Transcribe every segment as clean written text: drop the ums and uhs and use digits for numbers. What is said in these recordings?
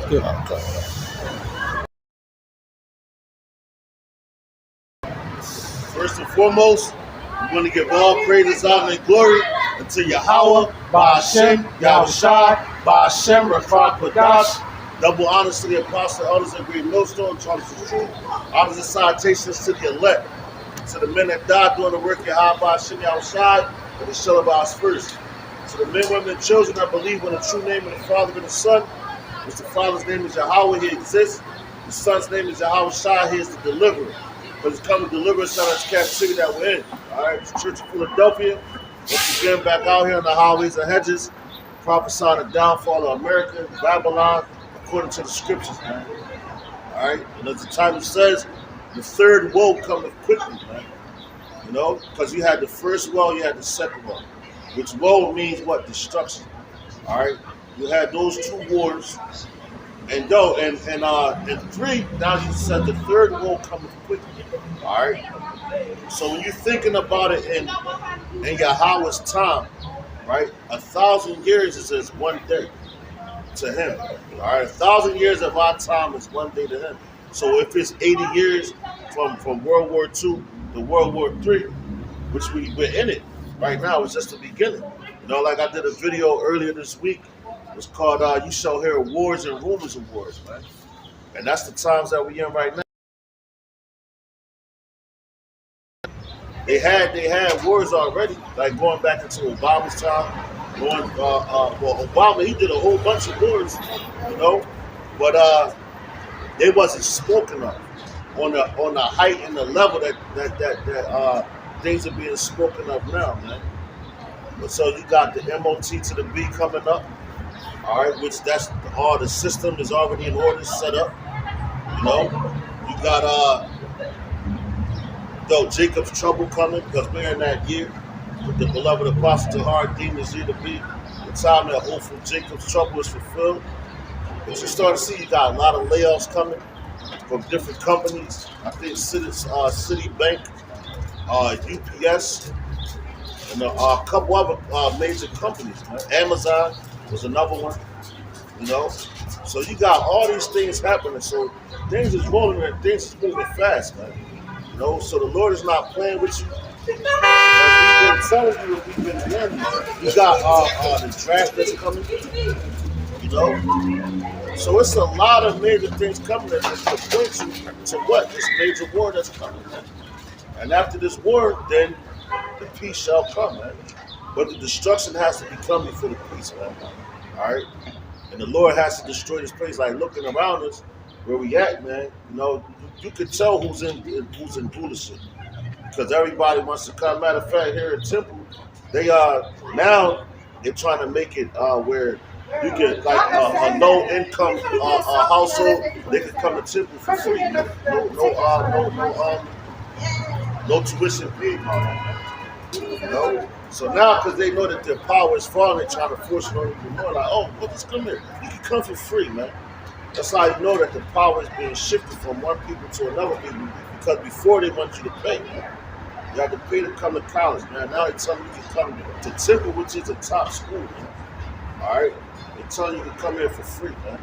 Good. First and foremost, we want to give all praises, honor, and glory unto Yahweh, Ba'ashem, Yahushua, Ba'ashem, Rafah Kodash. Double honors to the apostle, elders, and great millstone, Charles of truth. Honors and salutations to the elect, to the men that died doing the work of Yahweh, Ba'ashem, Yahushua, and the shall of us first. To the men, women, and children that believe in the true name of the Father and the Son, which the Father's name is Yahweh, he exists. The Son's name is Yahweh Shai, he is the deliverer. But he's come to deliver us out of this captivity that we're in. All right, it's the Church of Philadelphia. Once again, back out here on the highways and hedges, prophesying the downfall of America, Babylon, according to the scriptures, man. All right, and as the title says, the third woe cometh quickly, man. You know, because you had the first woe, you had the second woe. Which woe means what? Destruction. All right, you had those two wars. And three, now you said the third woe coming quickly. All right. So when you're thinking about it in Yahweh's time, right? 1,000 years is as one day to him. All right. 1,000 years of our time is one day to him. So if it's 80 years from World War II to World War III, which we're in it right now, it's just the beginning. You know, like I did a video earlier this week. It's called You Shall Hear Wars and Rumors of Wars, man. And that's the times that we're in right now. They had wars already, like going back into Obama's time. Obama, he did a whole bunch of wars, you know, but they wasn't spoken of on the height and the level that things are being spoken of now, man. But so you got the MOT to the B coming up. All right, which that's all the system is already in order, set up. You know, you got Jacob's trouble coming because we're in that year with the beloved apostle Tahar Demon's year to be the time that hope from Jacob's trouble is fulfilled. But you start to see you got a lot of layoffs coming from different companies. I think Citibank, UPS, and a couple other major companies. Man. Amazon was another one, you know. So you got all these things happening. So things is rolling and things is moving fast, man. You know, so the Lord is not playing with you. As we've been telling you, we've been warning you. You got the draft that's coming, you know. So it's a lot of major things coming that point you to what? This major war that's coming, man. And after this war, then the peace shall come, man. But the destruction has to be coming for the peace, man. All right? And the Lord has to destroy this place. Like looking around us, where we at, man, you know, you could tell who's in rulership. Because everybody wants to come. Matter of fact, here at Temple, they are now they're trying to make it where you get like a low income household, they could come to Temple for free. No tuition paid. You know? So now, because they know that their power is falling, they're trying to force it on you more. Like, oh, well, just come here. You can come for free, man. That's how you know that the power is being shifted from one people to another people. Because before they want you to pay, man. You have to pay to come to college, man. Now they're telling you can come to Temple, which is a top school, man. All right? They're telling you to come here for free, man.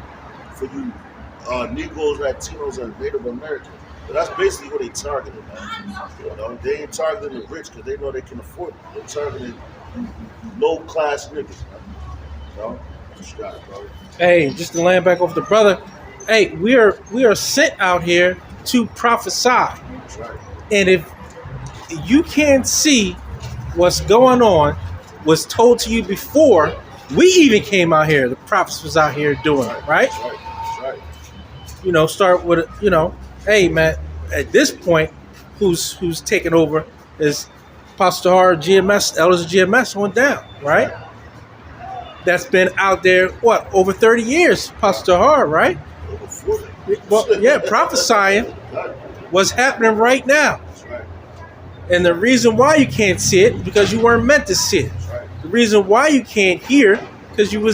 For you Negroes, Latinos, and Native Americans. But that's basically what they targeted, man. You know, they ain't targeting the rich because they know they can afford it. They're targeting low-class niggas, man. You know? Just got it, bro. Hey, just to land back off the brother. Hey, we are sent out here to prophesy. That's right. And if you can't see what's going on, was told to you before we even came out here, the prophets was out here doing it, right? That's right. That's right. You know, start with, you know, hey, man, at this point, who's taking over is Pastor Tahar, GMS, elders of GMS went down, right? That's been out there, what, over 30 years, Pastor Tahar, right? Over 40. Well, yeah, prophesying what's happening right now. That's right. And the reason why you can't see it is because you weren't meant to see it. That's right. The reason why you can't hear because your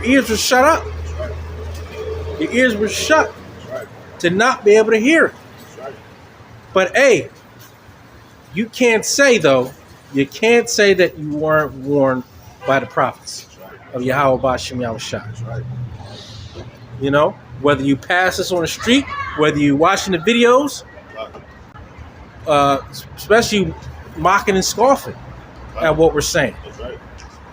ears were shut up. That's right. Your ears were shut That's right. to not be able to hear it. That's right. But hey, you can't say that you weren't warned by the prophets of Yahweh Ba'ashem Yahushua. That's right. You know, whether you pass us on the street, whether you watching the videos, especially mocking and scoffing at what we're saying. That's right.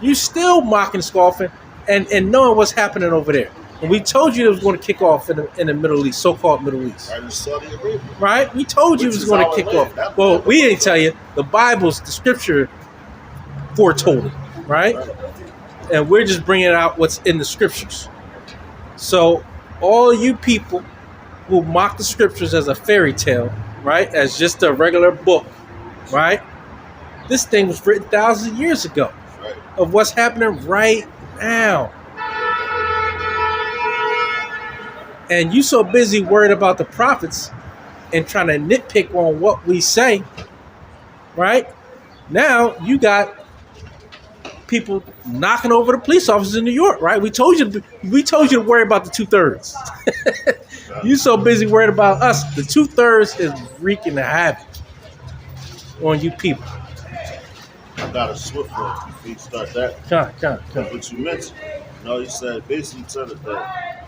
You still mocking and scoffing and knowing what's happening over there. And we told you it was going to kick off in the Middle East, so-called Middle East. Right in Saudi Arabia. Right? We told you it was going to kick off. Well, we didn't tell you. The Bible's, the scripture foretold it, right? And we're just bringing out what's in the scriptures. So all you people who mock the scriptures as a fairy tale, right, as just a regular book, right, this thing was written thousands of years ago of what's happening right now. And you so busy worried about the prophets and trying to nitpick on what we say, right? Now you got people knocking over the police officers in New York, right? We told you to worry about the 2/3. You so busy worried about us. The 2/3 is wreaking havoc on you people. I got a swift one before you start that. Come. What you mentioned, you said basically said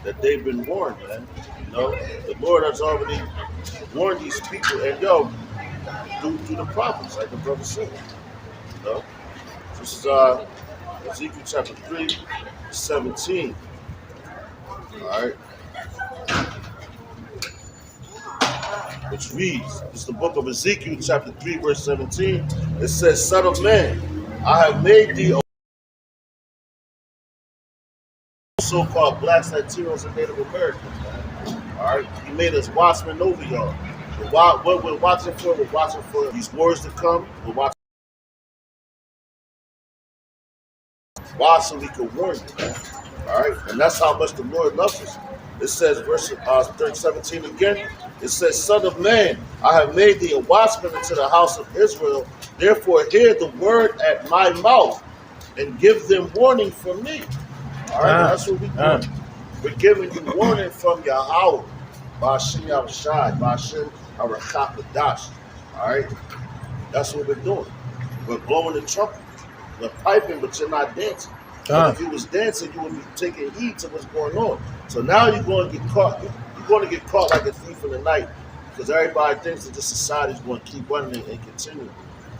that they've been warned, man. The Lord has already warned these people, and through the prophets, like the brother said. This is Ezekiel chapter 3:17. All right. Which reads, it's the book of Ezekiel chapter 3 verse 17. It says, Son of man, I have made thee a so-called blacks, Latinos, and Native Americans. All right. He made us watchmen over y'all. What we're watching for, these wars to come. We're watching. Why? So we can warn you, man. All right, and that's how much the Lord loves us. It says, verse 17 again. It says, Son of man, I have made thee a watchman into the house of Israel. Therefore, hear the word at my mouth and give them warning from me. All right, that's what we're doing. We're giving you warning from Yahweh. Ba'ashem Yahushai, Ba'ashem Harakapadash. All right, that's what we're doing. We're blowing the trumpet. You're piping, but you're not dancing. If you was dancing, you would be taking heed to what's going on. So now you're going to get caught. You're going to get caught like a thief in the night because everybody thinks that this society is going to keep running and continue.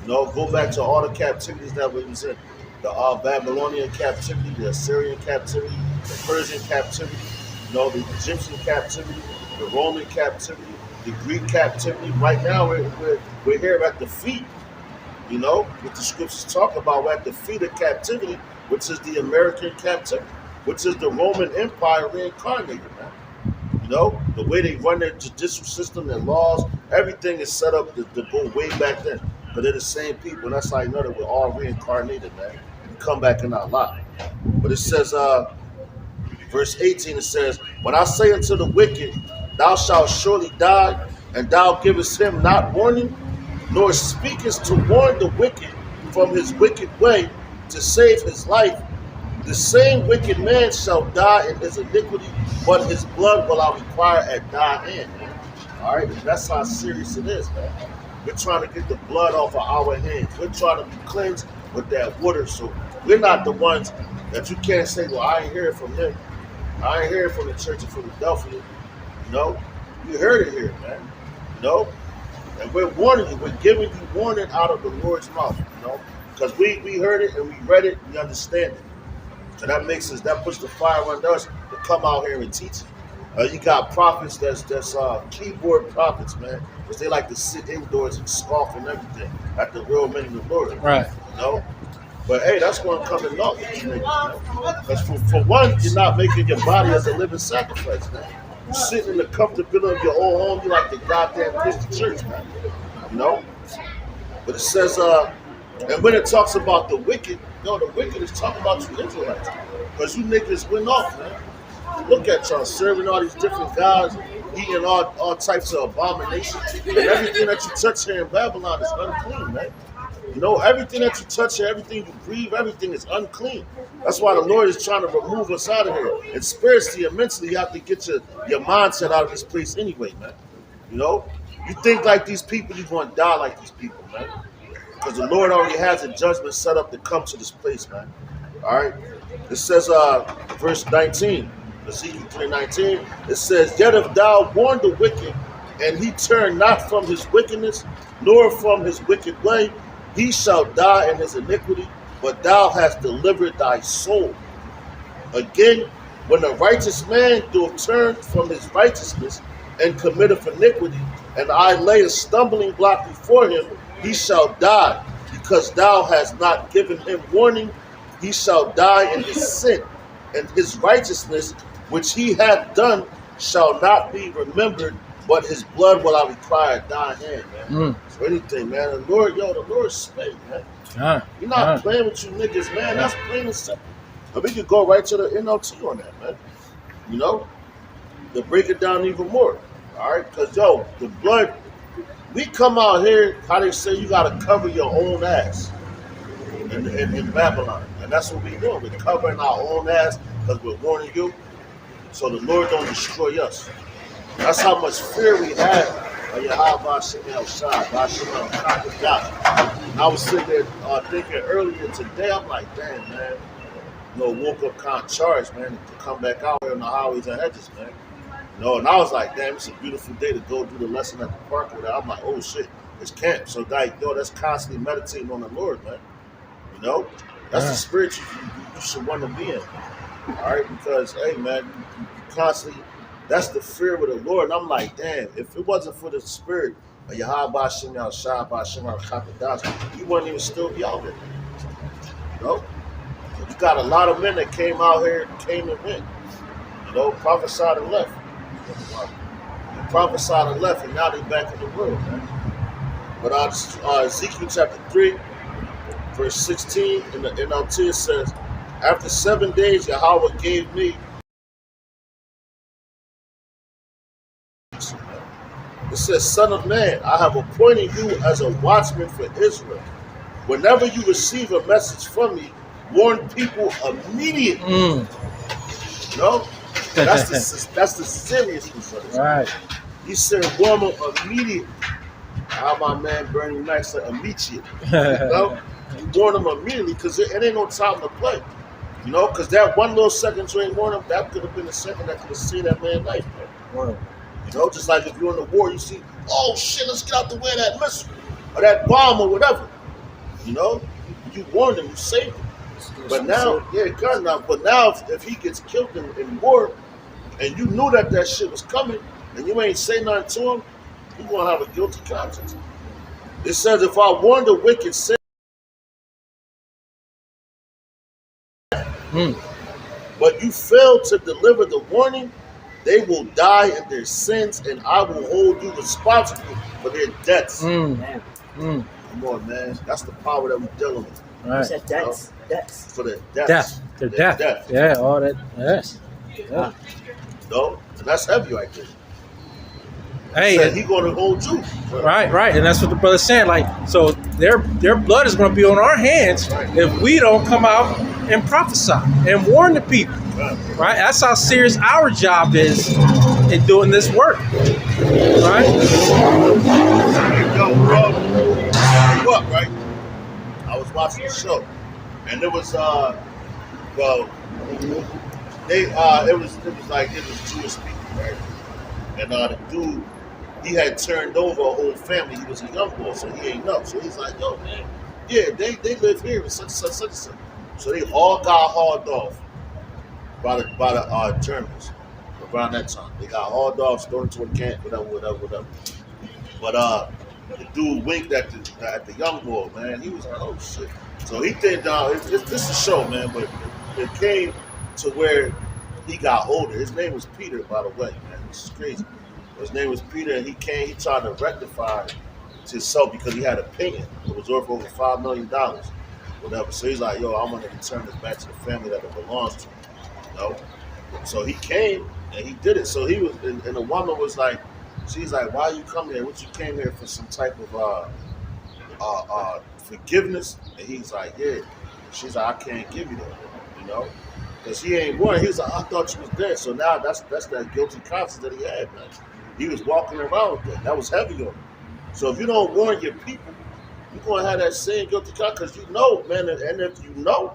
Go back to all the captivities that we was in. The Babylonian captivity, the Assyrian captivity, the Persian captivity, the Egyptian captivity, the Roman captivity, the Greek captivity. Right now, we're here at the feet. What the scriptures talk about, we're at the feet of captivity, which is the American captivity, which is the Roman Empire reincarnated, man. The way they run their judicial system, their laws, everything is set up to go way back then. But they're the same people, and that's how you know that we're all reincarnated, man. We come back in our lot. But it says, verse 18, it says, When I say unto the wicked, thou shalt surely die, and thou givest him not warning, nor speakest to warn the wicked from his wicked way to save his life, the same wicked man shall die in his iniquity, but his blood will I require at thy hand. All right, and that's how serious it is, man. We're trying to get the blood off of our hands. We're trying to be cleansed with that water. So we're not the ones that you can't say, well, I ain't hear it from him. I ain't hear it from the Church of Philadelphia. You heard it here, man. And we're warning you. We're giving you warning out of the Lord's mouth, because we heard it and we read it, we understand it. So that puts the fire under us to come out here and teach it. You got prophets that's keyboard prophets, man, because they like to sit indoors and scoff and everything at the real men of the Lord. Right. But hey, that's going to come to naught. Because for one, you're not making your body as a living sacrifice, man. You're sitting in the comfortability of your own home. You like the goddamn Christian church, man. But it says, and when it talks about the wicked, the wicked is talking about you Israelites. Because you niggas went off, man. Look at y'all serving all these different gods, eating all types of abominations. And everything that you touch here in Babylon is unclean, man. Everything that you touch here, everything you breathe, everything is unclean. That's why the Lord is trying to remove us out of here. And spiritually and mentally, you have to get your mindset out of this place anyway, man. You think like these people, you're going to die like these people, man. Because the Lord already has a judgment set up to come to this place, man. All right? It says, verse 19, Ezekiel 3:19, it says, "Yet if thou warn the wicked, and he turn not from his wickedness, nor from his wicked way, he shall die in his iniquity, but thou hast delivered thy soul." Again, when a righteous man doeth turn from his righteousness and committeth iniquity, and I lay a stumbling block before him, he shall die, because thou hast not given him warning. He shall die in his sin, and his righteousness which he hath done shall not be remembered, but his blood will I require at thy hand, man. So anything, man. The Lord's spake, man. You're not playing with you niggas, man. That's plain and simple. And we could go right to the NLT on that, man. You know, to break it down even more. All right, because the blood. We come out here, how they say you gotta cover your own ass in Babylon, and that's what we do. We're covering our own ass because we're warning you, so the Lord don't destroy us. That's how much fear we have of Yahweh Shemel Shai, Bashemel Kakadash. And I was sitting there thinking earlier today, I'm like, damn, man. Woke up kind of charged, man, to come back out here on the highways and hedges, man. And I was like, damn, it's a beautiful day to go do the lesson at the park with that. I'm like, oh shit, it's camp. So like, that's constantly meditating on the Lord, man. That's the spirit you should want to be in. All right, because hey, man, you constantly, that's the fear of the Lord. And I'm like, damn, if it wasn't for the spirit of Yahweh Shem Shai Bashemar Kakadash, you wouldn't even still be out there. You got a lot of men that came out here, came and went. Prophesied and left. Prophesied and left, and now they're back in the world, man. But Ezekiel chapter 3, verse 16 in the NLT, it says, "After 7 days, Yahweh gave me." It says, "Son of man, I have appointed you as a watchman for Israel. Whenever you receive a message from me, warn people immediately." That's the seriousness of it. Right. He said, warn them immediately. How my man Bernie Mac said, immediately. You warn them immediately because it ain't no time to play. Because that one little second you ain't warn them, that could have been a second that could have saved that man's life, man. Right. Just like if you're in the war, you see, oh shit, let's get out the way of that missile or that bomb or whatever. You warn them, you save them. But now, but now if he gets killed in war, and you knew that shit was coming, and you ain't say nothing to him, you're going to have a guilty conscience. It says, if I warn the wicked, say, but you fail to deliver the warning, they will die in their sins, and I will hold you responsible for their deaths. Come on, man. That's the power that we're dealing with. Right. You said deaths. Deaths. For their deaths. Their death. Yeah, all that. Yes. Yeah. And that's heavy right there. Hey, he's going to hold you. Right, and that's what the brother's saying. Like, so their blood is going to be on our hands if we don't come out and prophesy and warn the people. Right? That's how serious our job is in doing this work. Right? Right? I was watching the show, and it was it was Jewish people, right? And the dude, he had turned over a whole family. He was a young boy, so he ain't know. So he's like, yo, man, yeah, they live here and such. So they all got hauled off by the Germans around that time. They got hauled off, thrown into a camp, whatever. But the dude winked at the young boy, man. He was like, oh shit. So he did. This is a show, man, but it came to where he got older. His name was Peter, by the way, man. This is crazy. His name was Peter, and he tried to rectify himself because he had a painting. It was worth over $5 million, whatever. So he's like, yo, I want to return this back to the family that it belongs to. So he came and he did it. So he was, and the woman was like, she's like, why you come here? What you came here for? Some type of forgiveness? And he's like, yeah. She's like, I can't give you that, because he ain't one. He was like, I thought you was dead. So now that's that guilty conscience that he had, man. He was walking around with that. That was heavy on him. So if you don't warn your people, you're going to have that same guilty conscience because man, and if you know,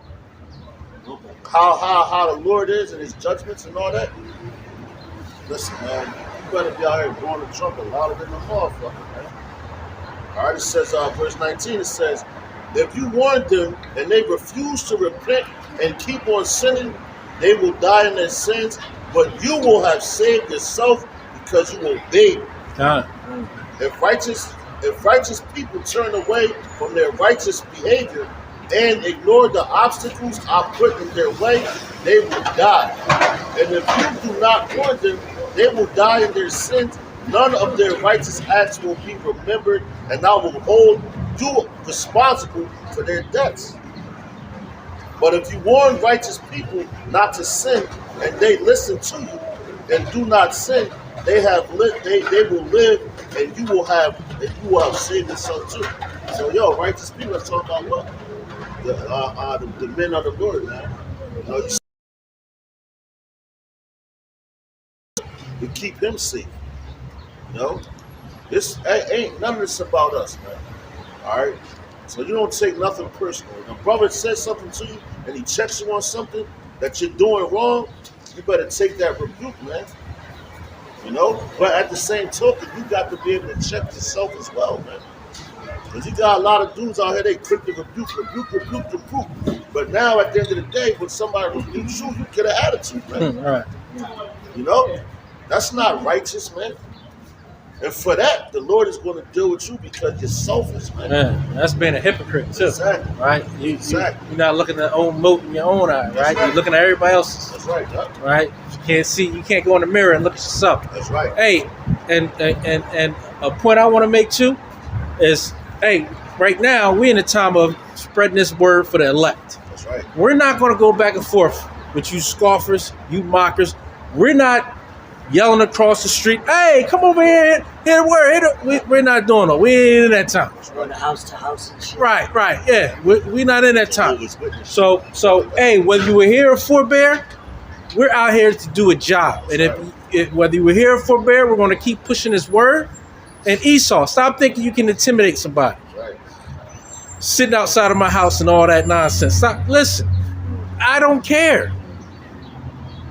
how the Lord is and His judgments and all that. Listen, man, you better be out here blowing the trumpet louder than the motherfucker, man. All right, it says, verse 19. It says, if you warn them and they refuse to repent and keep on sinning, they will die in their sins, but you will have saved yourself because you obeyed. If righteous people turn away from their righteous behavior and ignore the obstacles I put in their way, they will die. And if you do not warn them, they will die in their sins. None of their righteous acts will be remembered, and I will hold you responsible for their debts. But if you warn righteous people not to sin, and they listen to you and do not sin, they will live, and you will have saved yourself too. So righteous people are talking about what? The men of the Lord, man. To keep him safe. This ain't none of this about us, man. All right. So you don't take nothing personal. If a brother says something to you and he checks you on something that you're doing wrong, you better take that rebuke, man. But at the same token, you got to be able to check yourself as well, man. Because you got a lot of dudes out here, they quick to rebuke. But now at the end of the day, when somebody rebukes you, you get an attitude, man. Right. That's not righteous, man. And for that, the Lord is going to deal with you because you're selfish, man. Man, that's being a hypocrite too. Exactly. Right? You're not looking at your own mote in your own eye, right? You're looking at everybody else's. That's right, yeah. Right? You can't go in the mirror and look at yourself. That's right. Hey, and a point I want to make too is, hey, right now we're in a time of spreading this word for the elect. That's right. We're not going to go back and forth with you scoffers, you mockers. We're not yelling across the street, hey, come over here, hear the word. We're not doing it. We ain't in that time. Going house to house and shit. Right, yeah. We're not in that time. So, hey, whether you were here or forbear, we're out here to do a job. And if whether you were here or forbear, we're going to keep pushing this word. And Esau, stop thinking you can intimidate somebody. Right. Sitting outside of my house and all that nonsense. Stop. Listen, I don't care.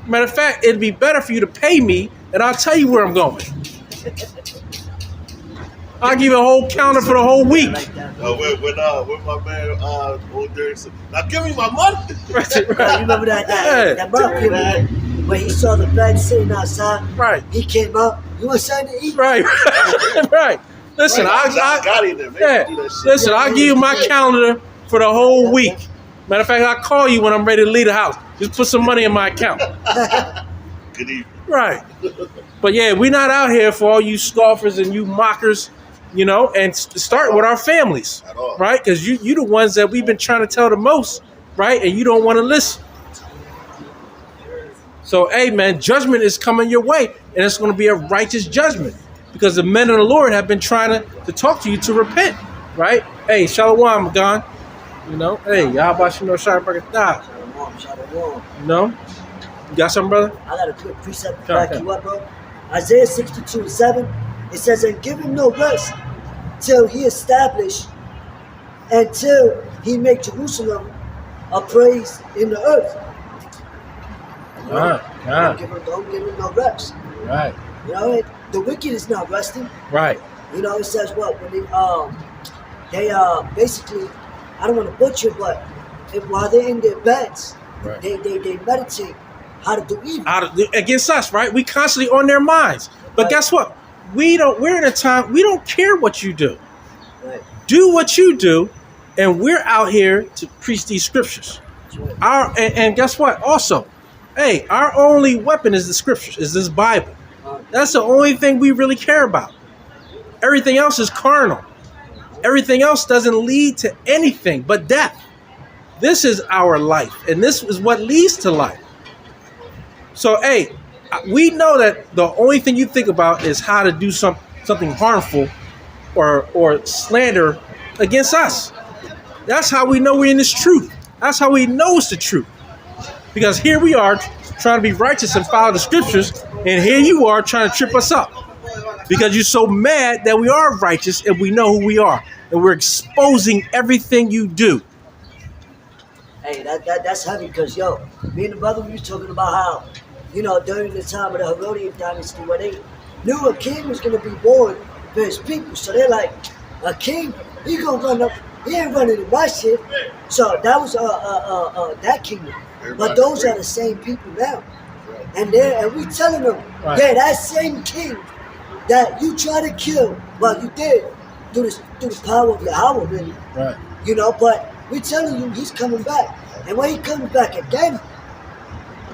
Matter of fact, it'd be better for you to pay me, and I'll tell you where I'm going. I'll give you a whole calendar for the whole week. When my man old Derek said, now give me my money. Right. You remember that market when he saw the bed sitting outside? Right. He came up. You want something to eat? Right. Right. Listen, I got in there. Listen, I'll give you my calendar for the whole week. Matter of fact, I'll call you when I'm ready to leave the house. Just put some money in my account. Good evening. Right. But yeah, we're not out here for all you scoffers and you mockers, and start with our families. At all. Right? Because you the ones that we've been trying to tell the most, right? And you don't want to listen. So, hey, man, judgment is coming your way. And it's going to be a righteous judgment. Because the men of the Lord have been trying to talk to you to repent. Right? Hey, Shalom, gone. Hey, Yahabashino Shabbat. Shalom. You got something, brother? I got a quick precept to back you up, bro. Isaiah 62:7, it says, and give him no rest till he establish, until he make Jerusalem a praise in the earth. Don't give him no rest. Right. The wicked is not resting. Right. It says what? When they basically, I don't want to butcher, but while they're in their beds, right, they meditate how to do evil. Against us, right? We constantly on their minds. But right. Guess what? We're in a time, we don't care what you do. Right. Do what you do, and we're out here to preach these scriptures. Right. And guess what? Also, hey, our only weapon is the scriptures, is this Bible. That's the only thing we really care about. Everything else is carnal. Everything else doesn't lead to anything but death. This is our life, and this is what leads to life. So, hey, we know that the only thing you think about is how to do something harmful or slander against us. That's how we know we're in this truth. That's how we know it's the truth. Because here we are trying to be righteous and follow the scriptures, and here you are trying to trip us up. Because you're so mad that we are righteous and we know who we are. And we're exposing everything you do. Hey, that's heavy because yo, me and the brother we was talking about how, during the time of the Herodian dynasty where they knew a king was gonna be born for his people. So they're like, a king, he gonna run up, he ain't running in my shit. So that was that kingdom. But those are the same people now. And we telling them, Right. yeah, that same king that you try to kill, well, you did through the power of Yahweh, really. Right. But we telling you he's coming back. And when he comes back again,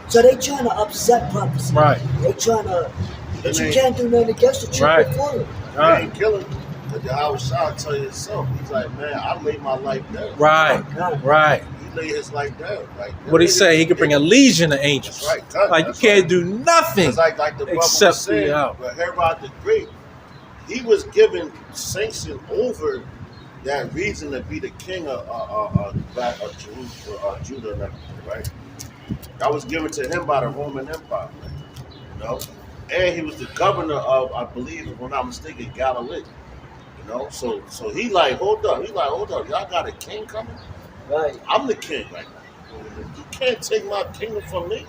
so they trying to upset prophecy. Right. They trying to, but you can't do nothing against the truth Right. before it. They ain't killing. But Yahweh Shah tell you himself. He's like, man, I lay my life down. Right. Right. He lay his life down. Like, What he say? He could bring a legion of angels. That's right. Like you can't do nothing. It's like the brother Except was saying, be out. but Herod the Great, he was given sanction over that reason to be the king of Jerusalem, Judah and everything, right? That was given to him by the Roman Empire, you know? And he was the governor of, I believe, if I'm not mistaken, Galilee. You know, so he like, hold up. Y'all got a king coming? Right. I'm the king right now. You can't take my kingdom from me.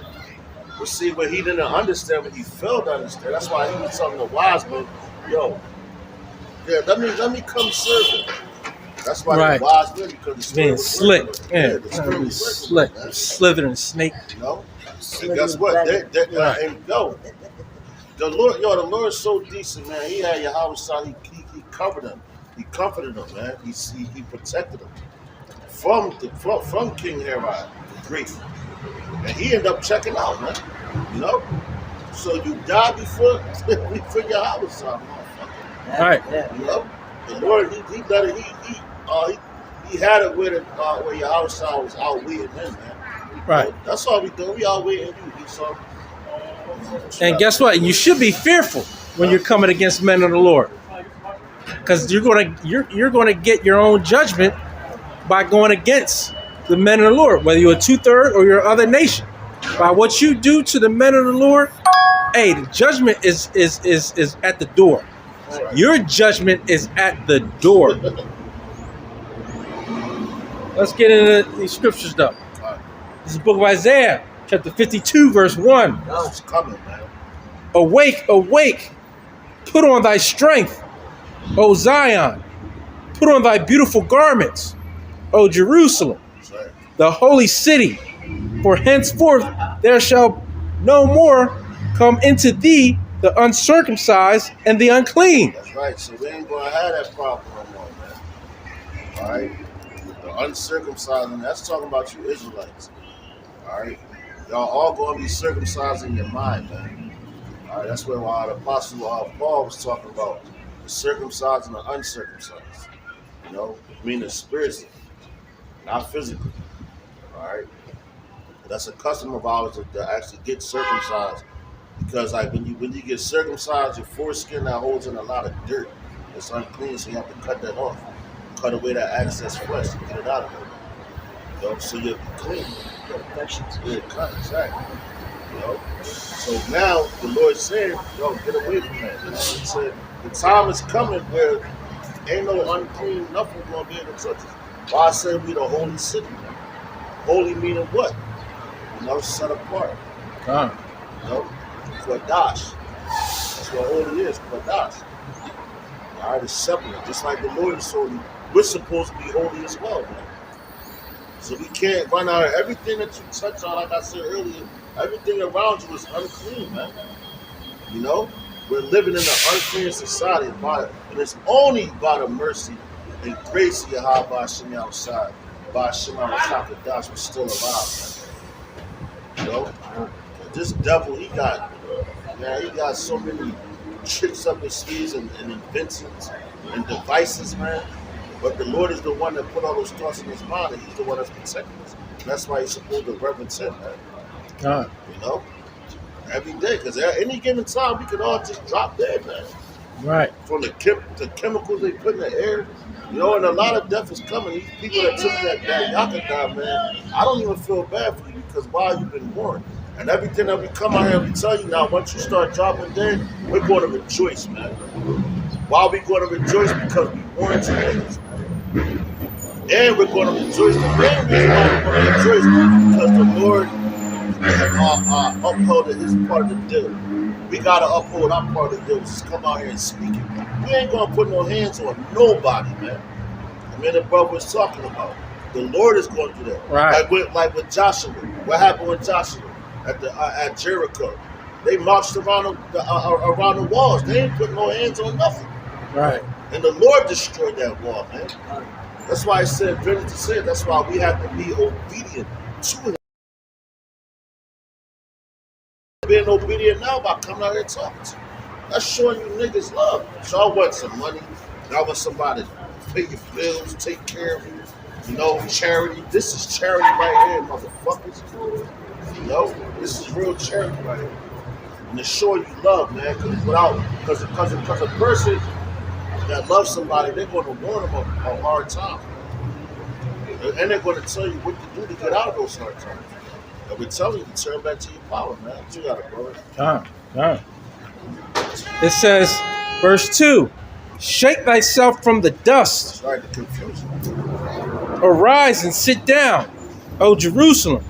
But see, what he didn't understand, what he failed to understand, that's why he was telling the wise men, yo, yeah, let me come serve him. That's why Right. the wise men, because the spirit Being was slick. working. Yeah. The spirit was Slick. working, man. Slithering snake. You know? And Slithering guess what? black. And yo, the Lord is so decent, man. He had Yahweh Shah, he covered him. He comforted him, man. He protected him from King Herod the Great. And he ended up checking out, man. You know? So you die before Yahweh Shah, motherfucker. Right. Yeah. You know? The Lord, he let it, he had it where Yahweh Shah was outweighing him, man. Right. That's all we do. We outweighing you. So, And guess what? You should be fearful when you're coming against men of the Lord, because you're gonna get your own judgment by going against the men of the Lord, whether you're a 2/3 or your other nation. By what you do to the men of the Lord, hey, the judgment is at the door. Your judgment is at the door. Let's get into these scriptures, though. This is the book of Isaiah, chapter 52, verse 1. that's coming, man. Awake, awake, put on thy strength, O Zion. Put on thy beautiful garments, O Jerusalem, That's right. the holy city. For henceforth there shall no more come into thee the uncircumcised and the unclean. That's right. So we ain't gonna have that problem no more, man. All right. The uncircumcised, and that's talking about you Israelites. All right. Y'all all gonna be circumcised in your mind, man. All right. That's where the apostle Paul was talking about the circumcised and the uncircumcised. You know, meaning spiritually, not physically. All right. That's a custom of ours to actually get circumcised, because like when you get circumcised, your foreskin that holds in a lot of dirt, it's unclean, so you have to cut that off, cut away that excess flesh to get it out of there. You know, so you're clean. Infections. Yeah, cut, exactly. You know, so now the Lord said, "Yo, get away from that." You know, He said the time is coming where ain't no unclean nothing gonna be able to touch us. Why I say we the holy city? Man. Holy meaning what? You know, set apart. God. You know, Kodash. That's what holy is, Kodash. All right, it's separate. Just like the Lord is holy, we're supposed to be holy as well, man. So we can't run out of everything that you touch on, like I said earlier, everything around you is unclean, man. You know? We're living in an unclean society, and it's only by the mercy and grace of Yahweh Hashem outside, by Hashem Kodash, we're still alive, man. You know? This devil, he got so many tricks up his sleeves and inventions and devices, man. But the Lord is the one that put all those thoughts in his mind, and he's the one that's protecting us. And that's why he's supposed to reverence him, man. God. You know? Every day, because at any given time, we could all just drop dead, man. Right. From the chemicals they put in the air, you know, and a lot of death is coming. These people that took that Yakada, man, I don't even feel bad for you, because while you've been warned, and everything that we come out here, we tell you now, once you start dropping dead, we're going to rejoice, man. Why are we going to rejoice? Because we warned you niggas, man. And we're going to rejoice. The main reason why we're going to rejoice because the Lord upholding his part of the deal. We got to uphold our part of the deal, which is come out here and speak it. We ain't going to put no hands on nobody, man. I mean, the brother was talking about. The Lord is going to do that. Right. Like with Joshua. What happened with Joshua at Jericho? They marched around the walls. They ain't put no hands on nothing. Right. And the Lord destroyed that wall, man. That's why I said, Trinity said, that's why we have to be obedient to him. Being obedient now by coming out here and talking to you. That's showing you niggas love. Y'all want some money. Y'all want somebody to pay your bills, take care of you. You know, charity. This is charity right here, motherfuckers. You know, this is real charity right here. And it's showing you love, man. Because a person that loves somebody, they're going to warn them a hard time. And they're going to tell you what to do to get out of those hard times. And we're telling you to turn back to your power, man. You got it, bro. It says, verse 2, shake thyself from the dust. Sorry to confuse you. Arise and sit down, O Jerusalem.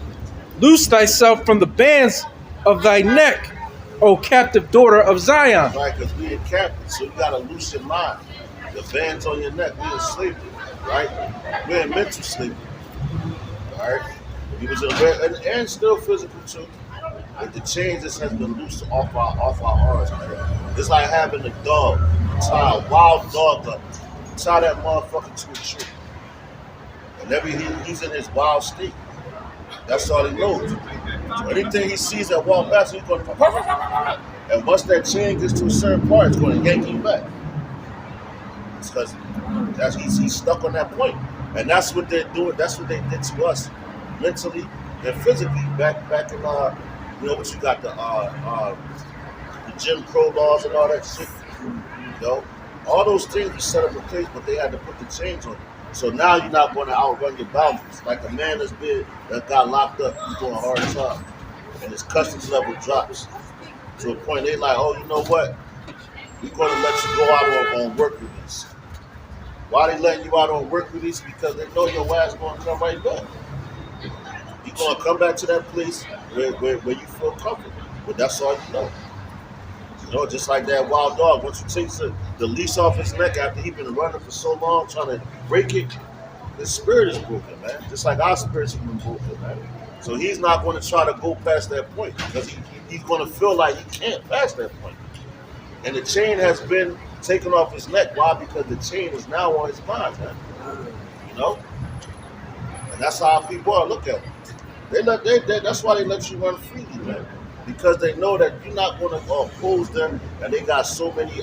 Loose thyself from the bands of thy neck, O captive daughter of Zion. Right, because we in captive, so you got to loose your mind. The bands on your neck, we in slavery, right? We're in mental slavery, all right? He was and still physical too. Like the chains just has been loosed off our arms, man. It's like having a dog, tie a wild dog up, tie that motherfucker to a tree. Whenever he's in his wild state, that's all he knows. So anything he sees that walk past, he's going to. And once that chain gets to a certain part, it's going to yank him back. It's because he's stuck on that point, and that's what they're doing. That's what they did to us, mentally and physically. Back in you know what you got the Jim Crow laws and all that shit. You know, all those things we set up in place, but they had to put the chains on you. So now you're not going to outrun your boundaries. Like a man that got locked up, he's doing a hard time, and his customs level drops to a point they like, oh, you know what? We're going to let you go out on work release. Why they letting you out on work release? Because they know your ass going to come right back. You're going to come back to that place where you feel comfortable. But that's all you know. You know, just like that wild dog. Once you take the leash off his neck after he's been running for so long, trying to break it, his spirit is broken, man. Just like our spirits have been broken, man. So he's not going to try to go past that point because he's going to feel like he can't pass that point. And the chain has been taken off his neck. Why? Because the chain is now on his mind, man. You know? And that's how people are. Look at it. That's why they let you run freely, man. Because they know that you're not going to oppose them, and they got so many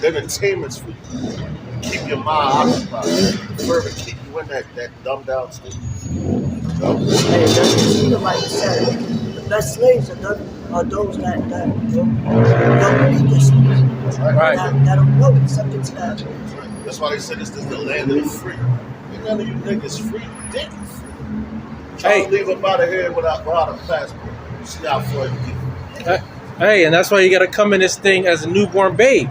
entertainments for you. Keep your mind occupied. Further keep you in that dumbed down state. Hey, that's like you said. The best slaves are those that don't believe this. Right. That don't know it. Something to that. That's why they said this is the land of the free. Ain't none of you niggas free. You think you free. Try to leave up out of here without a passport. See how far you get. Hey, and that's why you got to come in this thing as a newborn babe,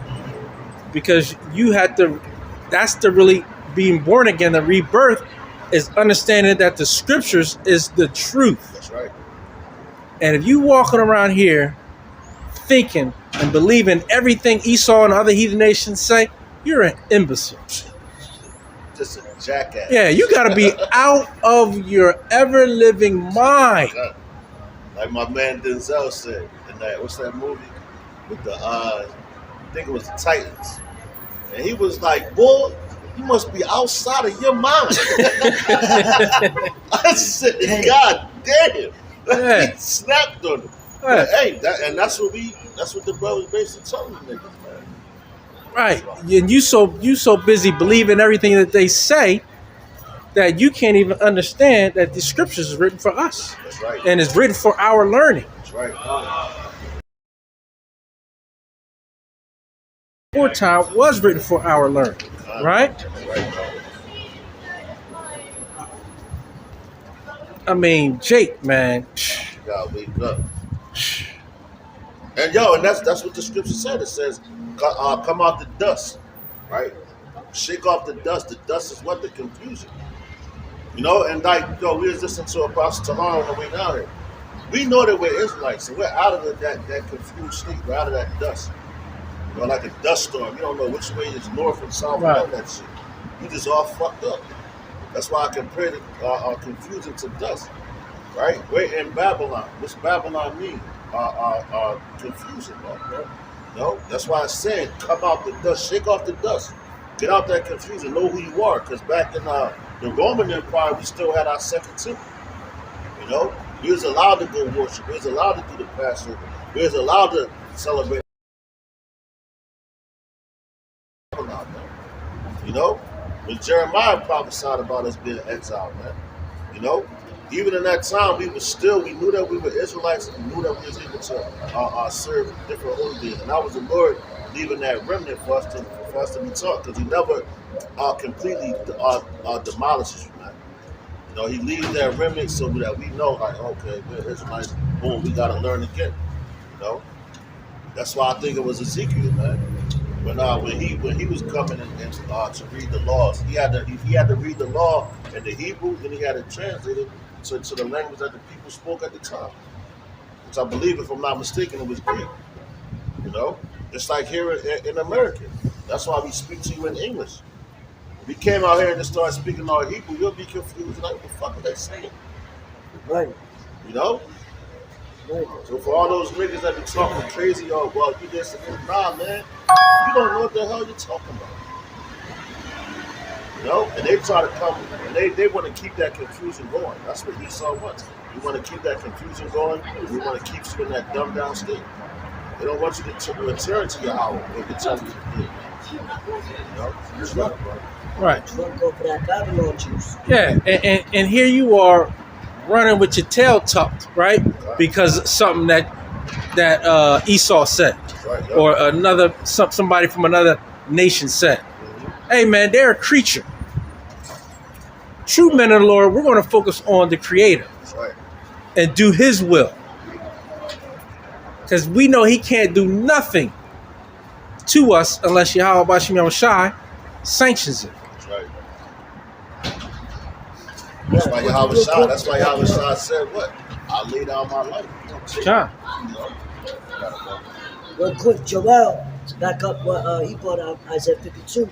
because you had to. That's the really being born again. The rebirth is understanding that the scriptures is the truth. That's right. And if you walking around here thinking and believing everything Esau and other heathen nations say, you're an imbecile. Just a jackass. Yeah, you got to be out of your ever-living mind. Like my man Denzel said in that, what's that movie? With the, I think it was the Titans. And he was like, boy, you must be outside of your mind. I said, God damn. Yeah. He snapped on him. Yeah. Hey, that's what the brothers basically telling you niggas, man. Right. And you so busy believing everything that they say that you can't even understand that the scriptures is written for us. That's right. And it's written for our learning. That's right. Time was written for our learning. Right? That's right. I mean, Jake, man. You gotta wake up. And yo, and that's what the scripture said. It says, "Come out the dust," right? Shake off the dust. The dust is what? The confusion. You know, and like yo, we was listening to Apostle Tahar on the way down here. We know that we're Israelites, and we're out of that confused state. We're out of that dust. You know, like a dust storm. You don't know which way is north and south and all that shit. You just all fucked up. That's why I compare the confusion to dust. Right? We're in Babylon. What's Babylon mean? Confusion, bro. No, that's why I said, come out the dust, shake off the dust, get out that confusion, know who you are. Because back in the Roman Empire, we still had our second temple. You know, we was allowed to go worship. We was allowed to do the Passover. We was allowed to celebrate. You know, when Jeremiah prophesied about us being exiled, man. You know, even in that time, we knew that we were Israelites, and we knew that we was able to serve different holy days, and that was the Lord leaving that remnant for us to be taught, because He never completely demolishes you, man. You know, He leaves that remnant so that we know, like, okay, we're Israelites. Boom, we got to learn again. You know, that's why I think it was Ezekiel, man. When he was coming and to read the laws, he had to read the law in the Hebrew, then he had to translate it to the language that the people spoke at the time. Which I believe, if I'm not mistaken, it was Greek. You know, just like here in America. That's why we speak to you in English. If we came out here and just started speaking our Hebrew, you'll be confused. Like, what the fuck are they saying? Right. You know. Right. So for all those niggas that be talking crazy, oh well, you this and this, nah, man, you don't know what the hell you're talking about. You know, and they try to come and they want to keep that confusion going. That's what Esau wants. We want to keep that confusion going. We want to keep you in that dumbed down state. They don't want you to return to your hour or return to your day. You know, just right, bro. Right. Drunk over that Babylon juice. Yeah, and here you are running with your tail tucked, right? Because of something that Esau said, Right, yeah. or somebody from another nation said. Hey, man, they're a creature. True men of the Lord, we're going to focus on the Creator Right. and do His will, because we know He can't do nothing to us unless Yahweh Bashim Yahushai sanctions it. That's right. That's why Yahweh Shah said what? I lay down my life. John. You know? Real quick, Joel, back up what he brought out, Isaiah 52.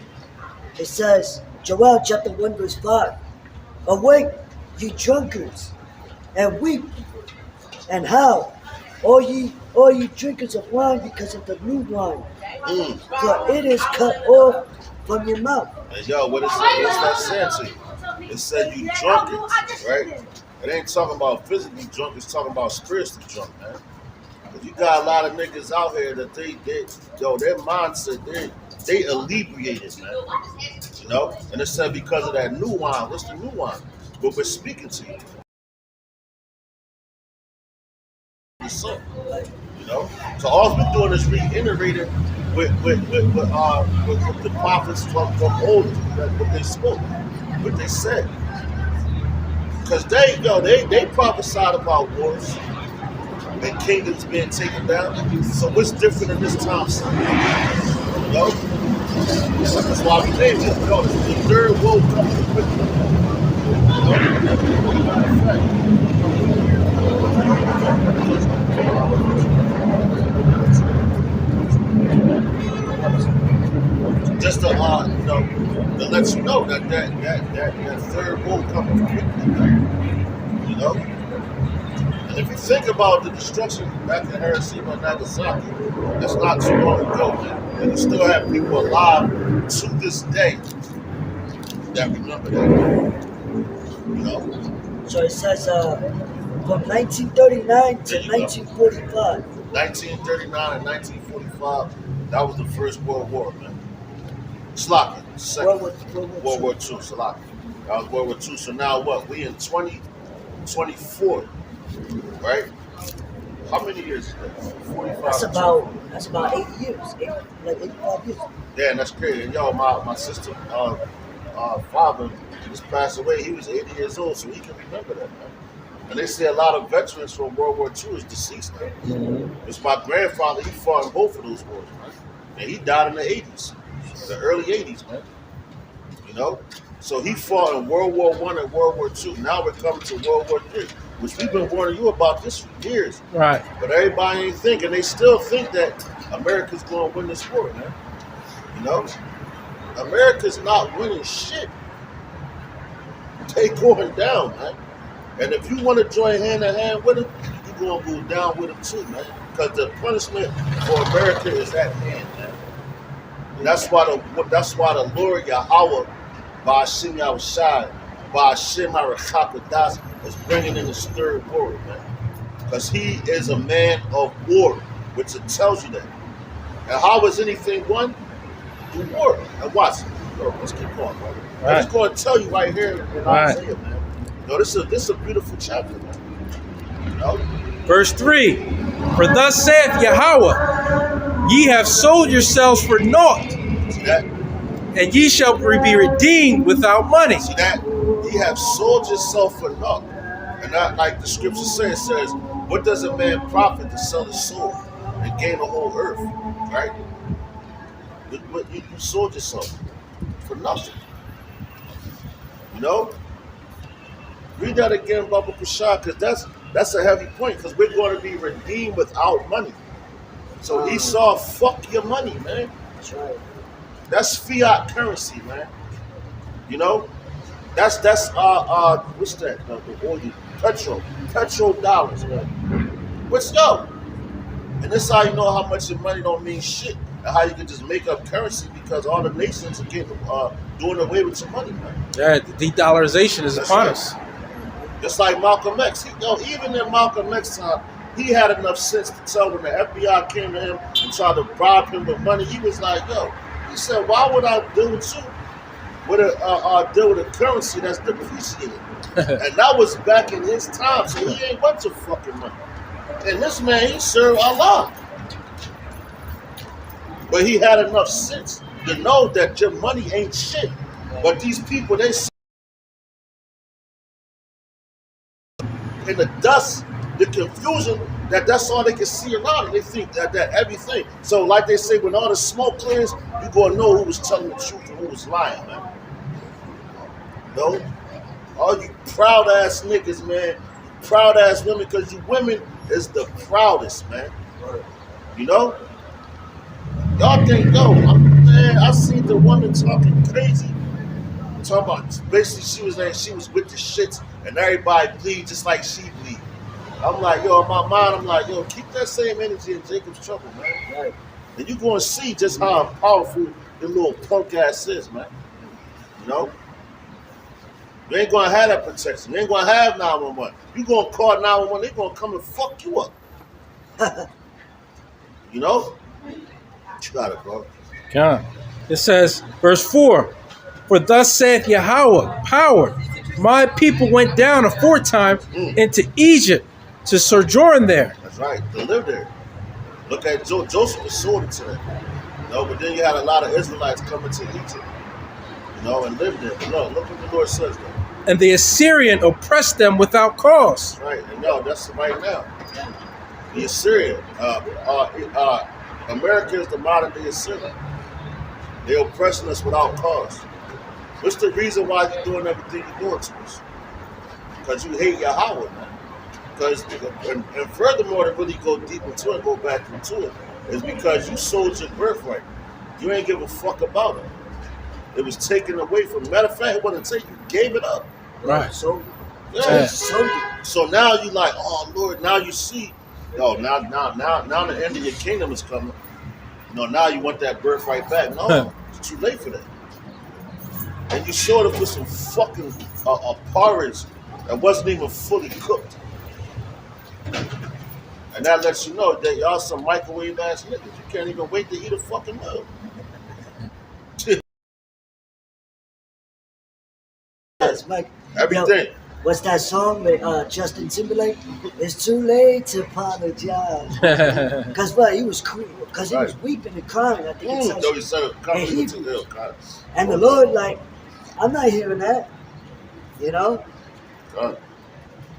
It says, Joel chapter 1 verse 5, awake, ye drunkards, and weep, and howl, all ye drinkers of wine, because of the new wine, for it is cut off from your mouth. And yo, what's that saying to you? It said you drunkards, right? It ain't talking about physically drunk, it's talking about spiritually drunk, man. Because you got a lot of niggas out here that their mindset, they inebriated, man. You know? And it said because of that new wine. What's the new wine? But we're speaking to you. So, you know? So all we're doing is reiterating with the prophets from old, what they spoke, what they said. Because they prophesied about wars and kingdoms being taken down. So what's different in this time, son? You know? That's why we named it. You know, the third world coming quickly. Just to to let you know that third world coming quickly. You know? And if you think about the destruction back in Hiroshima and Nagasaki, that's not too long ago, man. And you still have people alive to this day that remember that. You know? So it says from 1939 to 1945. 1939 and 1945, that was the First World War, man. Slocky, second. World War II, Slocky. That was World War II. So now what? We in 2024, right? How many years is that? 45. That's about 80 years. 85 years. Yeah, and that's crazy. And yo, my sister father just passed away. He was 80 years old, so he can remember that, man. And they say a lot of veterans from World War II is deceased now. Mm-hmm. It's my grandfather, he fought in both of those wars, man. And he died in the 80s, the early 80s, man. You know? So he fought in World War I and World War II. Now we're coming to World War III, which we've been warning you about this for years. Right. But everybody ain't thinking. They still think that America's going to win this war, man. You know? America's not winning shit. They going down, man. And if you want to join hand in hand with them, you're going to go down with them too, man. Because the punishment for America is at hand, man. And that's why the Lord Yahweh, Ba'ashim Yahushai, Ba'ashim Arachakadas, is bringing in this third war, man. Because he is a man of war, which it tells you that. And how is anything won? Through war. And watch. Let's keep going, brother. Right. I'm just going to tell you right here in Right. Isaiah, man. No, this is a beautiful chapter, man. You know? Verse 3. For thus saith Yahweh, ye have sold yourselves for naught, See that? and ye shall be redeemed without money. See that? Ye have sold yourself for naught. And not like the scripture says, it says, what does a man profit to sell his soul and gain the whole earth? Right? You sold yourself for nothing. You know? Read that again, Baba Kushah, because that's a heavy point, because we're going to be redeemed without money. So Esau, fuck your money, man. That's right. That's fiat currency, man. You know? That's what's that? The oil, petrol dollars, man. What's up? And this is how you know how much your money don't mean shit, and how you can just make up currency, because all the nations are getting doing away with your money, man. Yeah, the de-dollarization is That's upon right. us. Just like Malcolm X. Even in Malcolm X time, he had enough sense to tell when the FBI came to him and tried to bribe him with money. He was like, yo, he said, why would I deal with you with a currency that's depreciated? And that was back in his time, so he ain't went to fucking money. And this man, he served Allah. But he had enough sense to know that your money ain't shit. But these people, they in the dust, the confusion, that's all they can see around, and they think that everything. So like they say, when all the smoke clears, you gonna know who was telling the truth and who was lying, man. No? All you proud ass niggas, man, proud ass women, because you women is the proudest, man. You know? Y'all think, man, I seen the woman talking crazy. Talking about basically she was with the shits and everybody bleed just like she bleed. I'm like, yo, in my mind, I'm like, yo, keep that same energy in Jacob's trouble, man. Right. And you gonna see just how powerful the little punk ass is, man. You know? You ain't gonna have that protection. You ain't gonna have 911. You gonna call 911, they gonna come and fuck you up. You know? You got it, bro. Yeah. It says, verse 4. For thus saith Yahweh, power, my people went down aforetime into Egypt to sojourn there. That's right, to live there. Look at Joseph was sold into that. You know, but then you had a lot of Israelites coming to Egypt, you know, and live there. But no, look what the Lord says there. And the Assyrian oppressed them without cause. That's right, and no, that's right now. The Assyrian, America is the modern day Assyrian. They're oppressing us without cause. What's the reason why you're doing everything you're doing to us? Because you hate Yahweh, man. Because, and furthermore, to really go deep into it, go back into it, is because you sold your birthright. You ain't give a fuck about it. It was taken away from. Matter of fact, it wasn't taken. You gave it up. Right. So, yeah. So now you like, oh Lord, now you see. No, now the end of your kingdom is coming. No, now you want that birthright back. No, it's too late for that. And you showed up with some fucking porridge that wasn't even fully cooked. And that lets you know that y'all some microwave ass niggas. You can't even wait to eat a fucking meal. That's Mike. Everything. Yo, what's that song with Justin Timberlake? It's too late to apologize. Because what? He was because he was weeping and crying. I think Though he said it coming to the God. And the Lord, like, I'm not hearing that. You know? God.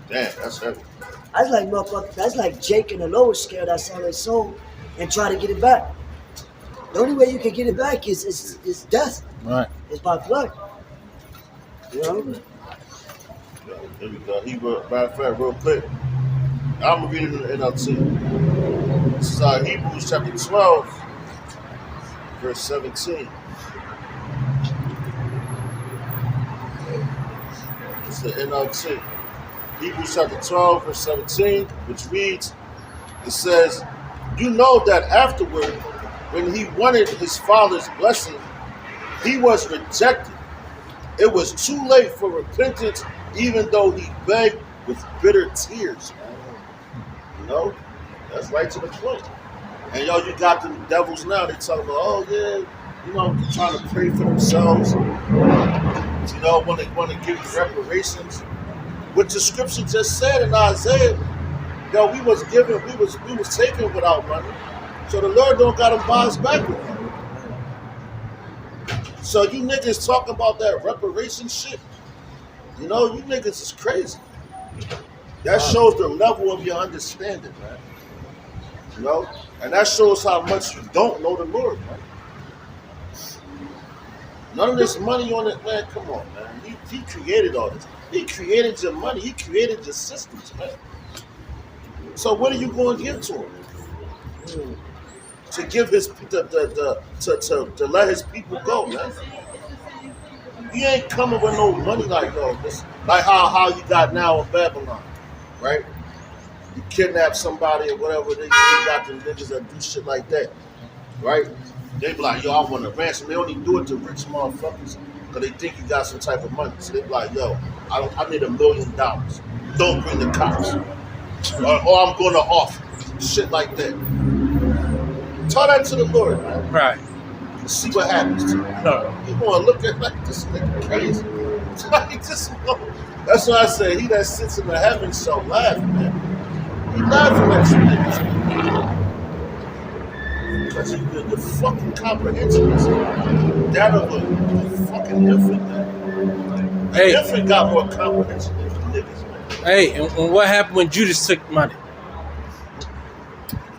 Damn, that's heavy. That's like motherfucker. That's like Jake and the lower scale that sell their soul and try to get it back. The only way you can get it back is death. Right. It's by blood. You know? Yeah, there we go. Matter of fact, real quick, I'm gonna read it in the NLT. This is Hebrews chapter 12, verse 17. It's the NLT. Hebrews chapter 12, verse 17, which reads, it says, "You know that afterward, when he wanted his father's blessing, he was rejected. It was too late for repentance, even though he begged with bitter tears." You know, that's right to the point. And yo, you got the devils now. They talking about, oh yeah, you know, trying to pray for themselves. You know, when they want to give you reparations. What the scripture just said in Isaiah, yo, we was taken without money. So the Lord don't got to buy us back with money. So you niggas talking about that reparation shit, you know, you niggas is crazy. That shows the level of your understanding, man. You know? And that shows how much you don't know the Lord, man. None of this money on it, man, come on, man. He created all this. He created your money. He created your systems, man. So what are you going to give to him? To give his to let his people go, man. He ain't coming with no money like this, like how you got now in Babylon, right? You kidnap somebody or whatever, they got them niggas that do shit like that, right? They be like, yo, I want a ransom. They only do it to rich motherfuckers because they think you got some type of money. So they be like, yo, I need $1 million. Don't bring the cops. Or I'm going to offer. Shit like that. Tell that to the Lord, man. Right. See what happens to you. No. You want to look at like this nigga crazy. That's why I say he that sits in the heavens shall laugh, man. He laughing at you niggas. Because the fucking comprehension is that of a fucking infant, man. Hey. An infant got more comprehension than niggas, man. Hey, and what happened when Judas took money?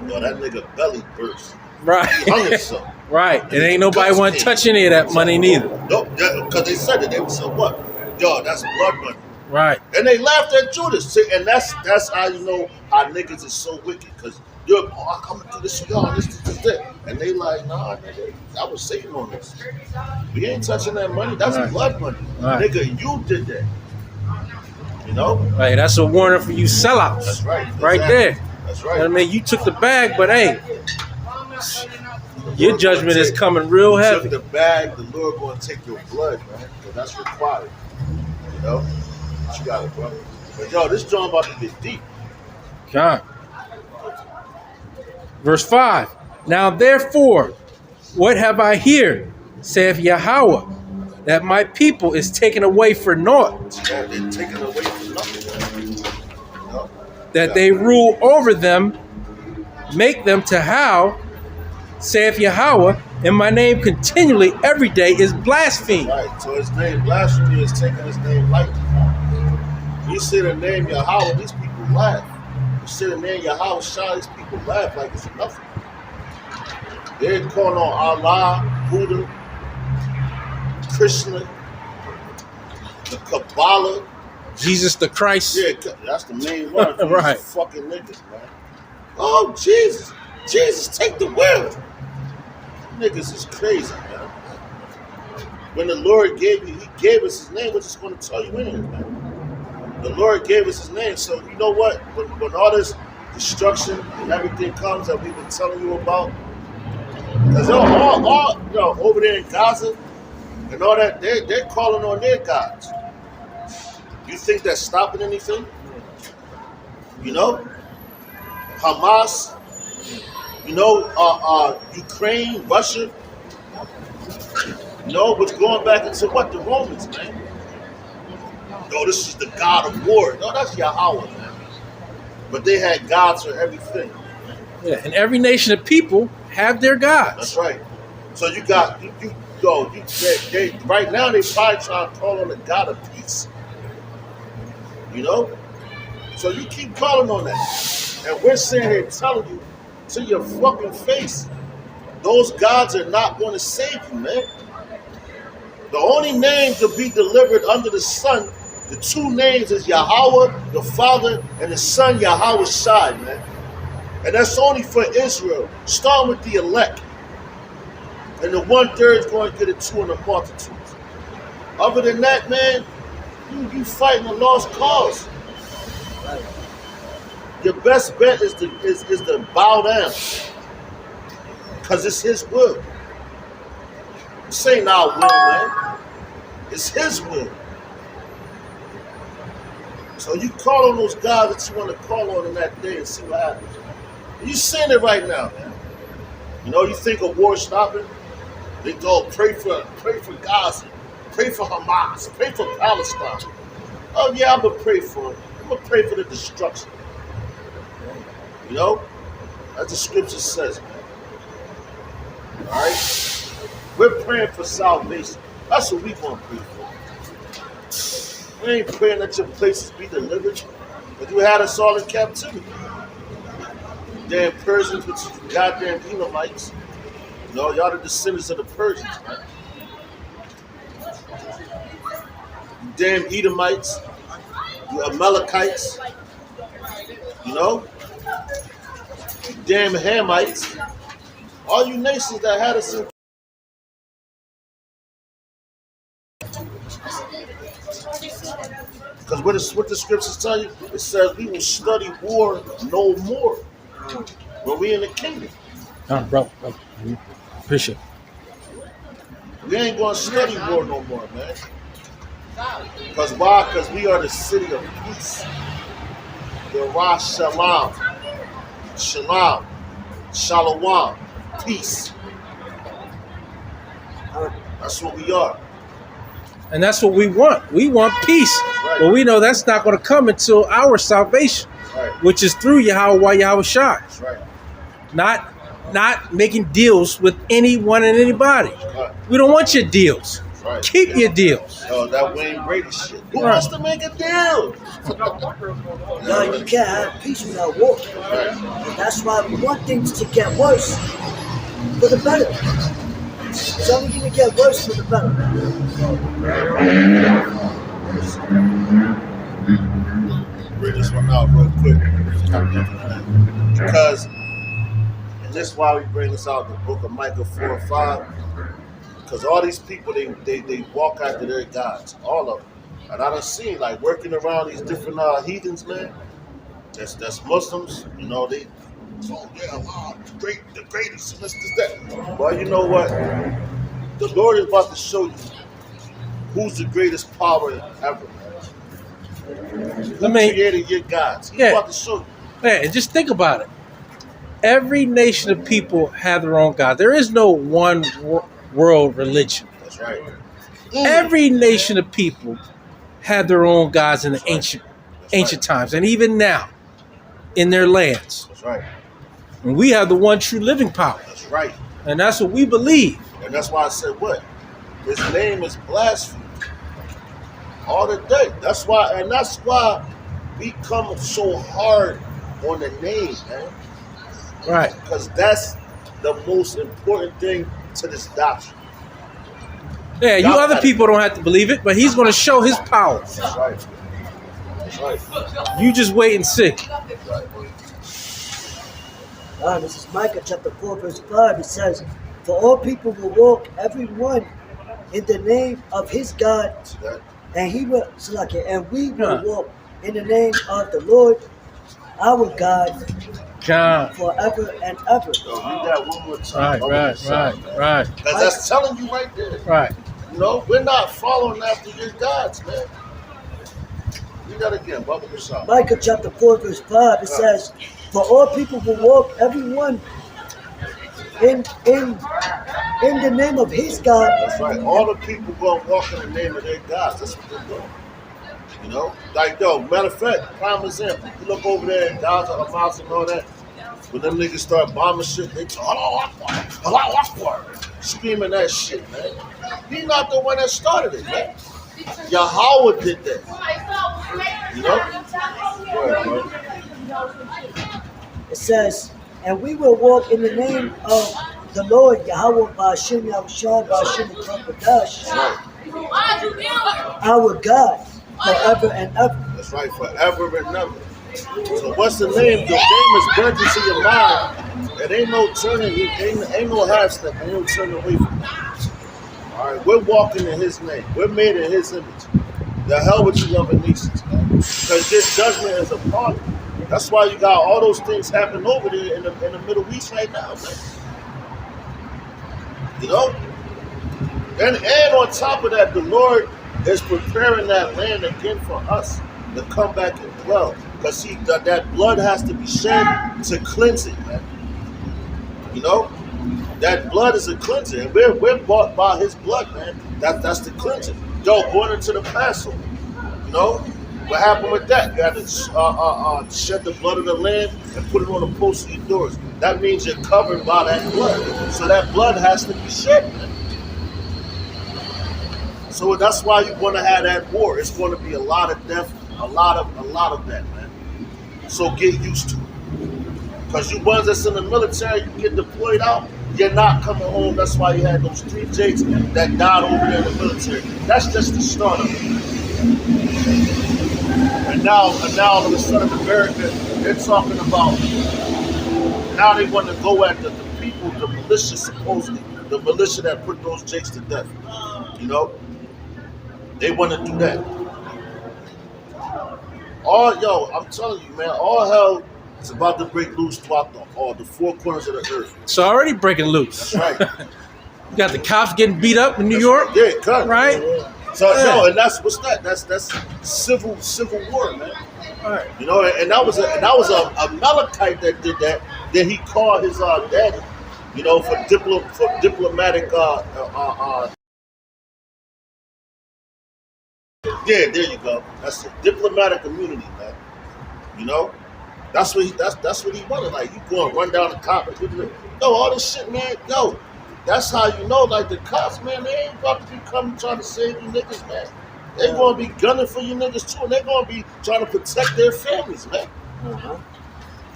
You know, that nigga belly burst. Right. He hung himself. Right. And ain't nobody want to touch any of that money neither. Nope. Because they said it. They said, what? Yo, that's blood money. Right. And they laughed at Judas. See, and that's how you know how niggas is so wicked. Because you're, I come to do this for y'all, this, that. And they like, nah, nigga, I was saving on this. We ain't touching that money. That's right. Blood money. Right. Nigga, you did that. You know? Right. That's a warning for you sellouts. That's right. Right exactly. there. That's right. You know what I mean? You took the bag, but hey, your judgment is coming real heavy. You took the bag, the Lord going to take your blood, man. Because that's required. You know? But you got it, bro. But yo, this joint about to get deep. God. Verse 5. Now therefore, what have I here, saith Yahweh, that my people is taken away for naught, Yeah, they're taken away from nothing. You know? that they rule over them, make them to howl, saith Yahweh, and my name continually every day is blasphemed. Right, so his name, blasphemy, is taking his name lightly. You say the name Yahweh, these people laugh. You say the name Yahweh Shah, these people laugh like it's nothing. They're calling on Allah, Buddha, Krishna, the Kabbalah. Jesus the Christ. Yeah, that's the main one. For Right. these fucking niggas, man. Oh, Jesus. Jesus, take the wheel. Niggas is crazy, man. When the Lord gave you, he gave us his name, we're just going to tell you anything, man. The Lord gave us his name, so you know what? When all this destruction and everything comes that we've been telling you about, because all over there in Gaza and all that, they're calling on their gods. You think that's stopping anything? You know? Hamas, you know, Ukraine, Russia, you know, what's going back into what? The Romans, man. No, this is the God of war. No, that's Yahweh, man. But they had gods for everything. Yeah, and every nation of people have their gods. That's right. So you got, they right now they probably trying to call on the God of peace. You know? So you keep calling on that. And we're sitting here telling you to your fucking face, those gods are not going to save you, man. The only name to be delivered under the sun, the two names is Yahweh, the Father, and the Son, Yahweh Shai, man. And that's only for Israel. Starting with the elect. And the 1/3 is going to get it too in the multitudes. Other than that, man, you fighting a lost cause. Your best bet is to bow down. Because it's his will. This ain't our will, man. It's his will. So you call on those guys that you want to call on in that day and see what happens. You seeing it right now, man. You know, you think of war stopping? They go pray for Gaza, pray for Hamas, pray for Palestine. Oh yeah, I'm gonna pray for it. I'm gonna pray for the destruction. You know? As the scripture says, man. Alright? We're praying for salvation. That's what we gonna pray for. We ain't praying that your places be delivered. But you had us all in captivity. Damn Persians, which is goddamn Edomites. You know, y'all the descendants of the Persians, man. You damn Edomites. You Amalekites. You know? You damn Hamites. All you nations that had us in. Because what the scriptures tell you, it says we will study war no more when we in the kingdom. Bro. Appreciate it. We ain't going to study war no more, man. Because why? Because we are the city of peace. The Ra Shalom. Shalom. Shalom. Peace. That's what we are. And that's what we want. We want peace. Right. But we know that's not going to come until our salvation, Right. which is through Yahweh Shai. That's right. Not making deals with anyone and anybody. Right. We don't want your deals. Right. Keep your deals. Oh, that Wayne Brady shit. Who Right. wants to make a deal? No, you can't have peace without war. Right. And that's why we want things to get worse for the better. It's only going to get worse for the better. Bring this one out real quick. Because, and this is why we bring this out, the book of Micah 4 and 5. Because all these people, they walk after their gods. All of them. And I done seen, like, working around these different heathens, man. That's Muslims. You know, they, oh yeah, wow, the greatest, and this, that. Well, you know what? The Lord is about to show you who's the greatest power ever. Who created your gods? He's about to show you. Yeah, and just think about it. Every nation of people have their own God. There is no one world religion. That's right. Every nation of people had their own gods in the ancient times, and even now in their lands. That's right. And we have the one true living power. That's right. And that's what we believe. And that's why I said what? His name is blasphemy. All the day. That's why we come so hard on the name, man. Right. Because that's the most important thing to this doctrine. Yeah, you other people don't have to believe it, but he's going to show his power. That's right. That's right. You just wait and see. Right. This is Micah chapter 4, verse 5. It says, "For all people will walk, every one, in the name of his God, and he will and we will walk in the name of the Lord, our God, forever and ever." So read that one more time. Right. Because that's telling you right there. Right. You know, we're not following after your gods, man. Read that again. Bubble yourself. Micah chapter 4, verse 5. It says, "For all people will walk, every one, in the name of his God." That's right. All the people go and walk in the name of their gods. That's what they're doing. You know? Like, yo, matter of fact, prime example. You look over there in Gaza, Hamas, and all that. When them niggas start bombing shit, they talk, Allahu Akbar, screaming that shit, man. He's not the one that started it, man. Yahweh did that. You know? It says, and we will walk in the name of the Lord Yahweh Ba'ashem Yahushua Ba'ashem Yahushua our God forever and ever. That's right, forever and ever. So what's the name? The name is burnt into your mind. It ain't no turning, ain't no half step, ain't no turning away from it. All right, we're walking in His name. We're made in His image. The hell with you other nations, man. Because this judgment is upon you. That's why you got all those things happening over there in the Middle East right now, man. You know? And on top of that, the Lord is preparing that land again for us to come back and dwell. Because see, that blood has to be shed to cleanse it, man. You know? That blood is a cleanser. And we're bought by His blood, man. That's the cleanser. Yo, going into the Passover. You know? What happened with that? You had to shed the blood of the lamb and put it on the posts of your doors. That means you're covered by that blood. So that blood has to be shed, man. So that's why you're going to have that war. It's going to be a lot of death, a lot of that, man. So get used to it. Because you ones that's in the military, you get deployed out, you're not coming home. That's why you had those 3 Jakes that died over there in the military. That's just the start of it. And now all of a sudden America, they're talking about, now they want to go at the people, the militia supposedly, the militia that put those Jakes to death. You know? They want to do that. I'm telling you, man, all hell is about to break loose throughout the 4 corners of the earth. It's already breaking loose. That's right. You got the cops getting beat up in New York. Yeah, cut. Right? So no, and that's what's that? That's civil war, man. All right. You know, and that was a Amalekite that did that. Then he called his daddy, you know, for diplomatic yeah, there you go. That's it. Diplomatic immunity, man. You know, that's what he wanted. Like, you go and run down the cop and all this shit, man. Yo, that's how you know. Like, the cops, man, they ain't about to be coming trying to save you niggas, man. They gonna be gunning for you niggas too, and they gonna be trying to protect their families, man.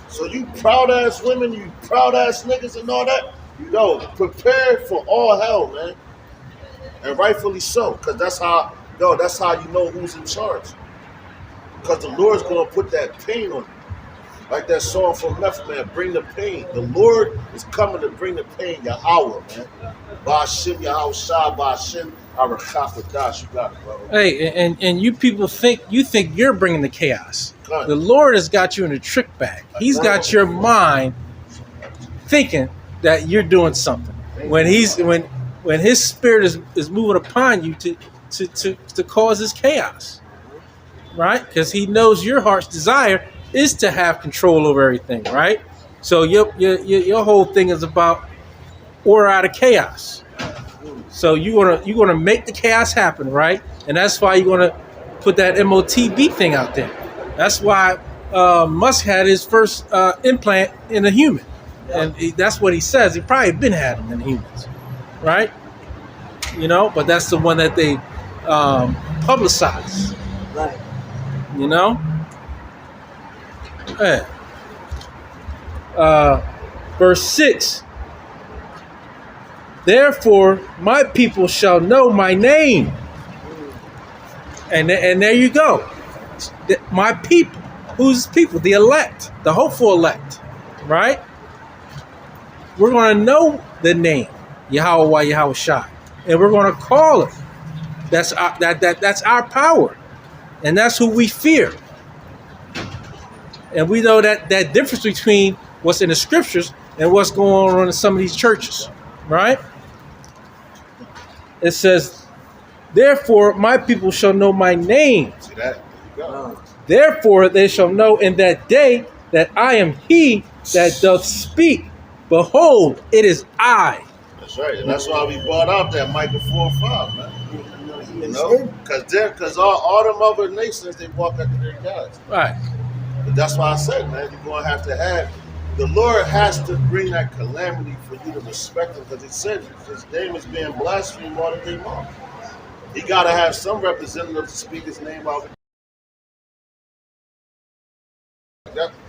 So you proud ass women, you proud ass niggas, and all that. Yo, prepare for all hell, man. And rightfully so, because that's how you know who's in charge. Because the Lord's going to put that pain on you. Like that song from Meth Man, bring the pain. The Lord is coming to bring the pain, Yahweh, man. Ba'ashem Yahushua, Ba'ashem Arakafadash. You got it, brother. Hey, and you people think you're bringing the chaos. Right. The Lord has got you in a trick bag. He's got your mind thinking that you're doing something. When His Spirit is moving upon you to cause this chaos, right? Because He knows your heart's desire is to have control over everything, right? So your whole thing is about order out of chaos. So you're gonna make the chaos happen, right? And that's why you're gonna put that MOTB thing out there. That's why Musk had his first implant in a human, and that's what he says. He probably been had them in humans, right? You know, but that's the one that they publicize. Right. You know? Yeah. Verse 6. Therefore, my people shall know my name. And there you go. My people. Who's people? The elect. The hopeful elect. Right? We're going to know the name. Yahweh Yahushua. And we're going to call it. That's our power. And that's who we fear. And we know that difference between what's in the scriptures and what's going on in some of these churches. Right? It says, therefore my people shall know my name. See that? There you go. Therefore they shall know in that day that I am he that doth speak. Behold, it is I. That's right. And that's why we brought out that Micah 4:5, man. You know? Because all them other nations, they walk after their gods. Right. But that's why I said, man, you're going to have, the Lord has to bring that calamity for you to respect him, because he said his name is being blasphemed all the day long. He got to have some representative to speak his name out.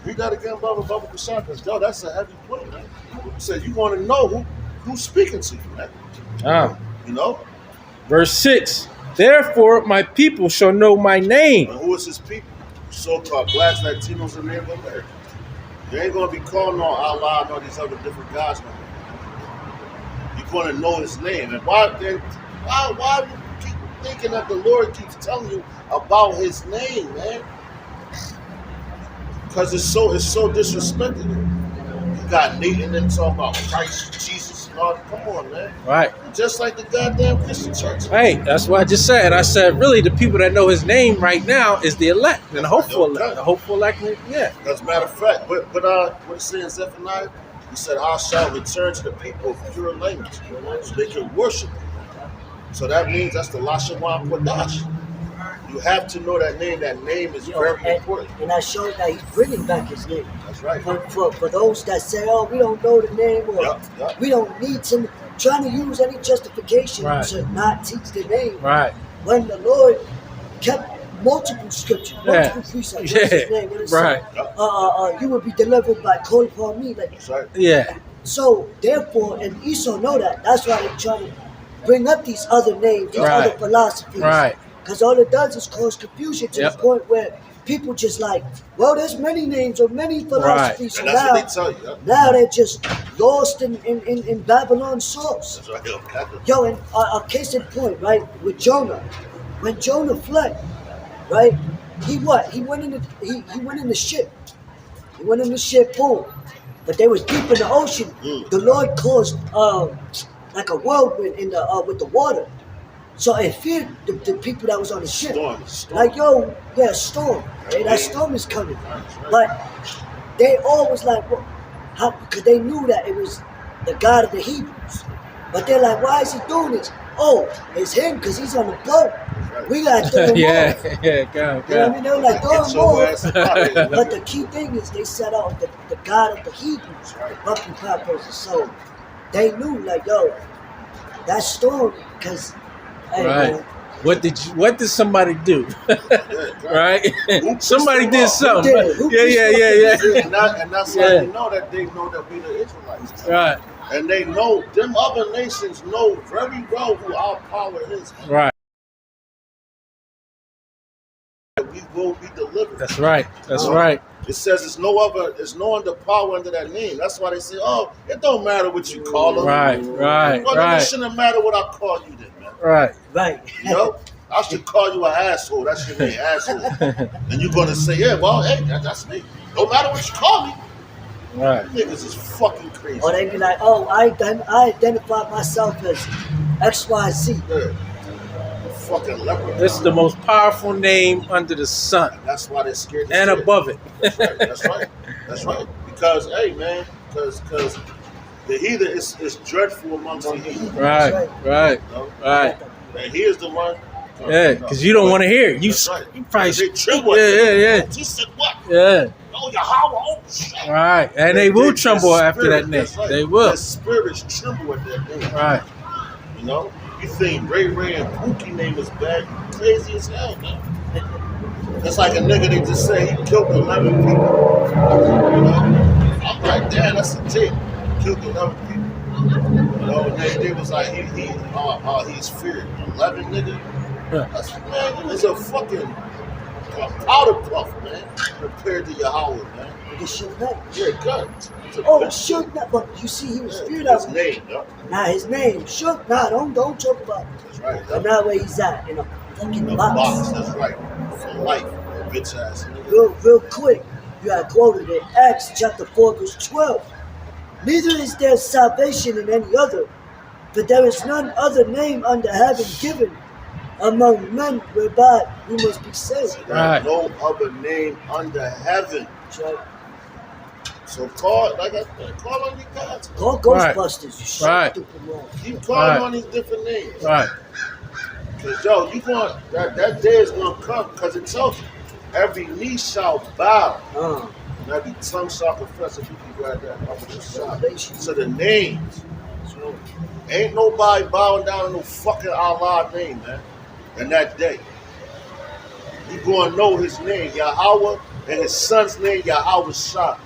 Read that again, Baba Kashan, because yo, that's a heavy point, man. You said you want to know who's speaking to you, man. Ah. You know? Verse 6. Therefore my people shall know my name. And who is his people? So-called blacks, Latinos, and Native Americans. You ain't gonna be calling on Allah and all these other different gods no more. You're gonna know his name. And why do you keep thinking that the Lord keeps telling you about his name, man? Because it's so disrespected. You got Nathan and talking about Christ, Jesus, and all that. Come on, man. Right. Just like the goddamn Christian church. Hey, that's what I just said. I said, really, the people that know his name right now is the elect and the hopeful elect. The hopeful elect, yeah. As a matter of fact, what it says in Zephaniah? He said, I shall return to the people of pure language, so they can worship him. So that means that's the Lashawan Kodash. You have to know that name. That name is very important. And I showed that he's bringing back his name. That's right. For those that say, oh, we don't know the name, or we don't need to, trying to use any justification to not teach the name. Right. When the Lord kept multiple scriptures, multiple precepts. What's his name? What is right. You will be delivered by call upon me. Like, that's right. Yeah. So therefore, and Esau know that. That's why they're trying to bring up these other names, these other philosophies. Right. Because all it does is cause confusion to the point where people just like, well, there's many names or many philosophies. Right. And that's what they tell you. Now they're just lost in Babylon's source. That's right. Yo, and a case in point, right, with Jonah. When Jonah fled, right, he went in the ship. He went in the ship, boom. But they was deep in the ocean. The Lord caused like a whirlwind in the with the water. So it feared the people that was on the ship. Storm. Like, yo, yeah, storm. Hey, that storm is coming. But they always like, well, how? Because they knew that it was the God of the Hebrews. But they're like, why is he doing this? Oh, it's him because he's on the boat. We got to throw him off. Yeah, go. You know what I mean? They were like, throw him off. But the key thing is they set out the God of the Hebrews. Bucky Poppers. So they knew, like, yo, that storm, because... Hey, right. man. What did somebody do? Right? Somebody did something. Yeah. And that's how you know that they know that we the Israelites. Right. And they know, them other nations know very well who our power is. Right. We will be delivered. That's right. That's right. It says there's no other power under that name. That's why they say, oh, it don't matter what you call them. Right. Well, then it shouldn't matter what I call you then, man. Right. You know? I should call you an asshole. That's your name, asshole. And you're going to say, yeah, well, hey, that's me. No matter what you call me. Right. Niggas is fucking crazy. Or they be like, oh, I identify myself as XYZ. Yeah. Fucking leopard. This is the most powerful name under the sun. And that's why they're scared. And above it. That's right. Because, hey, man, because the heathen is dreadful amongst the heathen. Right. You know? Right. And he is the one. Yeah, because you don't want to hear it. You probably they tremble. Yeah. He said what? Yeah. Oh, Yahweh, oh shit. Right. And they will tremble after that name. Right. They will. Their spirits tremble at that name. Right. You know? You think Ray and Pookie name is bad? You crazy as hell, man. That's like a nigga they just say he killed 11 people. You know? I'm like, damn, that's a tape. Killed 11 people. You know, and they was like, he's feared. 11 nigga? That's, man, it's a fucking powder puff, man, compared to Yahweh, man. It should not. Yeah, good. It should not. But you see, he was feared of. His name, yeah. Now his name should not. Don't talk about it. That's right. But now where he's at, in a fucking box. That's right. For life, bitch ass. Real quick, you had quoted it. Acts chapter 4, verse 12. Neither is there salvation in any other, for there is none other name under heaven given among men whereby we must be saved. Right. No other name under heaven. That's right. So call on your gods. Call Ghostbusters. You stupid man. Keep calling on these different names. Right. Because yo, you going that day is gonna come because it tells you every knee shall bow. And every tongue shall confess. If you can grab that to the names. Ain't nobody bowing down to no fucking Allah name, man. And that day, you gonna know his name, Yahweh and his son's name Yahweh Shah.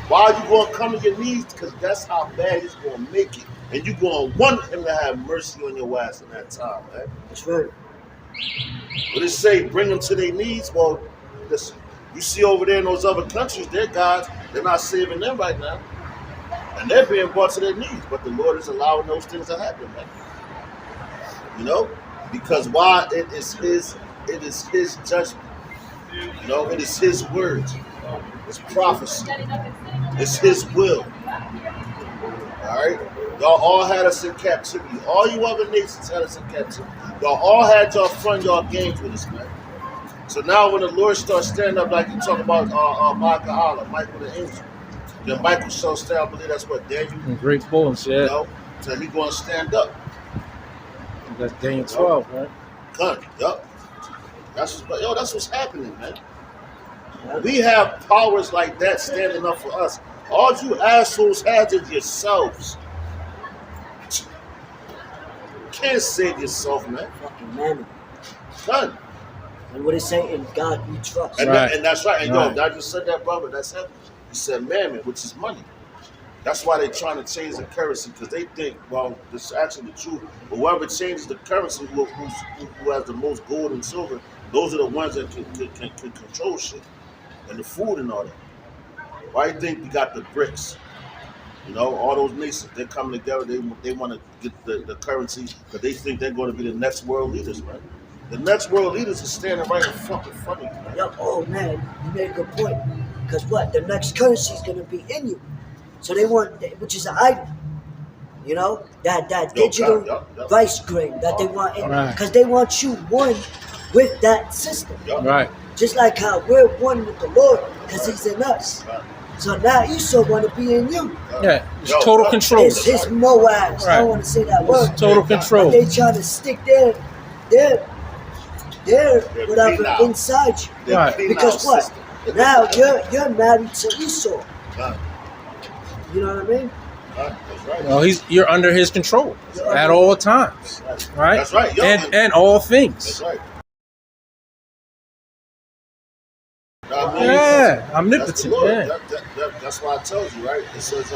Why are you going to come to your knees? Because that's how bad he's going to make it. And you're going to want him to have mercy on your ass in that time, man. That's right. What it say? Bring them to their knees? Well, listen, you see over there in those other countries, their gods, they're not saving them right now. And they're being brought to their knees. But the Lord is allowing those things to happen, man. You know? Because why? It is his judgment. You know, it is his words. It's prophecy. It's his will. Alright? Y'all all had us in captivity. All you other nations had us in captivity. Y'all all had y'all front y'all games with us, man. So now when the Lord starts standing up, like you talk about Michael the angel, then Michael shall stand up. I believe that's what Daniel. Great poems, yeah. You know? So he gonna stand up. That's Daniel 12, right? Gun, yup. That's what's happening, man. We have powers like that standing up for us. All you assholes had is yourselves. You can't save yourself, man. Fucking mammon. Gun. And what it say? In God we trust. And, Right. and that's right. And Right. yo, I just said that, brother. That's it. He said mammon, which is money. That's why they're trying to change the currency, because they think, well, this is actually the truth. But whoever changes the currency, who has the most gold and silver, those are the ones that can control shit and the food and all that. Why do you think we got the BRICS? You know, all those nations, they're coming together. They want to get the currency because they think they're going to be the next world leaders, right? The next world leaders are standing right in front of you, man. Yo, oh man, you made a good point. Because what? The next currency is going to be in you. So they want, which is an item. You know, that digital vice grain that they want in, Right. because they want you one with that system. Right. Just like how we're one with the Lord, because He's in us. Right. So now Esau want to be in you. Yeah. It's total control. It's his Moabs. I Right. don't want to say that word. It's total But control. they trying to stick their whatever penile. inside you. Their Right. penile Because what? system. Now you're married to Esau. Right. You know what I mean? Right. That's right. Well, you're under his control at all times, right? That's right. Yo, And all things. That's right. I mean, Yeah, that's the omnipotent. Lord. Yeah. That's why I told you, right? It says,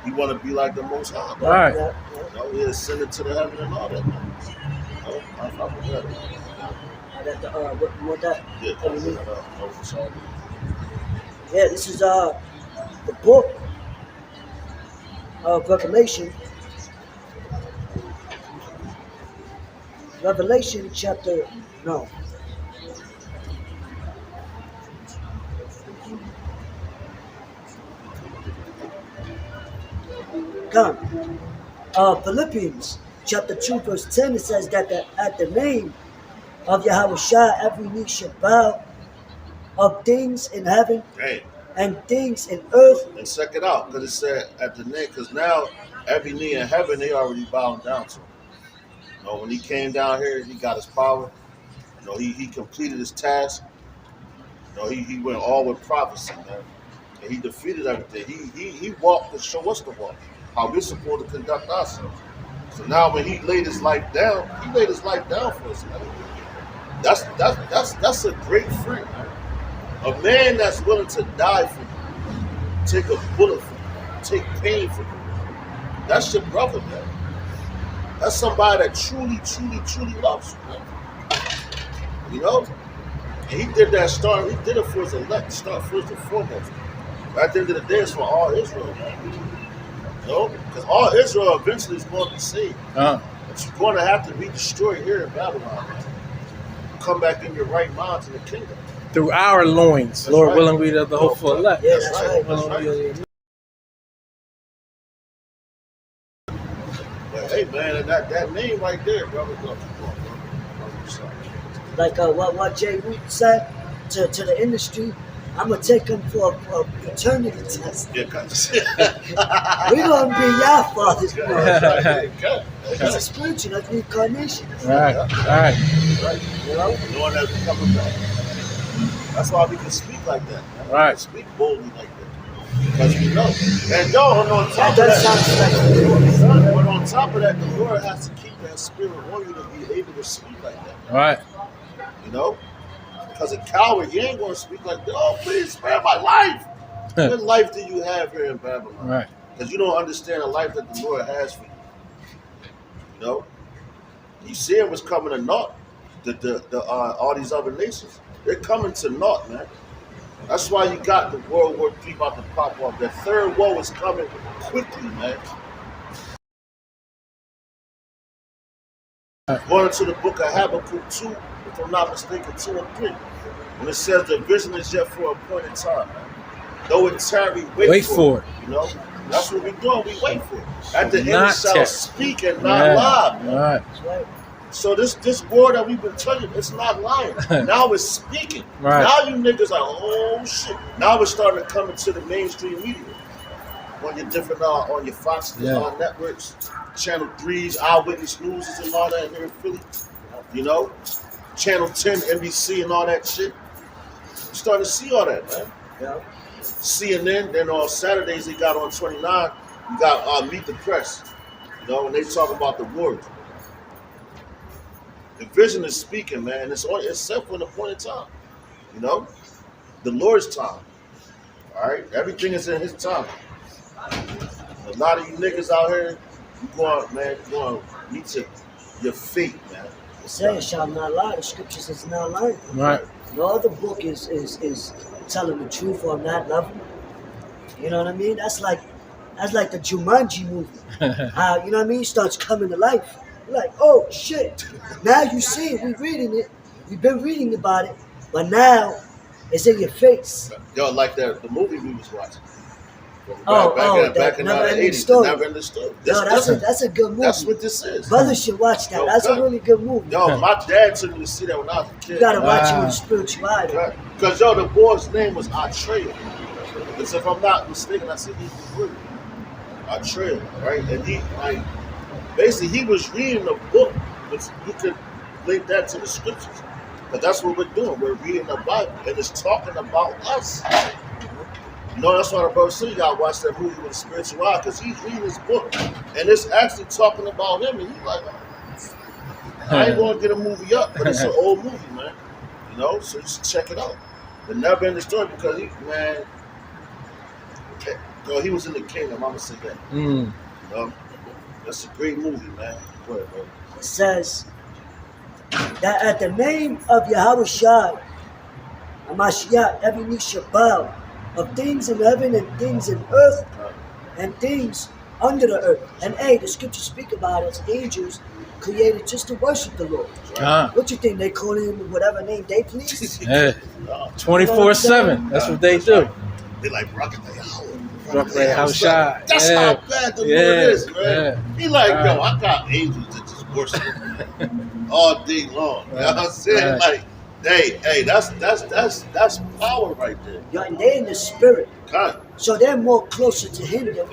you want to be like the Most High. Bro. Right. Yeah, You know, he ascended to the heaven and all that. Man. You know, I fuck with that. yeah. What you want that? Yeah, What do you mean? that's all. Yeah, this is the book of Revelation. Revelation chapter no. Come. Philippians chapter 2 verse 10, it says that at the name of Yahweh Shah every knee shall bow, of things in heaven Hey, and things in earth. and check it out, because it said at the name, because now every knee in heaven, they already bowing down to him. You know, when he came down here, he got his power. You know, he completed his task. You know, he went all with prophecy, man. And he defeated everything. He walked to show us the walk, how we're supposed to conduct ourselves. So now when he laid his life down, he laid his life down for us, man. That's a great friend, man. A man that's willing to die for you, take a bullet for you, take pain for you. That's your brother, man. That's somebody that truly, truly, truly loves you, man. You know? And he did that he did it for his elect, start first and foremost. But at the end of the day, it's for all Israel, man. You know? Because all Israel eventually is going to be saved. But you're going to have to be destroyed here in Babylon, man. Come back in your right mind to the kingdom. Through our loins, That's Lord right. willing, we the hopeful elect. Yeah, That's that's right. right. That's right. But hey, man, that name right there, brother. Go, I'm sorry. Like what Jay Root said to the industry, I'm gonna take him for a paternity test. Yeah, cause We're gonna be your fathers, bro. right. It's a spiritual, that's reincarnation. Right. Right. Right. You know? Knowing that we're coming back. That's why we can speak like that. Man. Right. We can speak boldly like that. Because we know. And y'all, on top That of does that, sound special. but on top of that, the Lord has to keep that spirit on you to be able to speak like that. Right. You know? Because a coward, he ain't going to speak like, oh, please spare my life. What life do you have here in Babylon? Right. Because you don't understand the life that the Lord has for you. You know? You see what's coming to naught. All these other nations, they're coming to naught, man. That's why you got the World War III about to pop off. The third war is coming quickly, man. Going to the book of Habakkuk 2, if I'm not mistaken, 2 and 3. When it says the vision is yet for a appointed time, man. Though it tarry, wait for it. You know? That's what we're doing. We wait for it. At the end it shall speak and not lie, man. Right. So this war that we've been telling you, it's not lying. Now it's speaking. Right. Now you niggas are, oh shit. Now it's starting to come into the mainstream media. On your different, on your Fox networks, Channel 3's, Eyewitness News and all that here in Philly. You know? Channel 10, NBC and all that shit. You starting to see all that, man. Yeah. CNN, then on Saturdays they got on 29, you got Meet the Press. You know, and they talk about the war. The vision is speaking, man. It's set for an appointed time. You know? The Lord's time. Alright? Everything is in his time. A lot of you niggas out here, you going, man, you going to meet your fate, man. It says, shall not lie. The scriptures is not lying. Right. No other book is telling the truth on that level. You know what I mean? That's like the Jumanji movie. How, you know what I mean? Starts coming to life. You're like, oh shit. Now you see it, we're reading it. We've been reading about it, but now it's in your face. Yo, like the movie we was watching. Back in the 80s. Never Understood. That's a good movie. That's what this is. Brothers should watch that. That's a really good movie. Yo, my dad took me to see that when I was a kid. You gotta watch it with spirituality. Because, yo, the boy's name was Atreya. Because if I'm not mistaken, I see he's the word. Atreya, right? And he, like, basically, he was reading a book, but you could link that to the scriptures. But that's what we're doing. We're reading the Bible, and it's talking about us. You know, that's why the brother said you gotta watch that movie with a spiritual eye, because he's reading his book, and it's actually talking about him, and he's like, I ain't gonna get a movie up, but it's an old movie, man. You know, so you should check it out. The Never Ending Story, because he was in the kingdom, I'm gonna say that. You know, that's a great movie, man. Go ahead, bro. It says that at the name of Yahweh Shai, Hamashiach, every knee shall bow, of things in heaven and things in earth and things under the earth. And the scriptures speak about us angels created just to worship the Lord. What you think? They call him whatever name they please? 24/7. That's what they do. They like rocking the hour. That's how bad the Lord is, man. He like, yo, I got angels that just worship all day long. You know what I'm saying? Like, hey, that's power right there. Yo, and they're in the spirit. God. So they're more closer to him than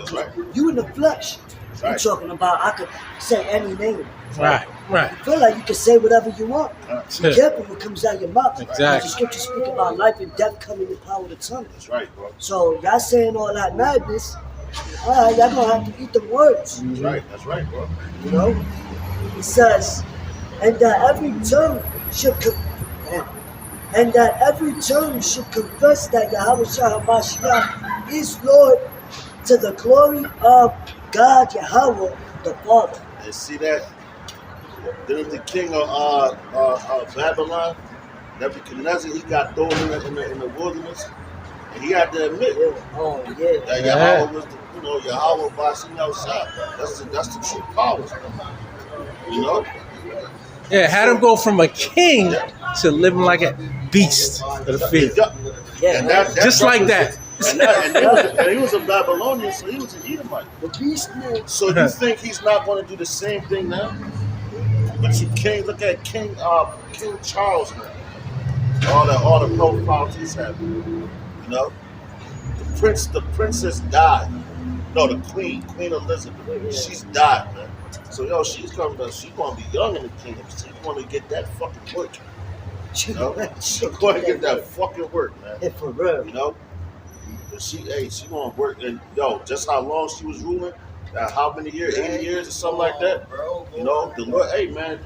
you in the flesh. Right. I'm talking about I could say any name. Right. You feel like you can say whatever you want. Be careful what comes out of your mouth. Exactly. The scriptures speak about life and death coming in the power of the tongue. That's right, bro. So y'all saying all that madness, all right, y'all gonna have to eat the words. That's right, bro. You know? It says, and that every tongue should confess that Yahweh Shah HaMashiach is Lord to the glory of God Yahweh the Father. And see that? Then the king of Babylon, Nebuchadnezzar, he got thrown in the wilderness, and he had to admit that Yahweh was Yahweh Bashim outside. That's the true powers. You know? Yeah, had him go from a king to living like a beast of the field. And just like that. And he was a Babylonian, so he was an Edomite. The beast man. So you think he's not going to do the same thing now? But you can't look at King Charles now. All the profiles he's having. You know? The princess died. No, the Queen Elizabeth. She's died, man. So she's gonna be young in the kingdom. She's gonna get that fucking work. You know? She's gonna get that fucking work, man. For real. You know? She gonna work, and just how long she was ruling, how many years, 80 years or something like that. You know, the Lord, hey man,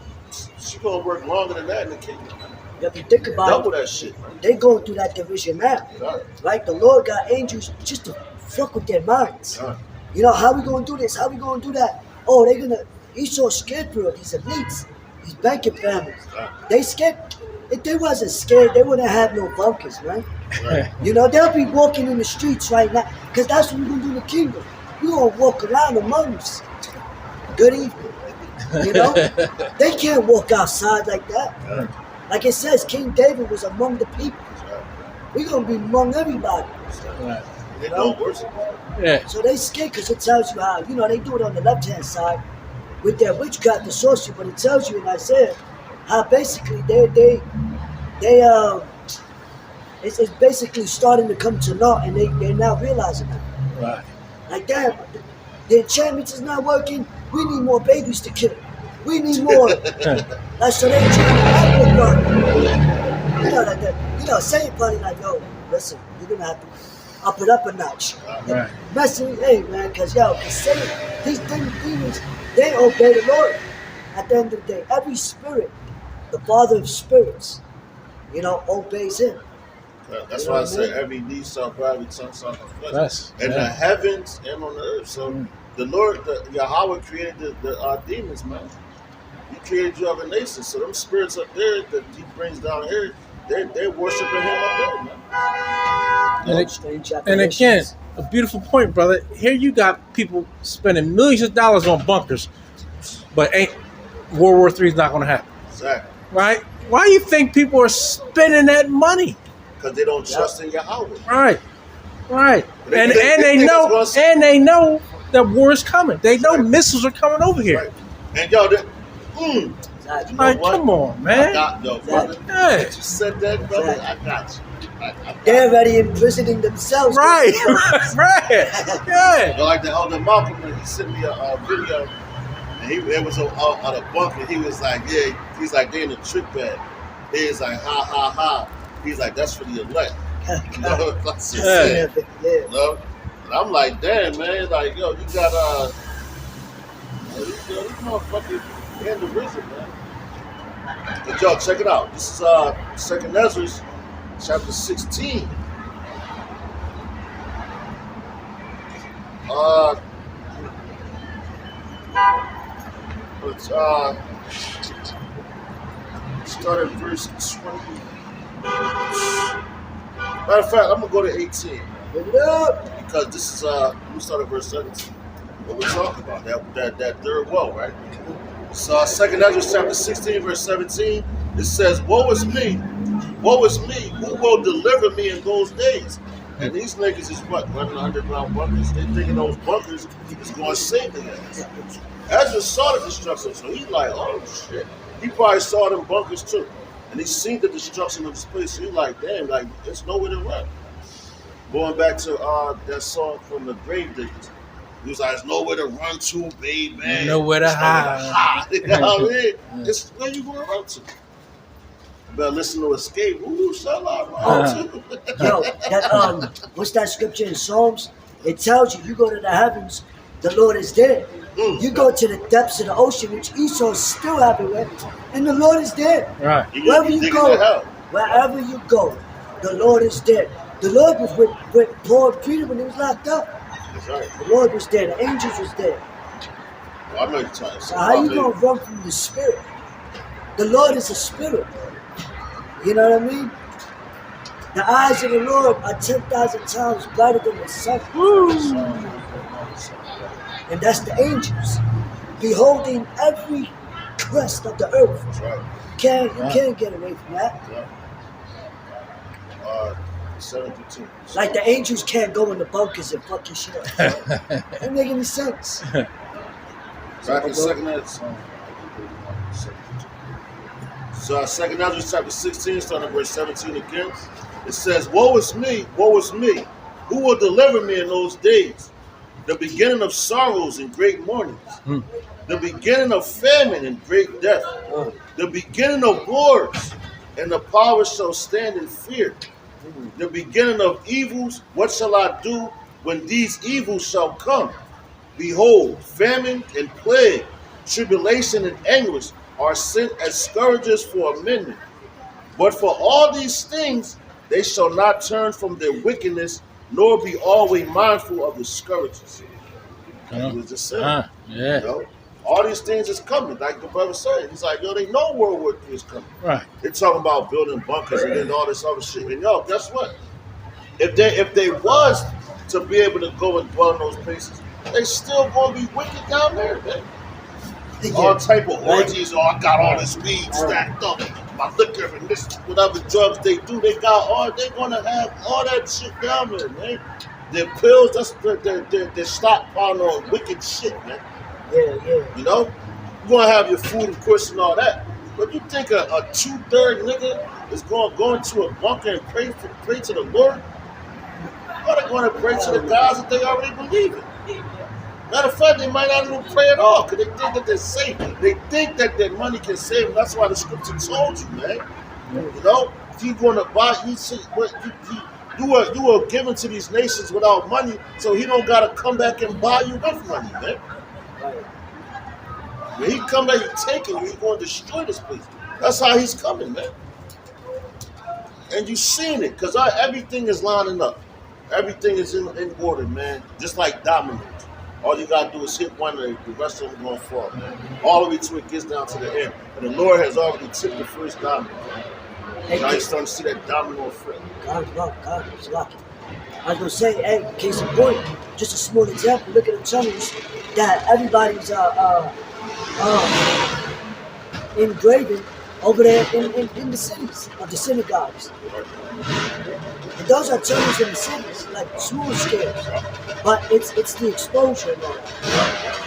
she gonna work longer than that in the kingdom, man. If you think about Double it, that shit, man. they going through that division now. Right. Right? The Lord got angels just to fuck with their minds. Right. You know, how we gonna do this? How we gonna do that? Oh, they're gonna. He's so scared for these elites, these banking families. Right. They scared. If they wasn't scared, they wouldn't have no bunkers, man. Right. You know, they'll be walking in the streets right now, because that's what we're gonna do in the kingdom. We're gonna walk around among us. Good evening. You know, they can't walk outside like that. Right. Like it says, King David was among the people. Right. We're gonna be among everybody. Right. They don't worship. Yeah. So they scared because it tells you how, you know, they do it on the left-hand side with their witchcraft and sorcery, but it tells you in Isaiah how basically it's basically starting to come to naught, and they're now realizing that. Right. Like, damn, the enchantments is not working. We need more babies to kill. We need more. Like, so they're trying to amplify. You know, saying probably like, yo, listen, you're gonna have to up it up a notch. Right. Messing, hey man, because Satan, these demons, they obey the Lord. At the end of the day, every spirit, the Father of spirits, you know, obeys him. Right. That's You know why I what I say mean? every knee shall bow, every tongue shall confess. Yes. In Yeah. the heavens and on the earth. So the Lord, Yahweh created the demons, man. He created you other nations. So them spirits up there that he brings down here, they're worshiping him up there, man. And again, a beautiful point, brother. Here you got people spending millions of dollars on bunkers, but ain't World War III is not going to happen, Exactly. right? Why do you think people are spending that money? Because they don't trust in Yahweh. Right, right. They And think they know that war is coming. They know missiles are coming over here. Right. And yo, you know Like, what? come on, I man. got yo, brother. Yeah. You said that, brother. I got you. They're already imprisoning themselves. Right, right. Yeah. Yo, like the elder Malcolm, he sent me a video, and it was on a bunker. He was like, yeah, he's like, they in the trick bag. He's like, ha ha ha. He's like, that's for the elect. You know, that's just Yeah. it. You know? And I'm like, damn, man, like, yo, you got these motherfuckers in the risen, man. But yo, check it out. This is Second Ezra, chapter 16. Let's start at verse 20. Matter of fact, I'm gonna go to 18 Give it up. because this is we start at verse 17. What we're talking about, that third woe, right? So Second Ezra chapter 16, verse 17, it says, woe is me, who will deliver me in those days? And these niggas is what? Running underground bunkers. They thinking those bunkers is going to save them. Ezra saw the destruction, so he's like, oh shit. He probably saw them bunkers too. And he seen the destruction of this place. So he's like, damn, like, there's nowhere to run. Going back to that song from the Grave Diggers. He was like, there's nowhere to run to, baby. Nowhere to hide. You know what I mean? It's where you going to run to. You better listen to Escape. Who shall I run to? Yo, that what's that scripture in Psalms? It tells you go to the heavens, the Lord is there. You go to the depths of the ocean, which Esau is still everywhere, and the Lord is there. Right. Wherever you go, wherever you go, the Lord is there. The Lord was with Paul and Peter when he was locked up. That's right. The Lord was there. The angels was there. Well, I know you're trying to say. So how you gonna run from the Spirit? The Lord is a spirit. You know what I mean? The eyes of the Lord are 10,000 times brighter than the sun. And that's the angels, beholding every crest of the earth. That's right. You can't get away from that. Yeah. 7 through 10. Like the angels can't go in the bunkers and fuck your shit up. Don't make any sense. Back in Second Ezra. So Second Ezra chapter 16, starting at verse 17 again. It says, woe is me, who will deliver me in those days? The beginning of sorrows and great mournings. The beginning of famine and great death. The beginning of wars, and the power shall stand in fear. The beginning of evils, what shall I do when these evils shall come? Behold, famine and plague, tribulation and anguish are sent as scourges for a minute. But for all these things, they shall not turn from their wickedness, nor be always mindful of the scourges. He was just saying, Yeah. you know, all these things is coming. Like the brother said, he's like, yo, they know World War III is coming. Right. They're talking about building bunkers and then all this other shit. And yo, guess what? If they was to be able to go and dwell in those places, they still gonna be wicked down there, man. All type of orgies. Oh, I got all this weed stacked up, my liquor and this, whatever drugs they do, they got all. They're gonna have all that shit down there, man. Their pills, that's their stockpiling on wicked shit, man. Yeah. You know, you're gonna have your food, of course, and all that. But you think a 2/3 nigga is gonna go into a bunker and pray to the Lord? Or they're gonna pray to the gods that they already believe in. Matter of fact, they might not even pray at all because they think that they're safe. They think that their money can save them. That's why the scripture told you, man. You know, if you're going to buy, you are given to these nations without money, so he don't got to come back and buy you with money, man. When he come back, he's taking you, he's going to destroy this place. That's how he's coming, man. And you seen it because everything is lining up. Everything is in order, man. Just like dominoes. All you gotta do is hit one and the rest of them gonna fall, man. All the way till it gets down to the end. And the Lord has already tipped the first domino, man. Now you're starting to see that domino effect. God, it's lucky. I was gonna say, hey, case in point, just a small example. Look at the tunnels that everybody's engraving over there in the cities of the synagogues. And those are tunnels in the cities, like small scale. But it's the exposure now.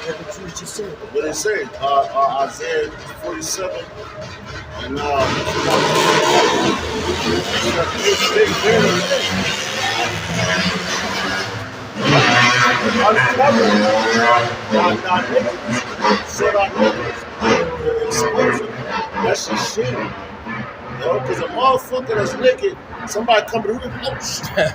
Like the Jews just said. What they say, Isaiah 47 and that's just shit. You know, because a motherfucker that's naked, somebody come through the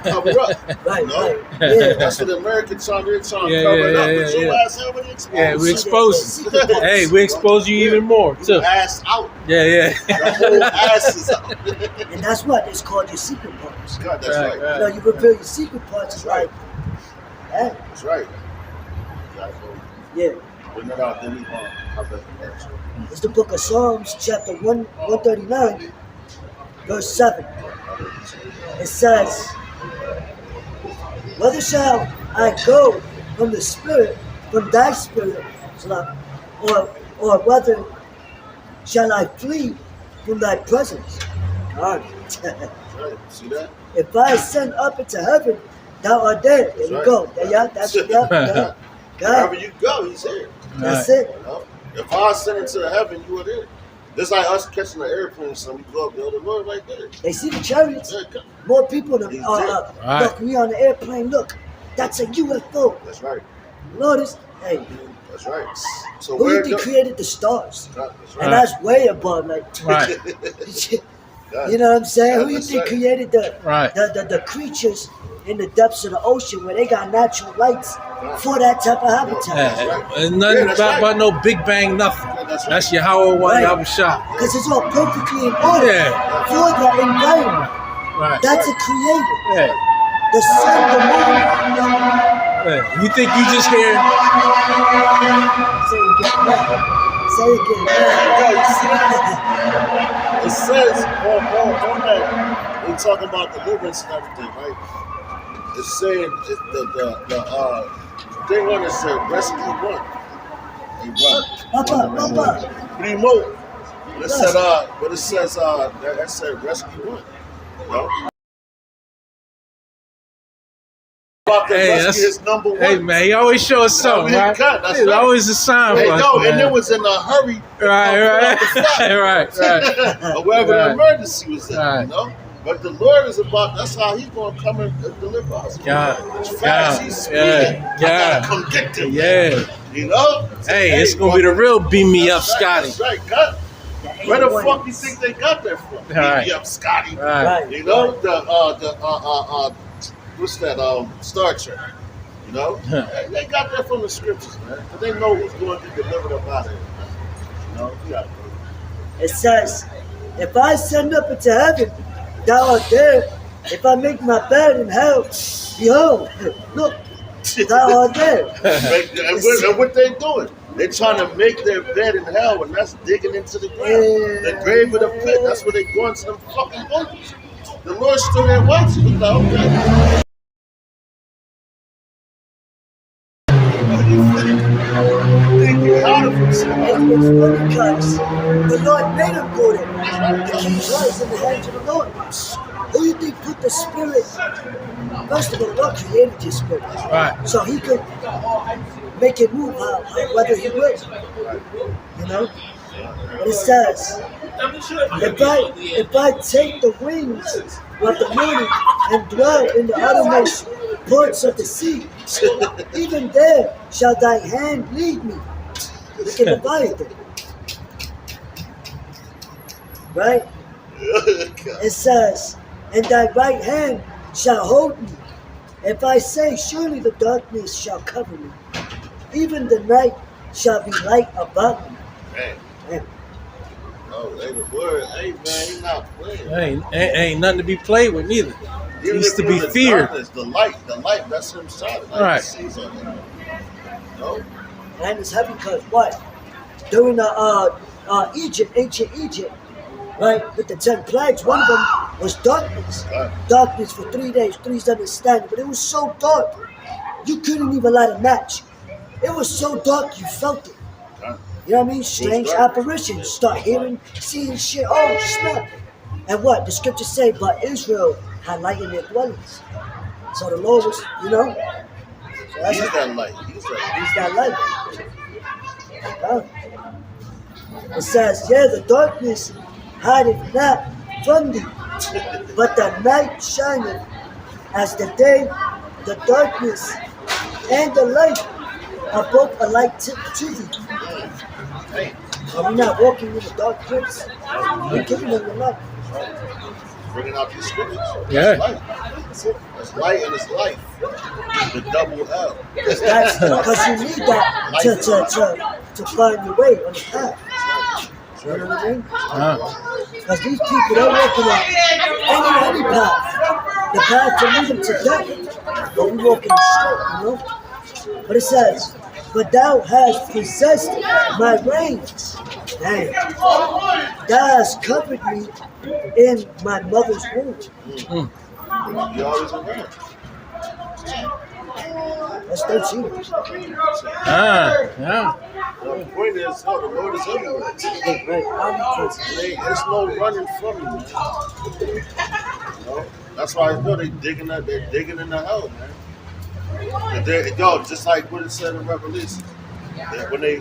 cover up. Right, you know? right. Yeah. That's what the Americans trying to cover it up. But your ass already exposed. Yeah, we expose. Hey, we expose you even more too. Your ass out. Yeah. Your whole ass is out. And that's what it's called, your secret parts. God, that's right. You know, you reveal your secret parts. It's Right. like, hey, That's right. yeah. Bring that out, then we have that connection. It's the book of Psalms, chapter 139, verse 7. It says, "Whether shall I go from the Spirit, from thy Spirit, or whether shall I flee from thy presence?" God. Right. See that? If I ascend up into heaven, thou art there. There you Right. go. That's God. Wherever you go, he's here. That's Right. it. You know? If I ascend into heaven, you are there. Just like us catching an airplane, so we go up there, the Lord right there. They see the chariots. Yeah, come. More people than He's Right. look, we on the airplane. Look, that's a UFO. That's right. Lord is, hey, That's right. So who where you think created the stars? That's And right. that's way above, like, Right. you know what I'm saying? Yeah, Who you that's think right. created the, Right. the creatures in the depths of the ocean where they got natural lights for that type of habitat? Yeah, and nothing that's about, right. but no Big Bang, nothing. That's right. That's Yahweh Right. Yahweh Shah. Because it's all perfectly in order Yeah. for the environment. Right. That's a creator. Yeah. The sun, the moon. Yeah. You think you just here? Say it again. Say it again. Yeah, you see that? It says on that we talking about deliverance and everything, right? It's saying the thing on it said rescue one. They run. Papa. Primo. It said but it says that said rescue one. You know? About to Hey, rescue that's- his number one. Hey man, he always show us something, Yeah, right? that's It's right. always a sign Hey, for us, no, man. and it was in a hurry. right. Or wherever Right. the emergency was at, Right. you know? But the Lord is about, that's how he's going to come and deliver us. God. As fast God. as he's speeding, Yeah. I Yeah. got to come get them. Yeah. You know? Hey, it's gonna be the real beam me up, Scotty. That's right, God. Where the fuck you think they got that from? Right. Beam me up, Scotty. Right. Right. You know? What's that, Star Trek. You know? They got that from the scriptures, man. But they know who's going to be delivered up out of it. You know? Yeah. It says, If I ascend up into heaven, thou art there. If I make my bed in hell, behold, look, thou art there. And what they doing? They trying to make their bed in hell, and that's digging into the ground. The grave of the pit. That's where they going to them fucking bunkers. The Lord stood there watching. He's like, okay. Think you out of himself. It's funny because the Lord made him go there. The king's lies in the hands of the Lord. Who you think put the spirit? First of all, the Lord created your spirit. Right. So he could make it move whether he will. You know? But it says, if I take the wings of the morning and dwell in the uttermost ports of the sea, even there shall thy hand lead me. Look at Leviathan. Right? It says, and thy right hand shall hold me. If I say, surely the darkness shall cover me, even the night shall be light about me. Man. Oh, they the word. Hey, man, he not playing. Ain't nothing to be played with neither. Even Needs if to it be was feared. darkness, the light, that's him shining. Like Right. the seas on him. No? And it's heavy because what? During the ancient Egypt, right, with the 10 plagues, one of them was darkness. Right. Darkness for 3 days, 3 understanding. But it was so dark, you couldn't even light a match. It was so dark, you felt it. Right. You know what I mean? Strange dark. apparitions. Start hearing, seeing shit. Oh, snap. And what? The scriptures say, but Israel had light in their dwellings. So the Lord was, you know. So that's He's that light. He's that light. He's that light. It says, yeah, the darkness hideth not from thee, but the night shineth as the day. The darkness and the light are both alike to thee. Hey, Are we not walking in the dark place? We're giving them the light. bringing out these scriptures. Yeah. That's light. That's it. That's light and it's life. The double L. That's because you need that to find your way on the path. You know what I mean? Because these people, they're walking on any path. The path to lead them to death. But we walking straight, you know? But it says, but thou hast possessed my reins. Dang. Thou hast covered me in my mother's womb. You always around. That's 13. Yeah. The point is, the Lord is everywhere. Right. There's no running from him, man. You know? That's why I know they're digging in the hell, man. Just like what it said in Revelation. That when they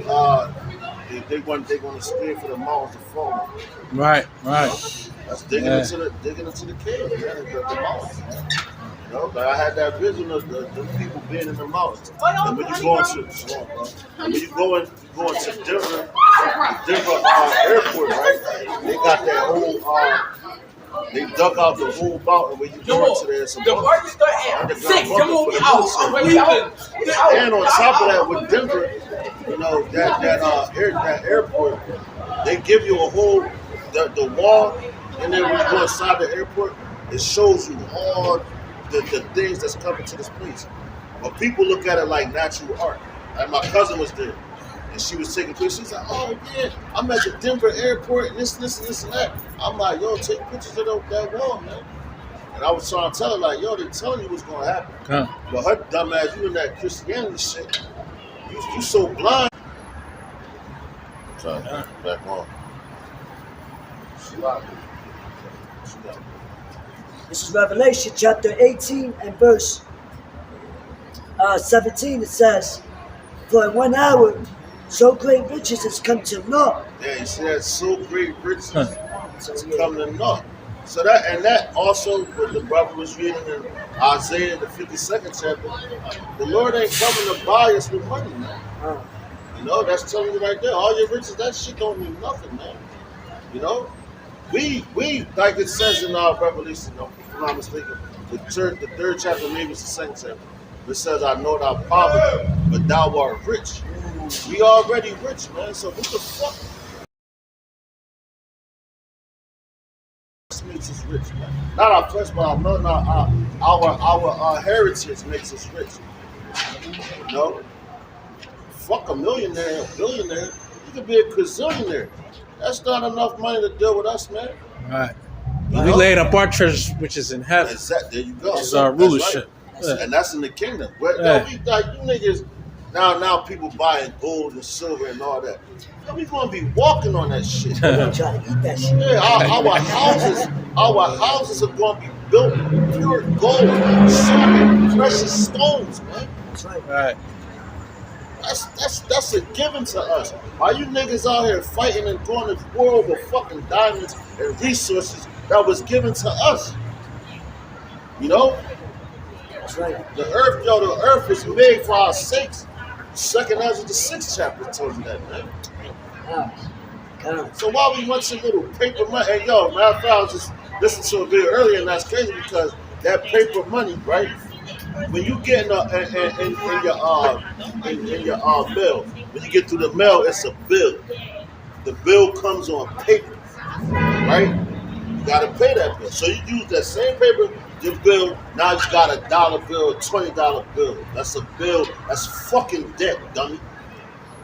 want to spear for the mountains to fall. Right. That's digging into the cave, man, the mountains. You know, but I had that vision of the people being in the mountains. And when you go into Denver airport, right? They got that whole they dug out the whole mountain when you go into there. Some the party start at 6. Come on, we out. And on top of that, with Denver, you know that airport, they give you a whole the wall, and then when you go inside the airport, it shows you all the things that's coming to this place. But people look at it like natural art. Like my cousin was there, and she was taking pictures. She's like, "Oh yeah, I'm at the Denver airport, and this, and that." I'm like, "Yo, take pictures of that wall, man." And I was trying to tell her, like, "Yo, they're telling you what's gonna happen." But her dumb ass, you in that Christianity shit, you so blind. Trying to back on. She lied. This is Revelation chapter 18 and verse 17. It says, for in 1 hour, so great riches has come to naught. Yeah, you see that so great riches has come to naught. So that also, what the brother was reading in Isaiah, the 52nd chapter, the Lord ain't coming to buy us with money, man. You know, that's telling you right there. All your riches, that shit don't mean nothing, man. You know? We like it says in our Revelation, if I'm not mistaken, the third chapter, maybe it's the second chapter. It says, I know thy poverty, but thou art rich. We already rich, man. So what the fuck? makes us rich, man. Not our flesh, but our heritage makes us rich. You know? Fuck a millionaire, a billionaire. You could be a gazillionaire. That's not enough money to deal with us, man. Right. We laid up our treasures, which is in heaven. There you go. Which is our rulership. Right. Yeah. And that's in the kingdom. But you niggas, now people buying gold and silver and all that. We gonna be walking on that shit. We're trying to eat that shit. Yeah, our houses are gonna be built with pure gold, silver, precious stones, man. That's right. Right. That's a given to us. Why you niggas out here fighting and going to war over fucking diamonds and resources that was given to us? You know? That's right. The earth was made for our sakes. 2nd Ezra, the 6th chapter tells you that, man. So why we want some little paper money? And yo, matter of fact, I was just listening to a video earlier, and that's crazy because that paper money, right? When you get in your bill, when you get through the mail, it's a bill. The bill comes on paper, right? You gotta pay that bill. So you use that same paper, your bill. Now you got a $1 bill, $20 bill. That's a bill. That's fucking debt, dummy.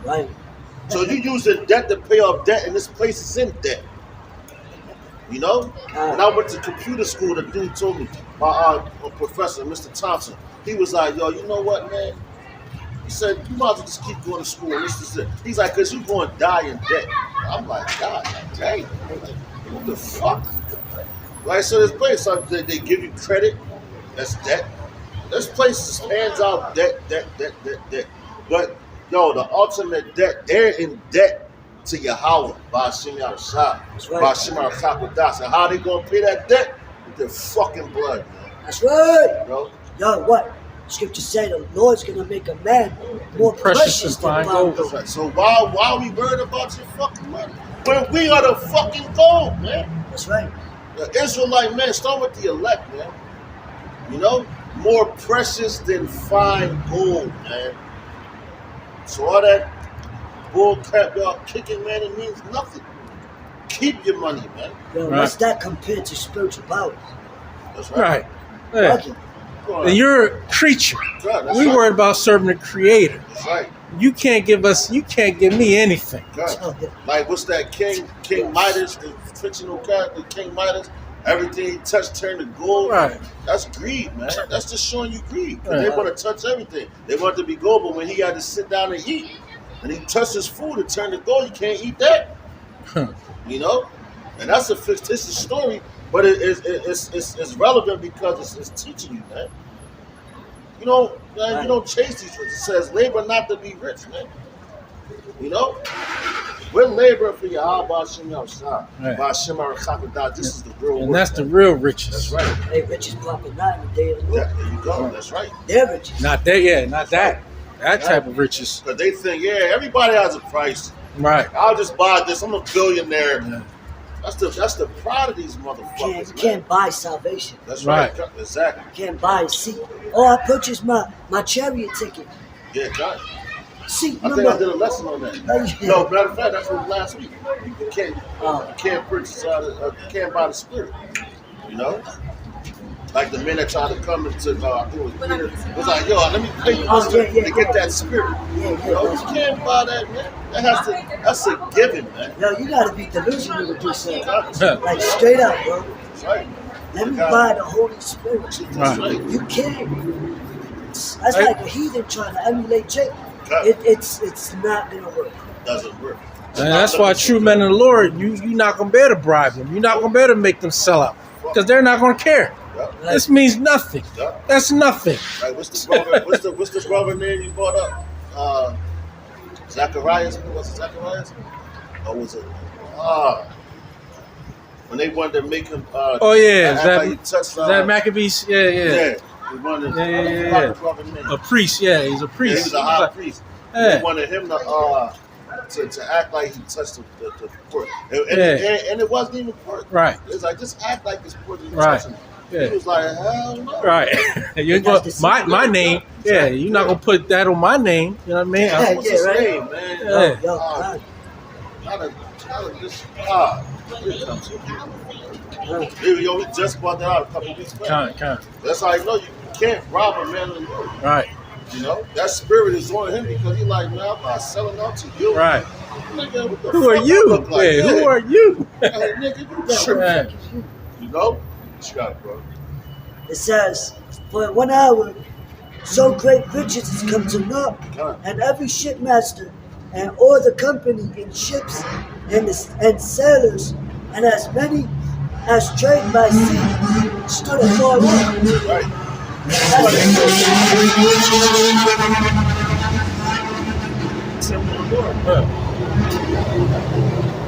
Right. So you use the debt to pay off debt, and this place is in debt. You know? When I went to computer school, the dude told me, my professor, Mr. Thompson, he was like, yo, you know what, man? He said, you might as well just keep going to school. And this is it. He's like, because you're going to die in debt. I'm like, God dang. What the fuck? Right, so this place, they give you credit. That's debt. This place hands out debt. But, yo, the ultimate debt, they're in debt to Yahweh, Ba'ashim Yahushua, Ba'ashim Yahushua. And how they gonna pay that debt? With their fucking blood, man. That's right. You know? Yo, what? Scripture said the Lord's gonna make a man more precious than gold. Right. So why are we worried about your fucking money? When we are the fucking gold, man. That's right. The Israelite man, start with the elect, man. You know? More precious than fine gold, man. So all that bull crap y'all kicking, man, it means nothing. Keep your money, man. Yo, what's that compared to spiritual powers? That's right. Yeah. And you're a creature. We worried about serving the Creator. That's right. You can't give me anything. Like what's that King Midas, the fictional character, King Midas? Everything he touched turned to gold. Right. That's greed, man. That's just showing you greed. They want to touch everything. They want it to be gold, but when he had to sit down and eat, and he touched his food, it turned to gold. You can't eat that. You know? And that's a fictitious story, but it's relevant because it's teaching you, man. You know, man, you don't chase these riches. It says labor not to be rich, man. You know? We're laboring for Yahweh Ba'ashim Yahushua. Ba'ashim Yahushua. This is the real and work, that's man. the real riches. That's right. Hey, riches popping out in the day of the Lord. Yeah, there you go. That's right. They're riches. Not that, not that. That type of riches. Because they think, everybody has a price. Right. I'll just buy this. I'm a billionaire. Yeah. That's the pride of these motherfuckers. You can't buy salvation. That's right. Exactly. You can't buy a seat. Oh, I purchased my chariot ticket. Yeah, God. Seat I think I did a lesson on that. Yeah. No, matter of fact, that's from last week. You can't purchase you can't buy the spirit. You know? Like the men that tried to come into, I think it was Peter. It was like, yo, let me pay you to get that spirit. You know, you can't buy that, man. That's a given, man. Yo, you gotta be delusional to do something. Like straight up, bro. That's right. Let me buy the Holy Spirit. That's right. You can't. That's like a heathen trying to emulate Jacob. It's not gonna work. It doesn't work. And that's why true men of the Lord, you're not gonna be able to bribe them. You're not gonna be able to make them sell out because they're not gonna care. Yep. This means nothing. Yep. That's nothing. Like what's the brother name you brought up? Zacharias. Was it Zacharias? Or was it? When they wanted to make him. That Maccabees. Yeah. They wanted a priest. Yeah, he's a priest. Yeah, he was a high priest. They wanted him to act like he touched the pork. And it wasn't even pork. Right. It was like, just act like this pork is touching it. Yeah. He was like, hell no. Right. You're going my name. Yeah, you're not gonna put that on my name. You know what I mean? What's his name, man? Yo, Here it comes. We just brought that out a couple weeks back. That's how you know you can't rob a man of the Lord. Right. You know, that spirit is on him because he's like, man, I'm not selling out to you. Right. Nigga, what the Who are fuck you? I look like? Hey, who are you? Hey, nigga, you tripping. You know? What you got, bro? It says, for 1 hour, so great riches has come to naught, and every shipmaster and all the company in ships and sailors, and as many as trade by sea, stood afar off. Right.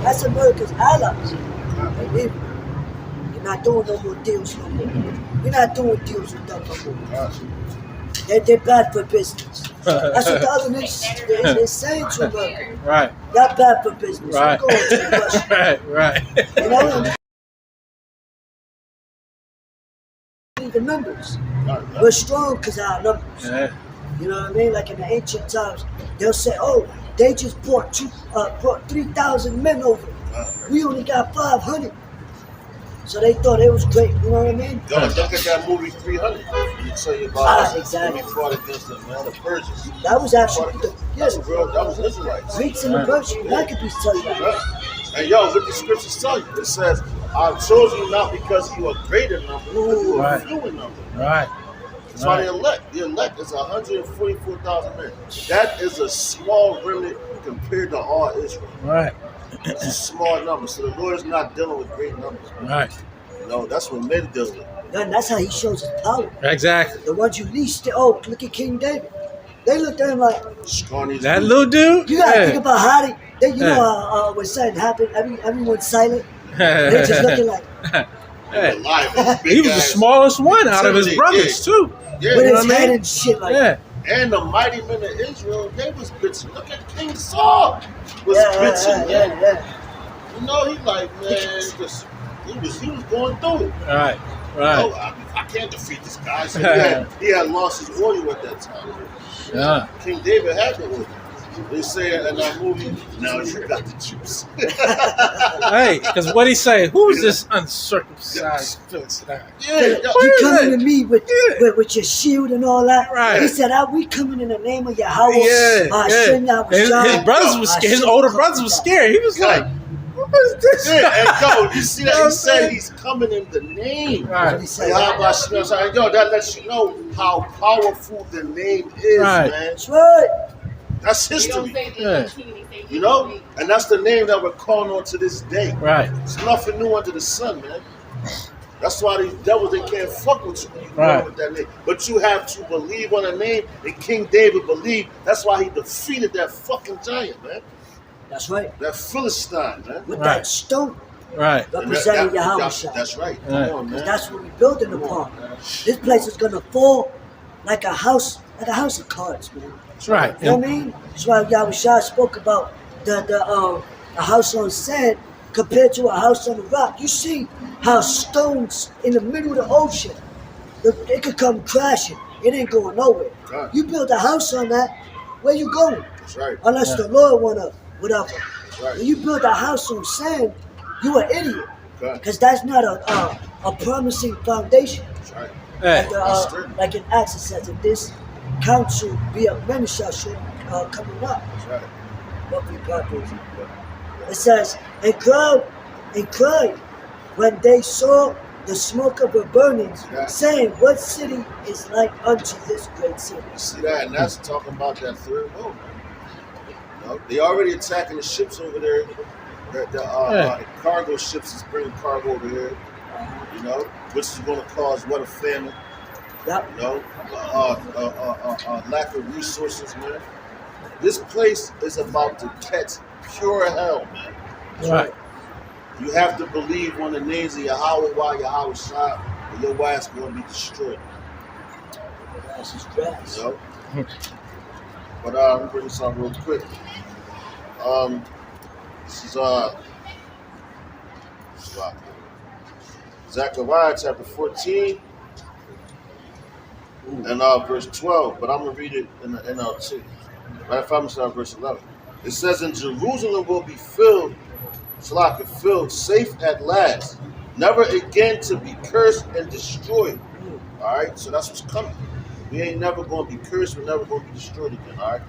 That's America's allies. They leave. You're not doing no more deals no more. You're not doing deals with them no more. They're bad for business. That's what the other nation is saying to America. Right. You're bad for business. Right. You're going to Russia. Right. You know? The numbers. We're strong because of our numbers. Yeah. You know what I mean? Like in the ancient times, they'll say, "Oh, they just brought 3,000 men over. We only got 500." So they thought it was great. You know what I mean? Yo, look at that movie 300. You tell you about exactly. when he fought against the Persians. That was actually That was Israelites. Greeks and the Persians. That could be tell you that. Right. And yo, what the scriptures tell you? It says, "I chose you not because you are great in number, but you are few in number." Right. That's why the elect is 144,000 men. That is a small remnant compared to all Israel. Right. It's a small number. So the Lord is not dealing with great numbers. Right. You know, that's what men deal with. And that's how he shows his power. Exactly. The ones you least, oh, look at King David. They looked at him like, Scrawny. That little dude? you gotta think about how they you know, when something happened, everyone's silent. They're just looking like, He was the smallest one out of his brothers, too. Yeah, with you know his what I head mean? and shit like Yeah. And the mighty men of Israel, they was bitching. Look at King Saul was bitching. yeah. You know, he like, man, he was going through it. Right. You know, I can't defeat this guy. So he had lost his oil at that time. Yeah. King David had the oil. They say in that movie, now you got the juice. Hey, because what he say? Who is this uncircumcised Philistine? Yeah, You coming to me with your shield and all that. Right. He said, we coming in the name of Yahweh. Yeah. His brothers was scared. His older brothers was scared. He was like, what is this? Yeah, and yo, you see that? He said he's coming in the name. Right. He said, Yo, that lets you know how powerful the name is, Right. man. that's right. That's history. Yeah. You know? And that's the name that we're calling on to this day. Right. It's nothing new under the sun, man. That's why these devils, they can't fuck with you. You Right. with that name. But you have to believe on a name, and King David believed. That's why he defeated that fucking giant, man. That's right. That Philistine, man. With Right. that stone Right. representing Yahweh. That's right. Come Right. on, man. That's what we're building upon. This place is gonna fall like a house of cards, man. That's right. You know what I mean? That's why Yahweh Shah spoke about the house on sand compared to a house on the rock. You see how stones in the middle of the ocean, it could come crashing. It ain't going nowhere. Right. You build a house on that, where you going? That's right. Unless the Lord wanna, whatever. That's right. When you build a house on sand, you an idiot. Okay. Because that's not a promising foundation. That's right. Hey. That's true. Like in Acts it says, if this council be of many shall coming up. That's right. What we purpose. It says, and cried when they saw the smoke of the burnings, saying, what city is like unto this great city? You see that? And that's talking about that third world. You know, they already attacking the ships over there. The cargo ships is bringing cargo over here. You know, which is going to cause what, a famine. Yep. You know, lack of resources, man. This place is about to catch pure hell, man. Right. You have to believe on the names of Yahweh, Yahweh Shah, or your ass going to be destroyed. That's just grass. You know? But let me bring this on real quick. This is Zechariah chapter 14 and verse 12, but I'm going to read it in the NLT. Right, if I'm start verse 11. It says, and Jerusalem will be filled safe at last, never again to be cursed and destroyed. All right, so that's what's coming. We ain't never going to be cursed. We're never going to be destroyed again. All right.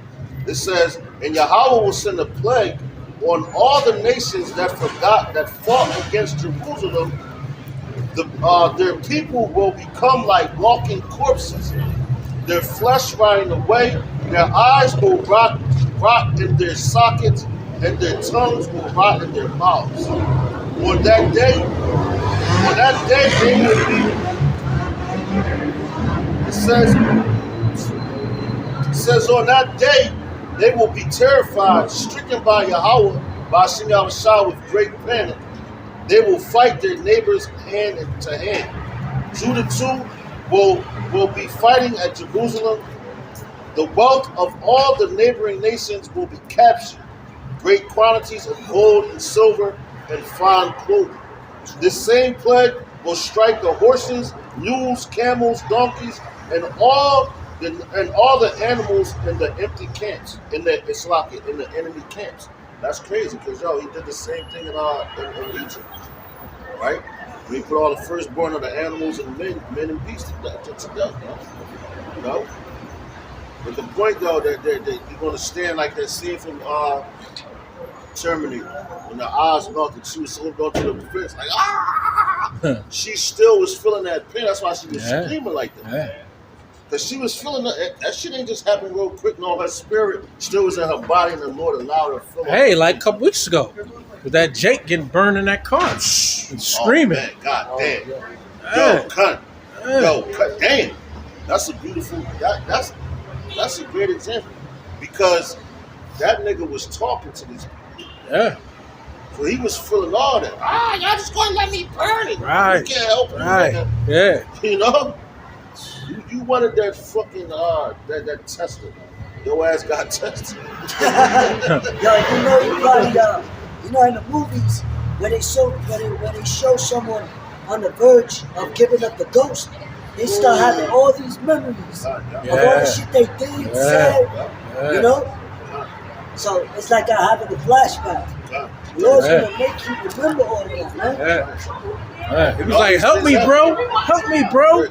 It says, and Yahweh will send a plague on all the nations that fought against Jerusalem. Their people will become like walking corpses. Their flesh rotting away. Their eyes will rot in their sockets, and their tongues will rot in their mouths. On that day, they will be. It says on that day they will be terrified, stricken by Yahweh, by Hashem Yahushua with great panic. They will fight their neighbors hand to hand. 2 to 2 will be fighting at Jerusalem. The wealth of all the neighboring nations will be captured. Great quantities of gold and silver and fine clothing. This same plague will strike the horses, mules, camels, donkeys, and all the animals in the empty camps, in the enemy camps. That's crazy, because he did the same thing in Egypt, right? We put all the firstborn of the animals and men and beasts to death, you know. But the point though that you're gonna stand like that scene from Terminator when the eyes melted, she was so going to the fence like she still was feeling that pain. That's why she was screaming like that. Yeah. Because she was feeling that shit ain't just happened real quick. No, her spirit still was in her body, and the Lord allowed her to feel it. Hey, like a couple weeks ago, with that Jake getting burned in that car and screaming. Oh, man, God damn. Yeah. Yo, cut. Damn. That's a beautiful. That's a great example, because that nigga was talking to these people. Yeah. So he was feeling all that. Y'all just gonna let me burn it. Right. You can't help it. Right. Nigga. Yeah. You know? You wanted that fucking that tester. Your ass got tested. Yo, in the movies where they show someone on the verge of giving up the ghost, they start having all these memories of all the shit they did, said, you know? So it's like having a flashback. The Lord's gonna make you remember all of that, man. Yeah. He was like, help me, bro. Help me, bro.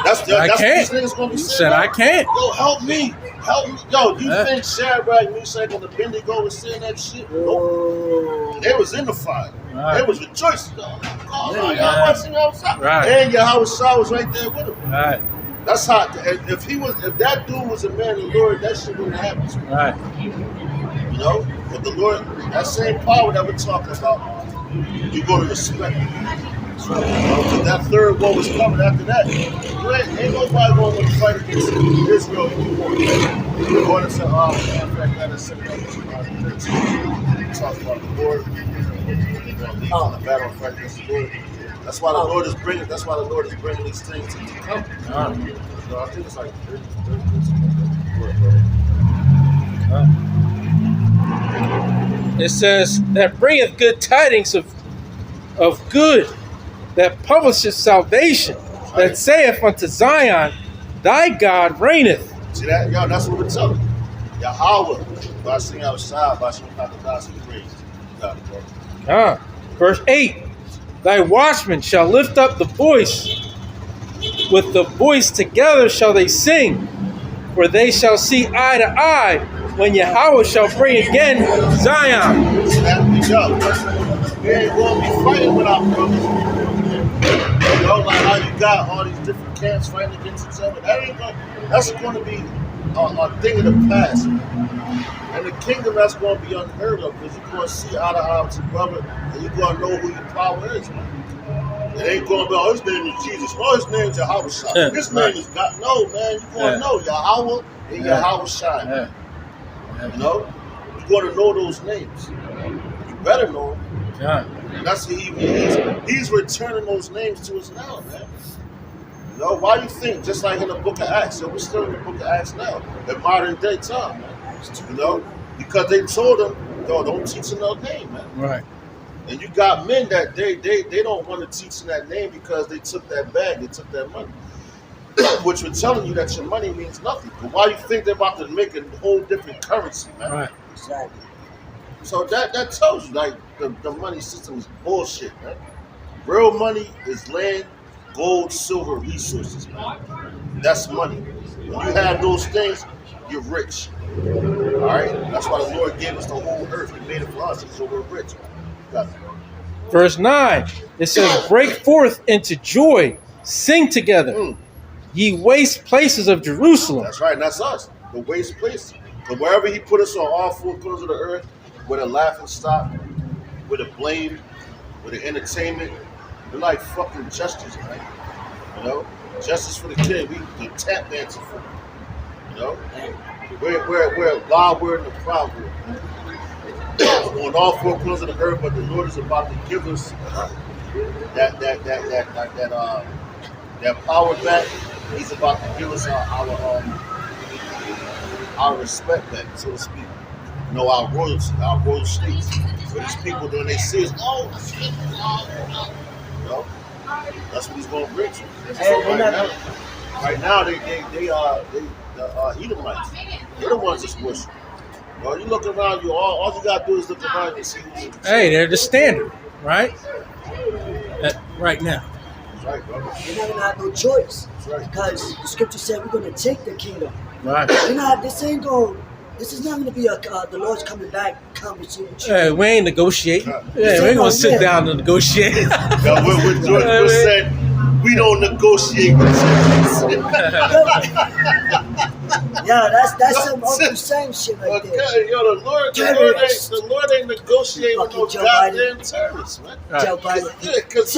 That's I can't. What these niggas gonna be He saying. said, I can't. Yo, help me. Help me. Yo, you think Shadrach, Meshach, and Abednego was saying that shit? Nope. They was in the fire. Right. They was rejoicing. Right. And Yahweh Shah was right there with him. Right. That's how. If that dude was a man of the Lord, that shit wouldn't happen to him. Right. You know, but the Lord, that same power that we're talking about, you're going to respect it. Because that third war was coming after that. Ain't nobody going to fight against Israel anymore. We're going to Matthew 13. Talk about the Lord. They're going to leave on the battle and fight against the Lord. That's why the Lord is bringing. That's why the Lord is bringing these things to come. So I think it's like 30. It says that bringeth good tidings of good, that publisheth salvation, that saith unto Zion, thy God reigneth. See that? Yo, that's what we're telling you. Yahweh, by singing outside, by singing out the gospel praise. Verse 8, thy watchmen shall lift up the voice, with the voice together shall they sing, for they shall see eye to eye, when Yahweh shall bring again Zion. See that? Yo, we ain't going to be fighting with our brothers. You know, like how you got all these different camps fighting against each other. That's going to be a thing of the past. And the kingdom, that's going to be unheard of, because you're going to see eye to eye with your brother, and you're going to know who your power is, man. It ain't going to be, his name is Jesus. His name is Yahweh Shai. His name is God. No, man, you're going to know Yahweh and Yahweh Shai. You know? You're going to know those names. You better know them. And that's what he's returning those names to us now, man. You know, why you think, just like in the book of Acts, so we're still in the book of Acts now, in modern day time, man. You know? Because they told them, yo, don't teach in their name, man. Right. And you got men that they don't want to teach in that name because they took that bag, they took that money. Which we're telling you that your money means nothing. But why you think they're about to make a whole different currency, man? Right. Exactly. So that tells you, like, the money system is bullshit, man. Real money is land, gold, silver, resources, man. That's money. When you have those things, you're rich. All right? That's why the Lord gave us the whole earth. He made it for us, so we're rich. Got it. Verse 9, it says, break forth into joy, sing together, ye waste places of Jerusalem. That's right, and that's us. The waste place. But wherever he put us on all four corners of the earth, with a laughing stock, with a blame, with an entertainment, they're like fucking justice, man. You know? Justice for the kid. We the tap dancing for them. You know? We're a God word and a proud word, man. On all four corners of the earth, but the Lord is about to give us that power back. He's about to give us our respect back, so to speak. You know, our royalty, our royal states. For these people, when they see us, you know, that's what he's going to bring to us. So right now, the Edomites. They're the ones that's worshiping. Well, you look around, all you gotta do is look around and see who's in the Hey, they're the standard, right? Right now. That's right, brother. We're not gonna have no choice. That's right. Because the scripture said we're gonna take the kingdom. Right. This is not gonna be the Lord's coming back conversation. Hey, we ain't negotiating. Yeah, we ain't gonna sit down and negotiate. Now, what George Bush said, we don't negotiate with terrorists. Yeah, that's some Uncle Sam shit right there. Okay, yo, the Lord ain't negotiating with no Joe goddamn terrorists, man. Joe Biden. Yeah, because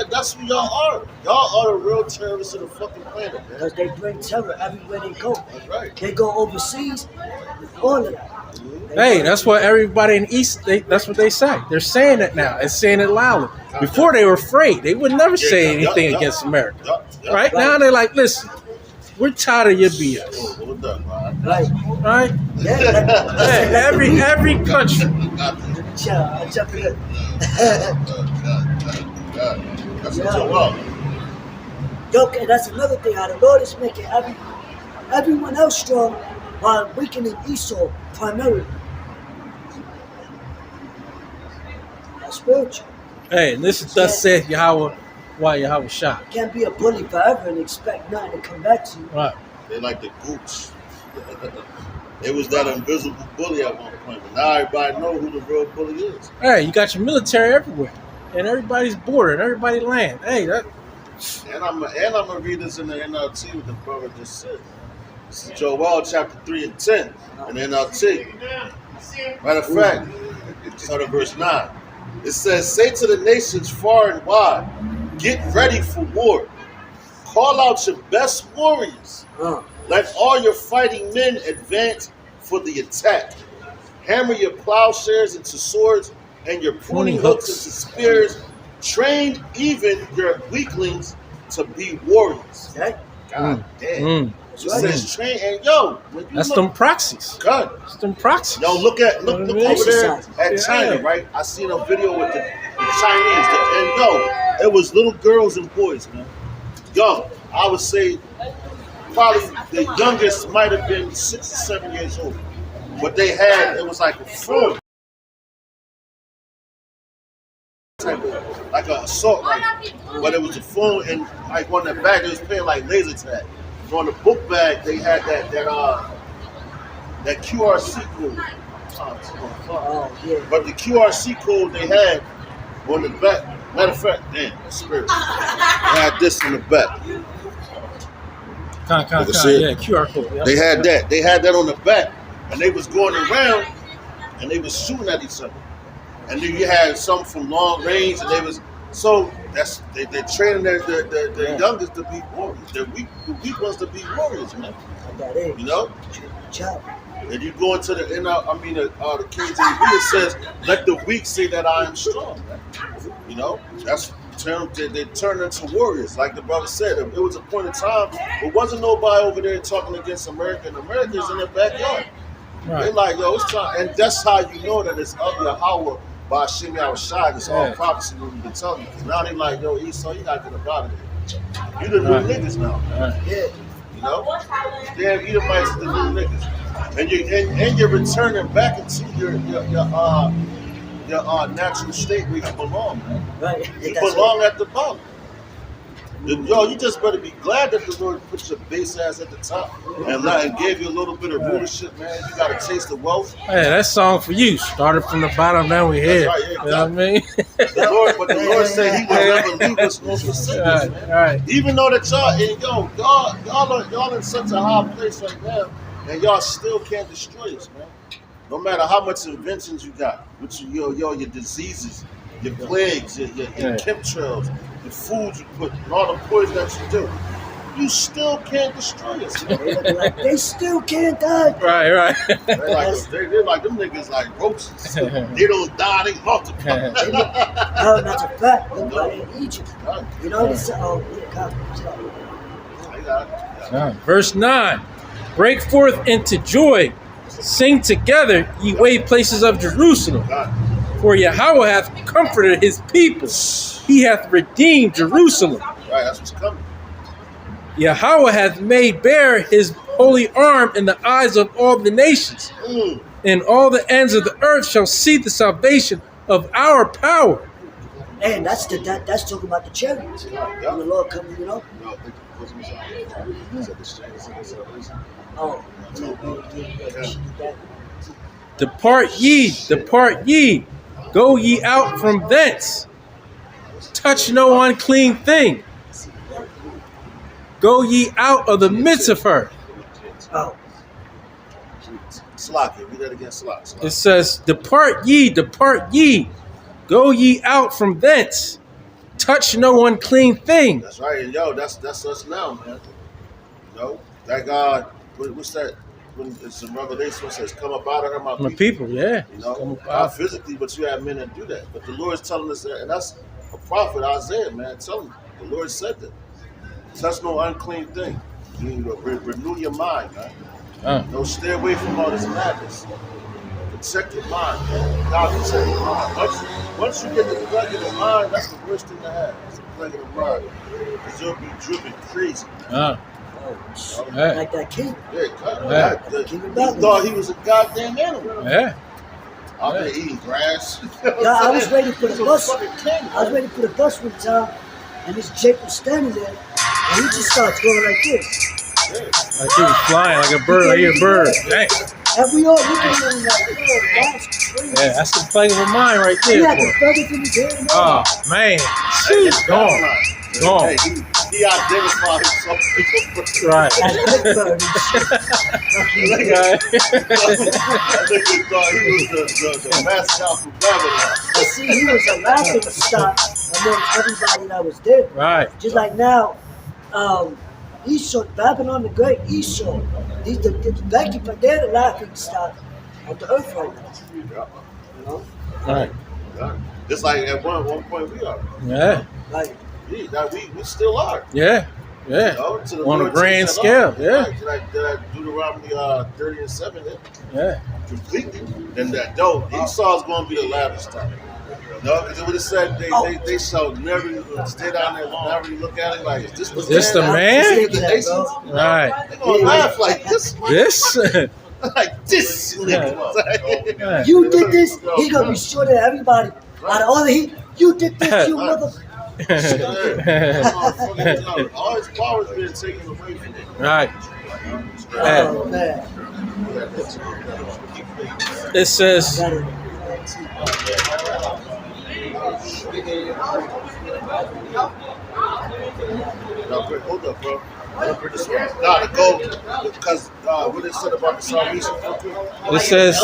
that's who y'all are. Y'all are the real terrorists of the fucking planet, man. Because they bring terror everywhere they go. That's right. They go overseas, all of that. Hey, that's what everybody in East, that's what they say. They're saying it now and saying it loudly. Before they were afraid. They would never say anything against America. Right now they're like, listen, we're tired of your BS. Hold up, man. Right? Yeah, Hey, every country. I jump in. That's what you're up. Yo, and that's another thing. How the Lord is making everyone else strong while weakening Esau primarily. That's spiritual. Hey, and this is thus saith Yahweh, why Yahweh shot. You can't be a bully forever and expect nothing to come back to you. Right. They like the gooch. It was that invisible bully at one point, but now everybody know who the real bully is. Hey, you got your military everywhere. And everybody's border and everybody land. Hey, that. And I'm gonna read this in the NLT what the brother just said. This is Joel chapter 3 and 10 in the NLT. Matter of fact, start at verse 9. It says, say to the nations far and wide, get ready for war. Call out your best warriors. Let all your fighting men advance for the attack. Hammer your plowshares into swords and your pruning hooks into spears. Train even your weaklings to be warriors. Okay? God damn. It Right. says train, and yo, That's them proxies. God. That's them proxies. Yo, look over there at Yeah. China, right? I seen a video with the Chinese, and yo, it was little girls and boys, man. Young, I would say probably the youngest might have been 6 or 7 years old. But they had, it was like a phone. Type of, like an assault rifle, but it was a phone, and like on the back, they was playing like laser tag. And on the book bag, they had that QRC code. Oh, yeah. But the QRC code they had on the back, matter of fact, damn, spirit, they had this in the back. Yeah, QR code. Yeah. They had that. They had that on the back, and they was going around, and they was shooting at each other. And then you had some from long range, and they was they're training the youngest to be warriors. The weak ones to be warriors, man. You know. And you go into the KJV, it says, "Let the weak say that I am strong." You know, that's they turn into warriors, like the brother said. It was a point in time, there wasn't nobody over there talking against America, and America's in their backyard. Right. They're like, yo, it's time, and that's how you know that it's of Yahweh. By Hashem Yahushua, it's all prophecy what we've been telling you. Because now they like, yo, Esau, you gotta get up out of here. You the new niggas now. Yeah. You know? Damn Edomites the new niggas. And you're returning back into your your natural state where you belong, man. Right. You That's belong at the bottom. Yo, you just better be glad that the Lord put your base ass at the top and gave you a little bit of rulership, man. You got a taste of wealth. Hey, that song for you. Started from the bottom, now we here. That's right, yeah, You know what I mean? But the Lord said He will never leave us nor forsake us, man. Right. Even though that y'all in such a high place right now, and y'all still can't destroy us, man. No matter how much inventions you got, which your diseases, your plagues, your chemtrails, the food you put, and all the poison that you do, you still can't destroy us, man. they still can't die. Right. They're like them niggas like roaches. They don't die, they multiply. No, that's a fact. Nobody in Egypt. You know this? Oh, God. Verse 9. Break forth into joy. Sing together, ye way places of Jerusalem. For Yahweh hath comforted his people. He hath redeemed Jerusalem. Right, that's what's coming. Yahweh hath made bare his holy arm in the eyes of all the nations. And all the ends of the earth shall see the salvation of our power. And that's talking about the chariots. When the Lord comes, you know. Oh. Depart ye, go ye out from thence. Touch no unclean thing. Go ye out of the midst of her. Oh. Slocky, read that again, Slock. It says, depart ye, go ye out from thence. Touch no unclean thing. That's right, and yo, that's us now, man. You know, that God, what's that? When it's in Revelation, it says, "Come up out of her, my people." Yeah. You know, not physically, but you have men that do that. But the Lord is telling us that, and that's a prophet, Isaiah, man. Tell him the Lord said that. Touch no unclean thing. You need to renew your mind, man. Don't stay away from all this madness. Protect your mind, man. God protect your mind. Once you get the plague of the mind, that's the worst thing to have. It's the plague of the mind. Because you'll be driven crazy. Like that king. He thought he was a goddamn animal. Yeah. I've been eating grass. I was waiting for the bus. I was waiting for the bus one time, and this Jake was standing there, and he just starts going like this. Like he was flying like a bird. Like a bird. Dang. And we all looking at him like, that's crazy. Yeah, that's the plague of a mind right He there, had the boy. feathers in his hair. And Oh man, she's gone. Hey, he identified himself as Right. and Big Bird and shit. Nigga thought he was the mascot for Babylon. But see, he was a laughing stock amongst everybody that was there. Right. Just like now, Esau, Babylon the Great, Esau, the Becky, but they're the laughing stock of the earth right now. You know? Right. Just like at one point we are. Yeah. Like, We still are. Yeah. Yeah. You know, to the On a Lord grand takes that scale. off. Yeah. Did I Deuteronomy 30 and 7 Yeah. completely? Then that Esau's going to be the lavish time. No, because it would have said they shall never stay down there and never look at it like, is this the man? The nations? Right. They're going to laugh like this. This? Like this nigga. Yeah. you did this, he gonna be sure that everybody, out of all the heat, you did this, you mother. All his power is being taken away from him. Right. Oh, man. It says, No, hold up, bro. Gotta go because what it said about the salvation. it says,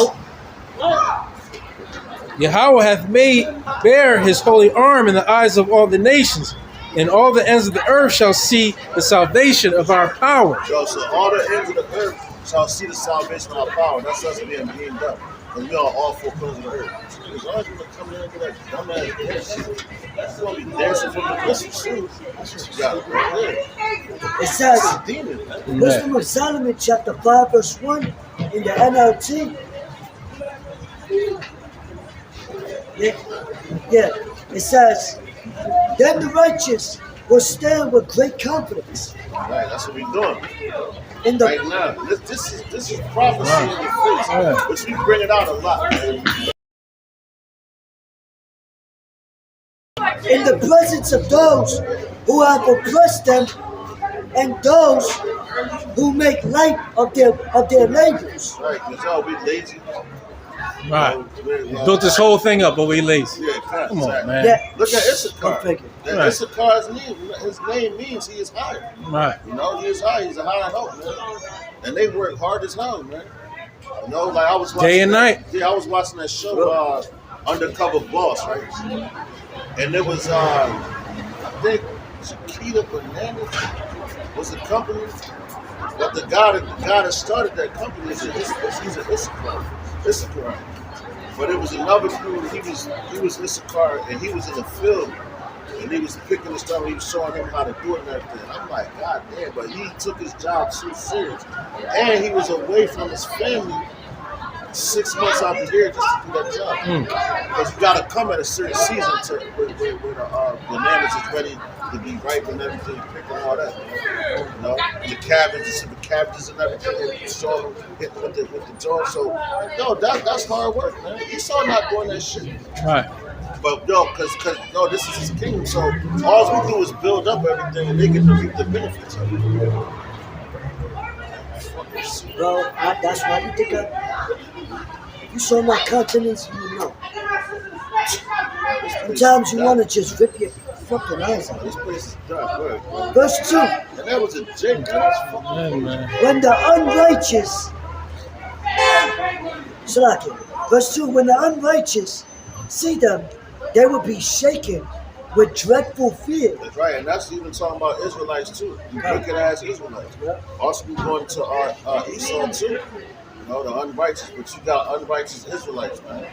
Yahweh hath made bare his holy arm in the eyes of all the nations, and all the ends of the earth shall see the salvation of our power. Yo, so all the ends of the earth shall see the salvation of our power. That's us being beamed up. Because we are all four corners of the earth. As long as you come in and get that dumbass dance, you're going to be dancing from the distance soon. That's what you got right there. It says, Demon, man. Wisdom of Solomon, chapter 5, verse 1, in the NLT. Yeah. It says, then the righteous will stand with great confidence. Right, that's what we're doing. In the Right now. This is prophecy in your face. Which we bring it out a lot, man. in the presence of those who have oppressed them and those who make light of their labors. Right, because y'all be lazy. Right. Built this whole thing up, but we lazy. Yeah, Come on, exactly. man. Yeah. Look at Issachar. Go figure. That Right. Issachar's name, his name means he is high. Right. You know, he is high. He's a high help, man. And they work hard as hell, man. You know, like I was watching Day and night. Yeah, I was watching that show, Undercover Boss, right? And it was, I think, Chiquita Bananas was the company. But the guy that started that company he's an Issachar. But it was another dude. He was Issachar, and he was in the field, and he was picking the stuff. And he was showing him how to do it and everything. I'm like, God damn! But he took his job so serious, and he was away from his family 6 months out the year just to do that job. Because you got to come at a certain season where the bananas is ready to be ripe and everything, picking all that. You know, the cabbages and everything. And you saw him hitting with the jaw. So, no, that's hard work, man. Esau not doing that shit. Right. But no, because this is his kingdom. So all we do is build up everything, and they get to reap the benefits of it. Bro, that's why you think you saw my countenance, you know. Sometimes you want to just rip your fucking eyes out. This place is done. Go ahead, bro. Verse 2. And that was a J. Yeah, man. When the unrighteous, Salaki, verse 2, when the unrighteous see them, they will be shaken with dreadful fear. That's right, and that's even talking about Israelites too. You wicked ass Israelites. Also, we going to our Esau too. You know, the unrighteous, but you got unrighteous Israelites, man.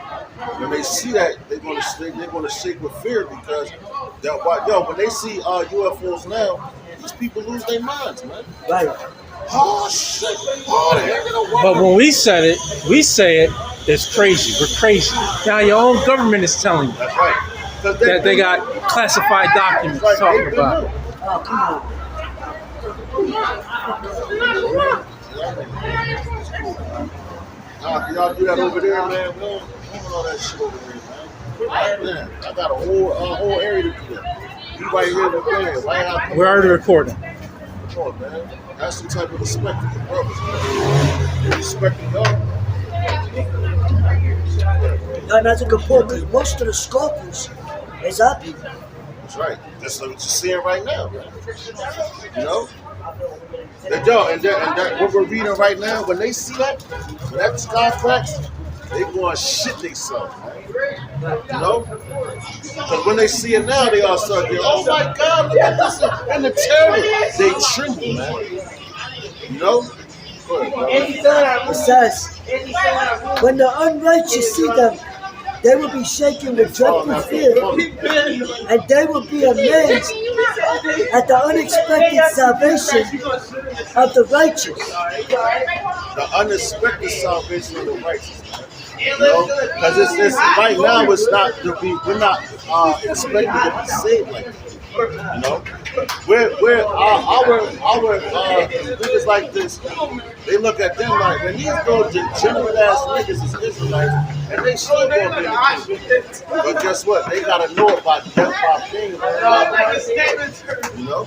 When they see that, they're gonna shake with fear because when they see UFOs now, these people lose their minds, man. Right. Oh shit! Oh, they're gonna walk. But when we said it, we say it, it's crazy. We're crazy. Now your own government is telling you That's right. that they got classified documents Right, talking they about it. Oh, come on. Can y'all do that over there, man? We don't do all that shit over there, man. I got a whole area to do that. You right here with me. Right out. We're already recording. Come on, man. That's some type of respect for your brothers, man. Respecting y'all. No, that's a good point, because most of the scorpions is our people. That's right. That's what you're seeing right now, man. You know? And what we're reading right now, when they see that, when that sky cracks, they going shit themselves, man. You know? Because when they see it now, they all start getting, oh my God, look at this. And the terror, they tremble, man. You know? It says, when the unrighteous see them, they will be shaken with dreadful fear, and they will be amazed at the unexpected salvation of the righteous. The unexpected salvation of the righteous, man. You know, because it's right now. It's not to be. We're not expecting to be saved like this. You know, we're our niggas like this. They look at them like, man, these those degenerate ass niggas is Israelites, and they still gonna be in the kingdom. But guess what? They gotta know about death by pain. You know,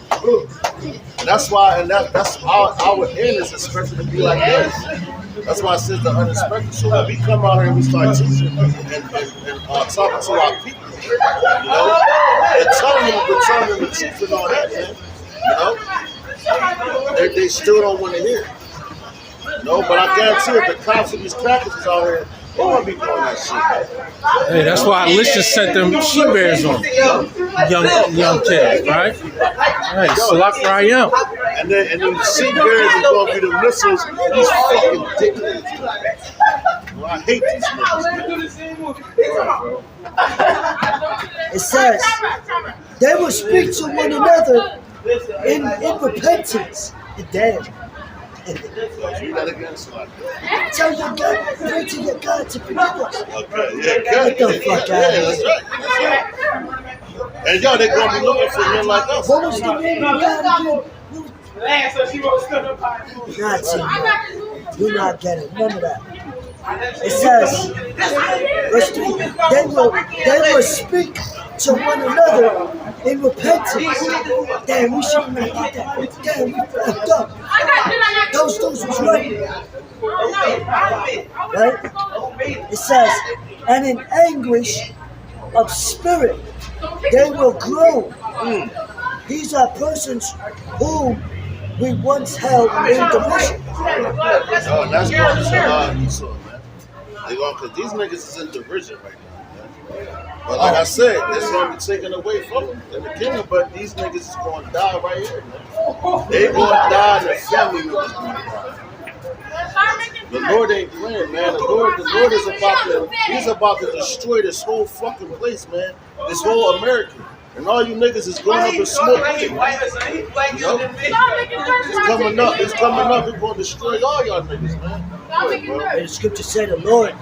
and that's why, and that's our end is expected to be like this. That's why I said the unexpected. So when we come out here and we start teaching and talking to our people, you know, and telling them the truth and all that, man, you know, they still don't want to hear it. You know, but I guarantee if the cops and these crackers is out here, they won't be doing that shit. Hey, that's why Alicia sent them she bears on young kids, right? Hey, Salak Rayam. And then the sea bears is gonna be the missiles. These fucking dickheads. Well, I hate these niggas, man. It says, they will speak to one another in repentance. Damn. Read that again, Salak. Tell your God, pray to your God to forgive us. Okay, yeah, Get the fuck out of here. that's right. And y'all, they gonna be looking for men like us. What was the name of God again? Not you. Do not get it. Remember that. It says, verse 3, they will speak to one another in repentance. Damn, we shouldn't have did that. Damn, we fucked up. Those dudes was right. Right? It says, and in anguish of spirit, they will grow. These are persons whom we once held in derision. No, and that's going to Esau, man. They going because these niggas is in derision right now, man. But like I said, this going to be taken away from them in the kingdom. But these niggas is going to die right here, man. They going to die, and their family members going to die. The Lord ain't playing, man. The Lord is he's about to destroy this whole fucking place, man. This whole America. And all you niggas is going up in smoke. You know? It's coming up. We're going to destroy all y'all niggas, man. And the scripture said the Lord.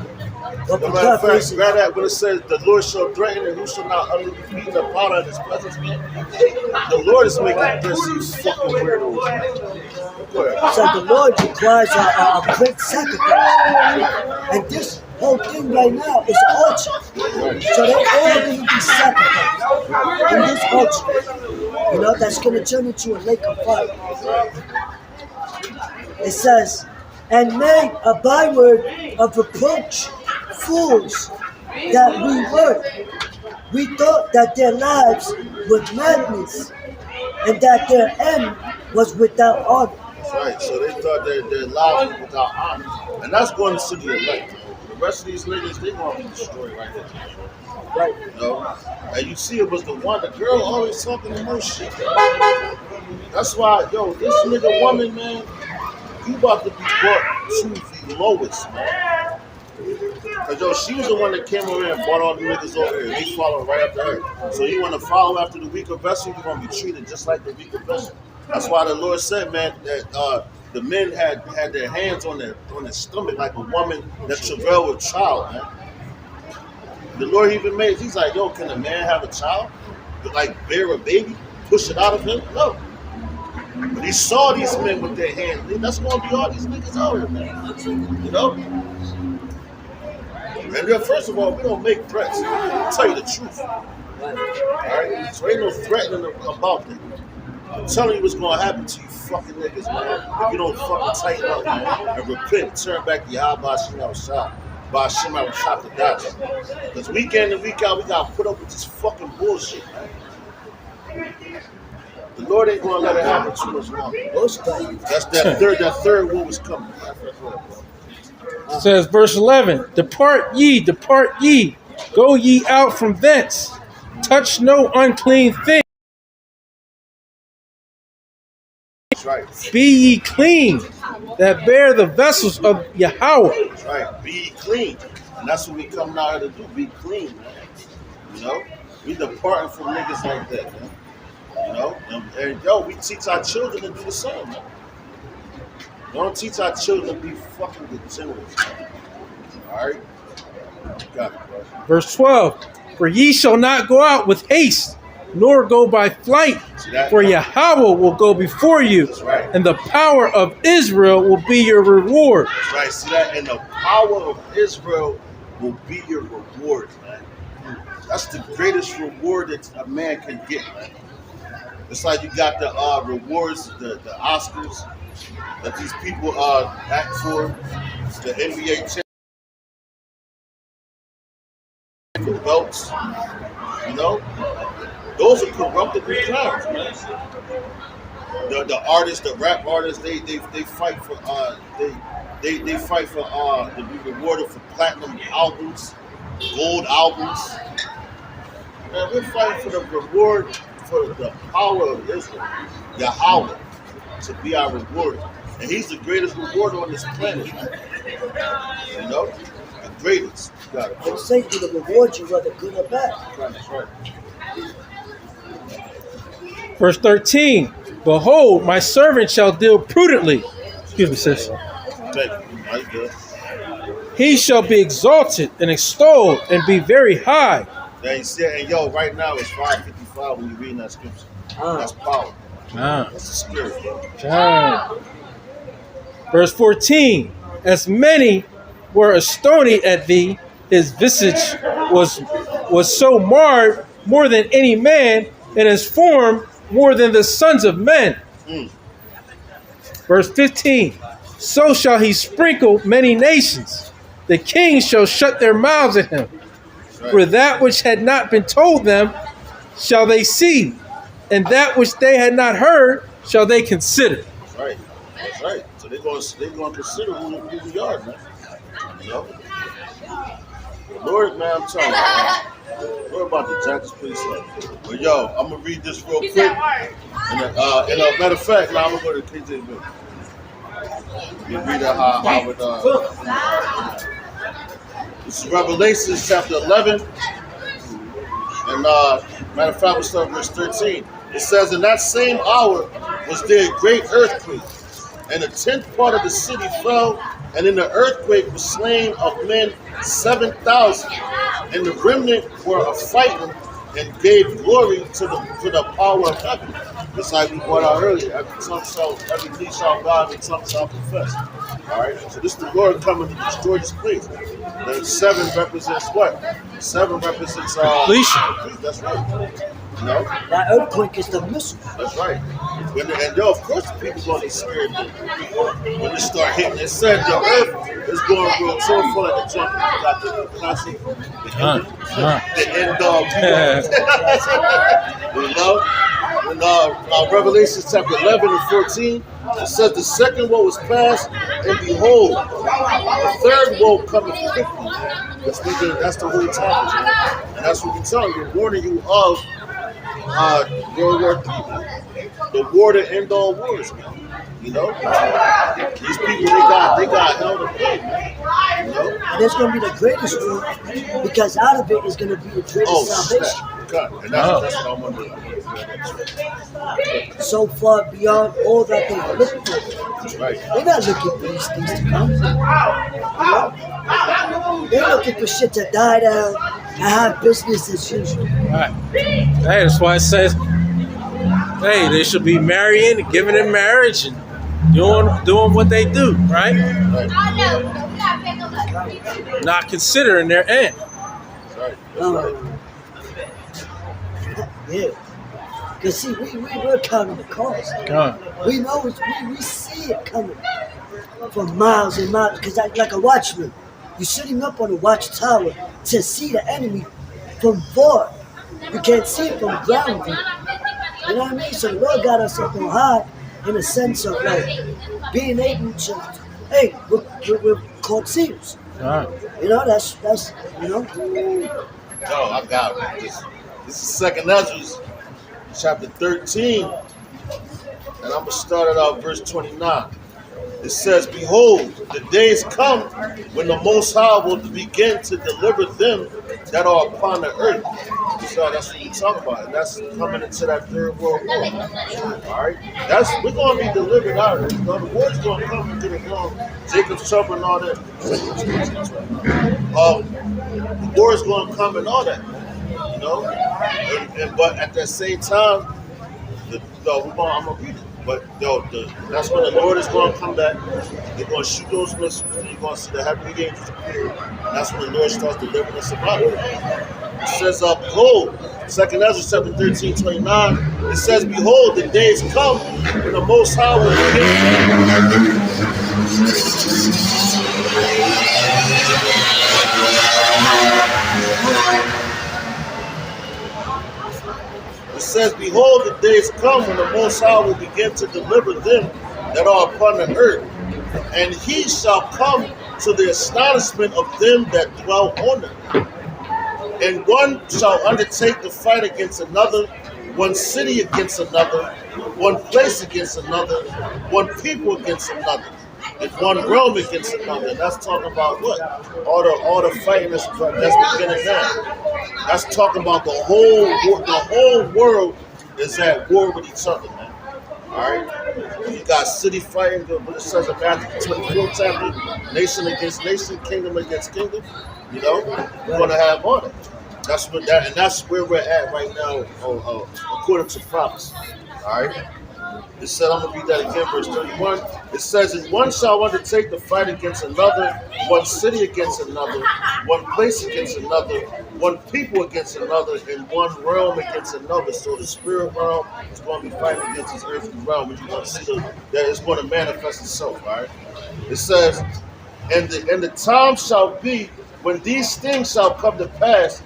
As a matter of fact, right at when it says the Lord shall threaten and who shall not utterly be beaten upon out of his presence, man. The Lord is making this, you fucking weirdos. So the Lord requires a great sacrifice. And this whole thing right now is an altar. So they're all going to be sacrificed in this altar. You know, that's going to turn into a lake of fire. It says, and made a byword of reproach, fools that we were. We thought that their lives were madness and that their end was without honor. That's right. So they thought their lives were without honor. And that's going to the elect. The rest of these niggas, they going to be destroyed right now. Right. You know? And you see it was the girl always talking the most shit. That's why, yo, this nigga woman, man, you about to be brought to the lowest, man. Cause yo, she was the one that came over and brought all the niggas over here. We following right after her. So you want to follow after the weaker vessel, you're gonna be treated just like the weaker vessel. That's why the Lord said, man, that the men had their hands on their stomach like a woman that travailed with child, man. The Lord even made. He's like, yo, can a man have a child? Like bear a baby, push it out of him? No. But he saw these men with their hands. That's gonna be all these niggas out here, man. You know. And then first of all, we don't make threats. I'll tell you the truth. Alright? So ain't no threatening about that. I'm telling you what's gonna happen to you fucking niggas, man. If you don't fucking tighten up, man, and repent, turn back to Yahweh Shem Yahushua. By Shem Yahushua to Dash. Because week in and week out, we gotta put up with this fucking bullshit, man. The Lord ain't gonna let it happen too much longer. That's that third war was coming. It says, verse 11, depart ye, go ye out from thence, touch no unclean thing. That's right. Be ye clean, that bear the vessels of Yahweh. That's right. Be ye clean. And that's what we come out here to do. Be clean, man. You know? We departing from niggas like that, man. You know? And yo, we teach our children to do the same, man. We don't teach our children to be fucking degenerates, man. Alright? Got it, bro. Verse 12, for ye shall not go out with haste, nor go by flight, for Yahweh will go before you, right. And the power of Israel will be your reward. That's right, see that? And the power of Israel will be your reward, man. That's the greatest reward that a man can get, man. It's like you got the rewards, the Oscars that these people act for, the NBA championship belts, you know? Those are corruptible crowns, man. The artists, the rap artists, they fight for they fight for to be rewarded for platinum albums, gold albums. Man, we're fighting for the reward for the power of Israel, Yahweh, to be our reward. And he's the greatest rewarder on this planet, man. You know? The greatest. You got it. And Satan will reward you whether good or bad. That's right. Verse 13, behold, my servant shall deal prudently. Excuse me, sis. Thank you. He shall be exalted and extolled and be very high. And yo, right now it's 5:55 when you're reading that scripture. That's power. That's the spirit, bro. Verse 14, as many were astonied at thee, his visage was so marred more than any man, and his form more than the sons of men. Mm. Verse 15. So shall he sprinkle many nations. The kings shall shut their mouths at him. Right. For that which had not been told them shall they see, and that which they had not heard shall they consider. That's right. That's right. So they're going to consider who we are, man. You know? The Lord, man, I'm telling you, man. What about the Jack's Place? But yo, I'm going to read this real quick. And matter of fact, now I'm going to go to KJV. You read that how it, this is Revelation chapter 11. And matter of fact, we'll start verse 13. It says, in that same hour was there a great earthquake, and a 10th part of the city fell, and in the earthquake was slain of men 7,000, and the remnant were affrighted and gave glory to the power of heaven. Just like we brought out earlier, every knee shall bow, every tongue shall confess. All right, so this is the Lord coming to destroy this place. The 7 represents what? 7 represents Completion. That's right. You know? That earthquake is the missile. That's right. And of course, the people going to be scared when they start hitting. It said the earth is going to grow so full of the jump. Got the classic, the end dog. You know? In Revelation chapter 11 and 14, it says the second woe was past, and behold, the third woe cometh quickly. That's the whole topic. And that's what we're telling you. We're warning you of World War III, the war to end all wars, man. You know, these people they got hell to pay, man. You know, And it's going to be the greatest war because out of it is going to be the greatest salvation. snap. And that's what I want to. So far beyond all that they were looking for. That's right. They're not looking for these things to come. You know? They're looking for shit to die down and have business as usual. Right. Hey, that's why it says, hey, they should be marrying and giving in marriage and doing what they do, right? Not considering their end. That's right. That's right. Yeah. Because see, we're counting the cost. We know we see it coming for miles and miles. Because like a watchman, you're sitting up on a watchtower to see the enemy from far. You can't see it from ground view. You know what I mean? So the Lord got us up on high in a sense of like being able to, hey, we're called seers. You know, that's you know. Oh, I got it. This is 2nd Ezra, chapter 13, and I'm going to start it out verse 29. It says, behold, the days come when the Most High will begin to deliver them that are upon the earth. So that's what we're talking about, and that's coming into that Third World War. All right? We're going to be delivered out of it. The war's going to come into the world. Jacob's trouble and all that. The war is going to come and all that. You know? But at that same time, I'm going to read it. But that's when the Lord is going to come back. They're going to shoot those missiles, and you're going to see the heavenly angels appear. And that's when the Lord starts delivering us about it. It says, behold, 2nd Ezra chapter 13, 29, it says, behold, the days come when the Most High will It says, behold, the days come when the Most High will begin to deliver them that are upon the earth. And he shall come to the astonishment of them that dwell on it. And one shall undertake to fight against another, one city against another, one place against another, one people against another, and one realm against another. And that's talking about what? All the fighting that's beginning now. That's talking about the whole world is at war with each other, man. All right? You got city fighting, but it says in Matthew 24 chapter, nation against nation, kingdom against kingdom. You know, we're going to have all that. That's where we're at right now, according to prophecy. All right? It said, I'm going to read that again, verse 31. It says, and one shall undertake the fight against another, one city against another, one place against another, one people against another, and one realm against another. So the spirit realm is going to be fighting against this earthly realm, which you're going to see that it's going to manifest itself, all right? It says, and the time shall be when these things shall come to pass,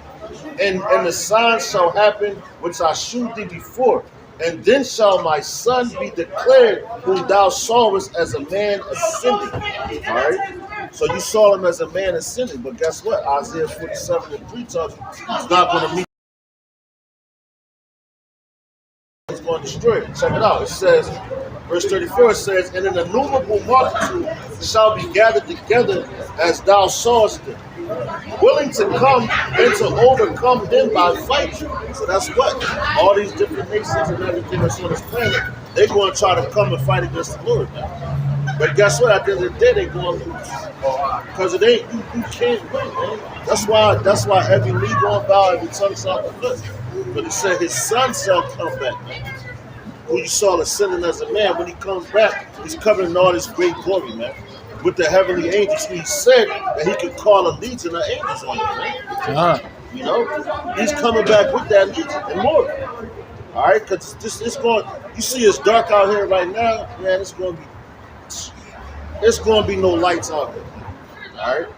and the signs shall happen which I shewed thee before. And then shall my son be declared, whom thou sawest as a man ascending. All right? So you saw him as a man ascending, but guess what? Isaiah 47:3 tells you he's not going to meet. He's going to destroy it. Check it out. It says, verse 34, it says, and an innumerable multitude shall be gathered together as thou sawest them, willing to come and to overcome them by fighting. So that's what all these different nations and everything that's on this planet, they're going to try to come and fight against the Lord now. But guess what? At the end of the day, they're going to lose because it ain't you can't win, man. That's why every knee going to bow, every tongue shall confess. But it said his son shall come back, man. Who you saw ascending as a man, when he comes back, he's covering all this great glory, man. With the heavenly angels, he said that he could call a legion of angels on him, man. You know, he's coming back with that legion and more. All right, because it's going. You see, it's dark out here right now, man. It's going to be no lights out there. All right.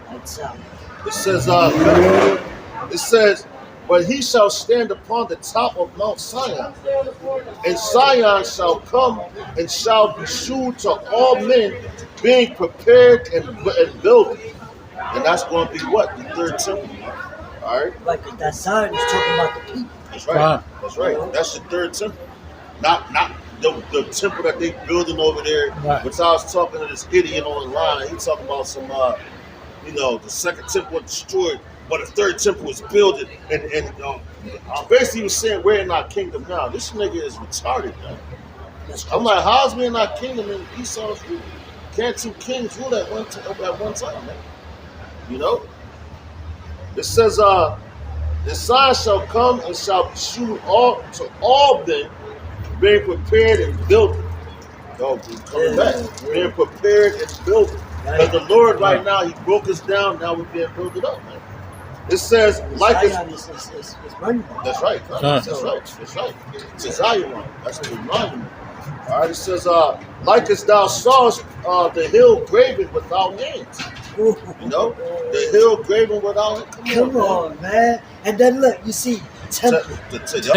It says, but he shall stand upon the top of Mount Sion, and Sion shall come and shall be shewed to all men, being prepared and building. And that's going to be what? The third temple. All right? Like that Zion is talking about the people. That's right. That's right. That's the third temple. Not the temple that they building over there. Right. Which I was talking to this idiot online. He talking about some, the second temple was destroyed, but the third temple was built. And basically he was saying we're in our kingdom now. This nigga is retarded, man. I'm like, how's we in our kingdom and Esau's rule? Can't two kings rule at one time, man? You know? It says, the sign shall come and shall be shewed to all men, being prepared and building. Coming back. Being prepared and building. Because the Lord right now, he broke us down, now we're being built it up, man. It says, like Zion is running. that's right. That's right. It's a Zion. That's the monument. All right, it says, like as thou sawest the hill graven without hands. You know, the hill graven without hands. Come on, man. And then look, you see temple. The temple.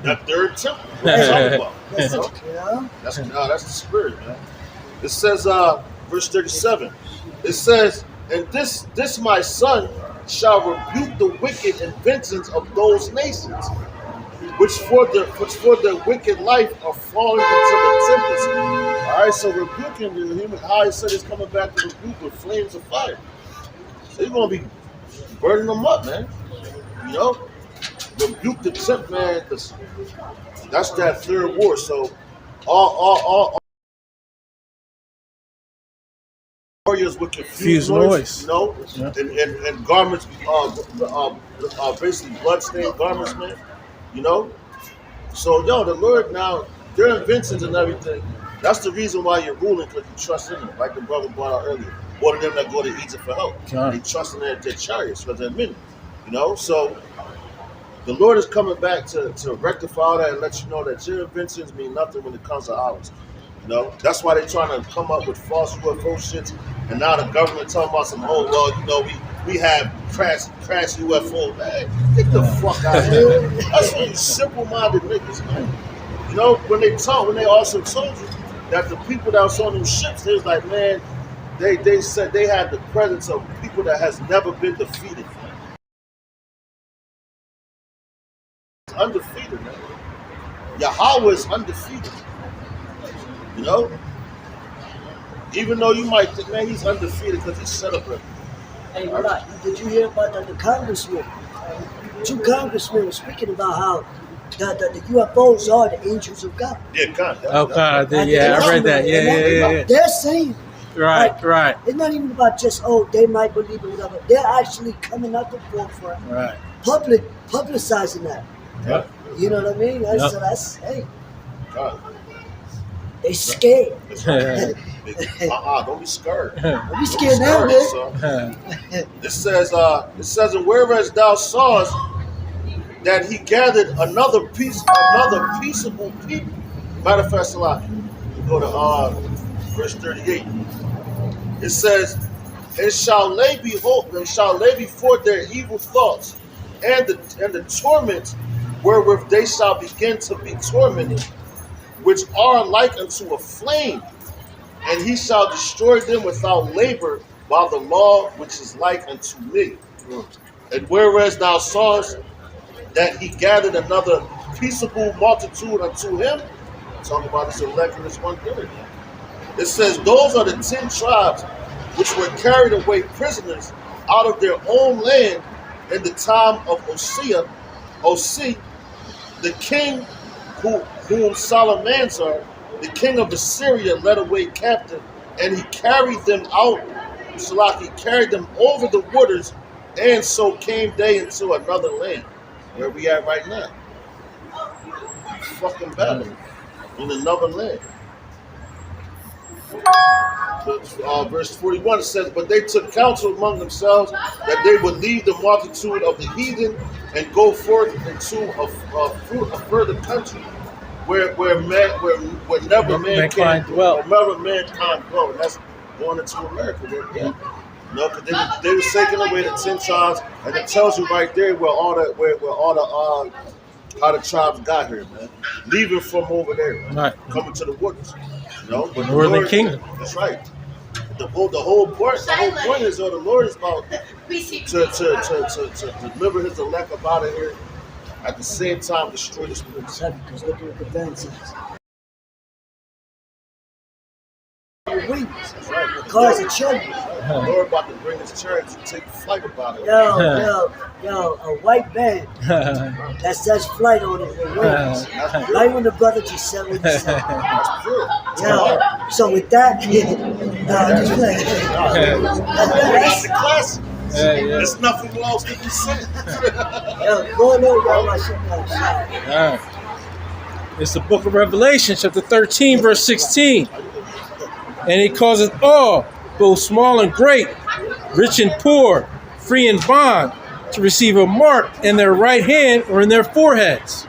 That third temple. What I'm talking about. That's the spirit, man. It says, verse 37. It says, and this my son shall rebuke the wicked inventions of those nations, which for the wicked life are falling into the tempest. All right, so rebuking the human, how he said he's coming back to rebuke with flames of fire. So he's gonna be burning them up, man. You know, rebuke the temp, man. That's that third war. So all warriors with confused noise, you know, and garments, basically blood-stained garments, man. You know, so the Lord now, their inventions and everything. That's the reason why you're ruling, because you trust in them, like the brother brought out earlier. One of them that go to Egypt for help, they trust in their chariots because they're many. You know, so the Lord is coming back to rectify all that and let you know that your inventions mean nothing when it comes to ours. You know, that's why they're trying to come up with false UFO shit, and now the government talking about some, we have crash UFO, man. Get the fuck out of here. That's what you simple-minded niggas, man. You know, when they also told you that the people that was on them ships, they was like, man, they said they had the presence of people that has never been defeated. It's undefeated, man. Yahweh is undefeated. You know? Even though you might think, man, he's undefeated because he set up everything. Hey, right. Did you hear about the congressman? Two congressmen were speaking about how the UFOs are the angels of God. Yeah, God. I read that. Yeah. They're saying, Right. it's not even about just, they might believe it, whatever. They're actually coming out the forefront, Right. publicizing that. Yep. You know what I mean? Yep. So that's, hey. God. They scared. That's right. Don't be scared. Don't be scared now, man. Son. It says, and whereas thou sawest that he gathered another peaceable people. Matter of fact, go to verse 38. It says, and shall lay before their evil thoughts, and the torments wherewith they shall begin to be tormented, which are like unto a flame, and he shall destroy them without labor by the law which is like unto me. And whereas thou sawest that he gathered another peaceable multitude unto him, talking about this elect in this 130. It says, those are the 10 tribes which were carried away prisoners out of their own land in the time of Osea, the king whom Salmanasar, the king of Assyria, led away captive, and he carried them out. He carried them over the waters, and so came they into another land, where we at right now. Fucking Babylon, in another land. Verse 41 says, but they took counsel among themselves that they would leave the multitude of the heathen and go forth into a further country where never mankind dwell. And that's going into America. Yeah. No, because they were taking away the 10 tribes, and it tells you right there where all the how the tribes got here, man. Leaving from over there, man. Right. Coming to the woods. But the Northern Kingdom. That's right. The whole point is, the Lord is about to deliver his elect up out of here, at the same time destroy the spirits. Because look at what the band says. Wings. That's right. The cars are children. The Lord about to bring his church and take flight about it. Yo, a white band that says flight on it with wings. Right when the brother just said what he said. That's pure. Yo, so with that, just playing. That's the classic. Yeah. There's nothing else to be said. Yo, go on, my shit now. It's the book of Revelation, chapter 13, verse 16. And he causes all, both small and great, rich and poor, free and bond, to receive a mark in their right hand or in their foreheads.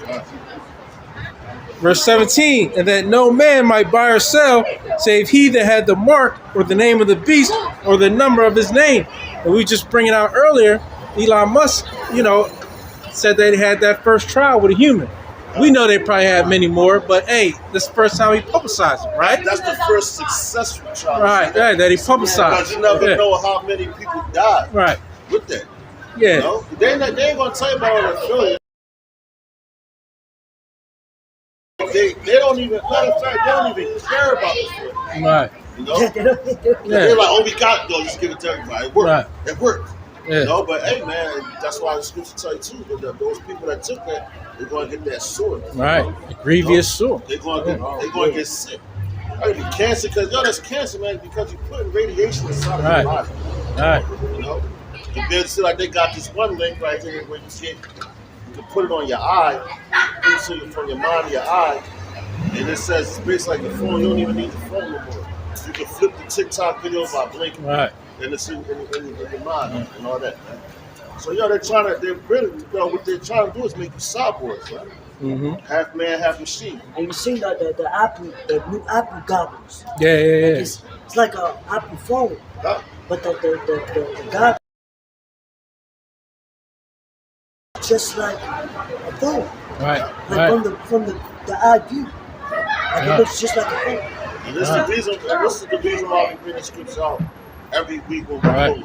Verse 17, and that no man might buy or sell, save he that had the mark or the name of the beast or the number of his name. And we just bring it out earlier, Elon Musk, said that he had that first trial with a human. We know they probably had many more, but hey, this is the first time he publicized it, right? That's the first successful trial. Right, that he publicized. Because you never know how many people died with that. Yeah. They ain't going to tell you about it earlier. They don't even, matter of fact, they don't even care about this. Right. They're like, we got it, just give it to everybody. It worked. Right. It worked. Yeah. But hey, man, that's why the scripture tell you too, that those people that took that, they're going to get that sword. Right. A grievous sword. They're going to get sick. I mean, cancer, because that's cancer, man, because you're putting radiation inside of your body. Right. Compared to see, like, they got this one link right here where you can put it on your eye, from your mind to your eye, and it says it's basically like the phone. You don't even need the phone no more. You can flip the TikTok video by blinking, and it's in your mind and all that, man. So what they're trying to do is make you cyborgs, right? Mm-hmm. Half man, half machine. And you see the new Apple goggles. Yeah. It's like an Apple phone, but the goggles just like a phone. Like from the eye view. Like it looks just like a phone. And this is the reason why we bring the scripts out every week when we close.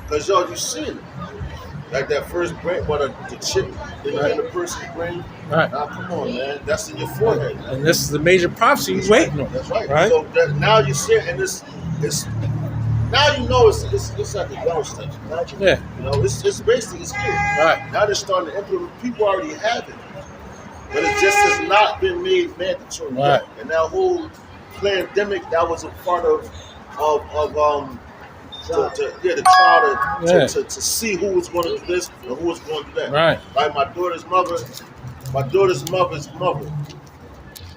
Because you seen it. Like that first brain, the chip in the person's brain. Right. Now, come on, man. That's in your forehead. And this is the major prophecy he's waiting on. That's right. So now you see it, and it's now you know it's at the doorstep. Yeah. It's basically it's here. Right. Now they're starting to implement. People already have it, but it just has not been made mandatory yet. And that whole pandemic, that was a part of the trial to see who was going to do this and who was going to do that. Right. Like my daughter's mother's mother.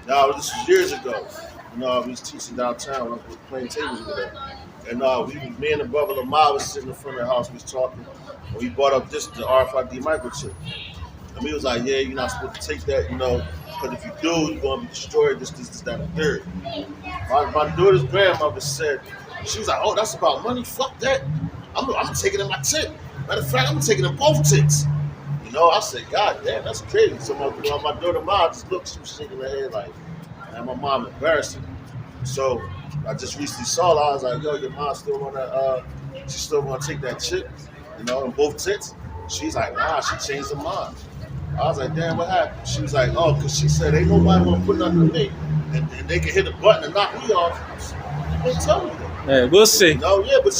Now this was years ago. You know, we was teaching downtown. I was playing tables with her. And me and the brother Lamar was sitting in front of the house. We was talking. And we brought up the RFID microchip. And we was like, yeah, you're not supposed to take that, you know, because if you do, you're going to be destroyed, this, that, and third. My daughter's grandmother said, she was like, oh, that's about money? Fuck that. I'm taking it in my tit. Matter of fact, I'm taking it in both tits. You know, I said, God damn, that's crazy. So my daughter mom just looked, she was shaking her head like, man, my mom embarrassing. So I just recently saw her. I was like, yo, your mom still wanna take that chip, you know, in both tits? She's like, nah, she changed her mind. I was like, damn, what happened? She was like, oh, because she said, ain't nobody gonna put nothing to me. And they can hit a button and knock me off. You didn't tell me that. Yeah, we'll see. No, yeah, but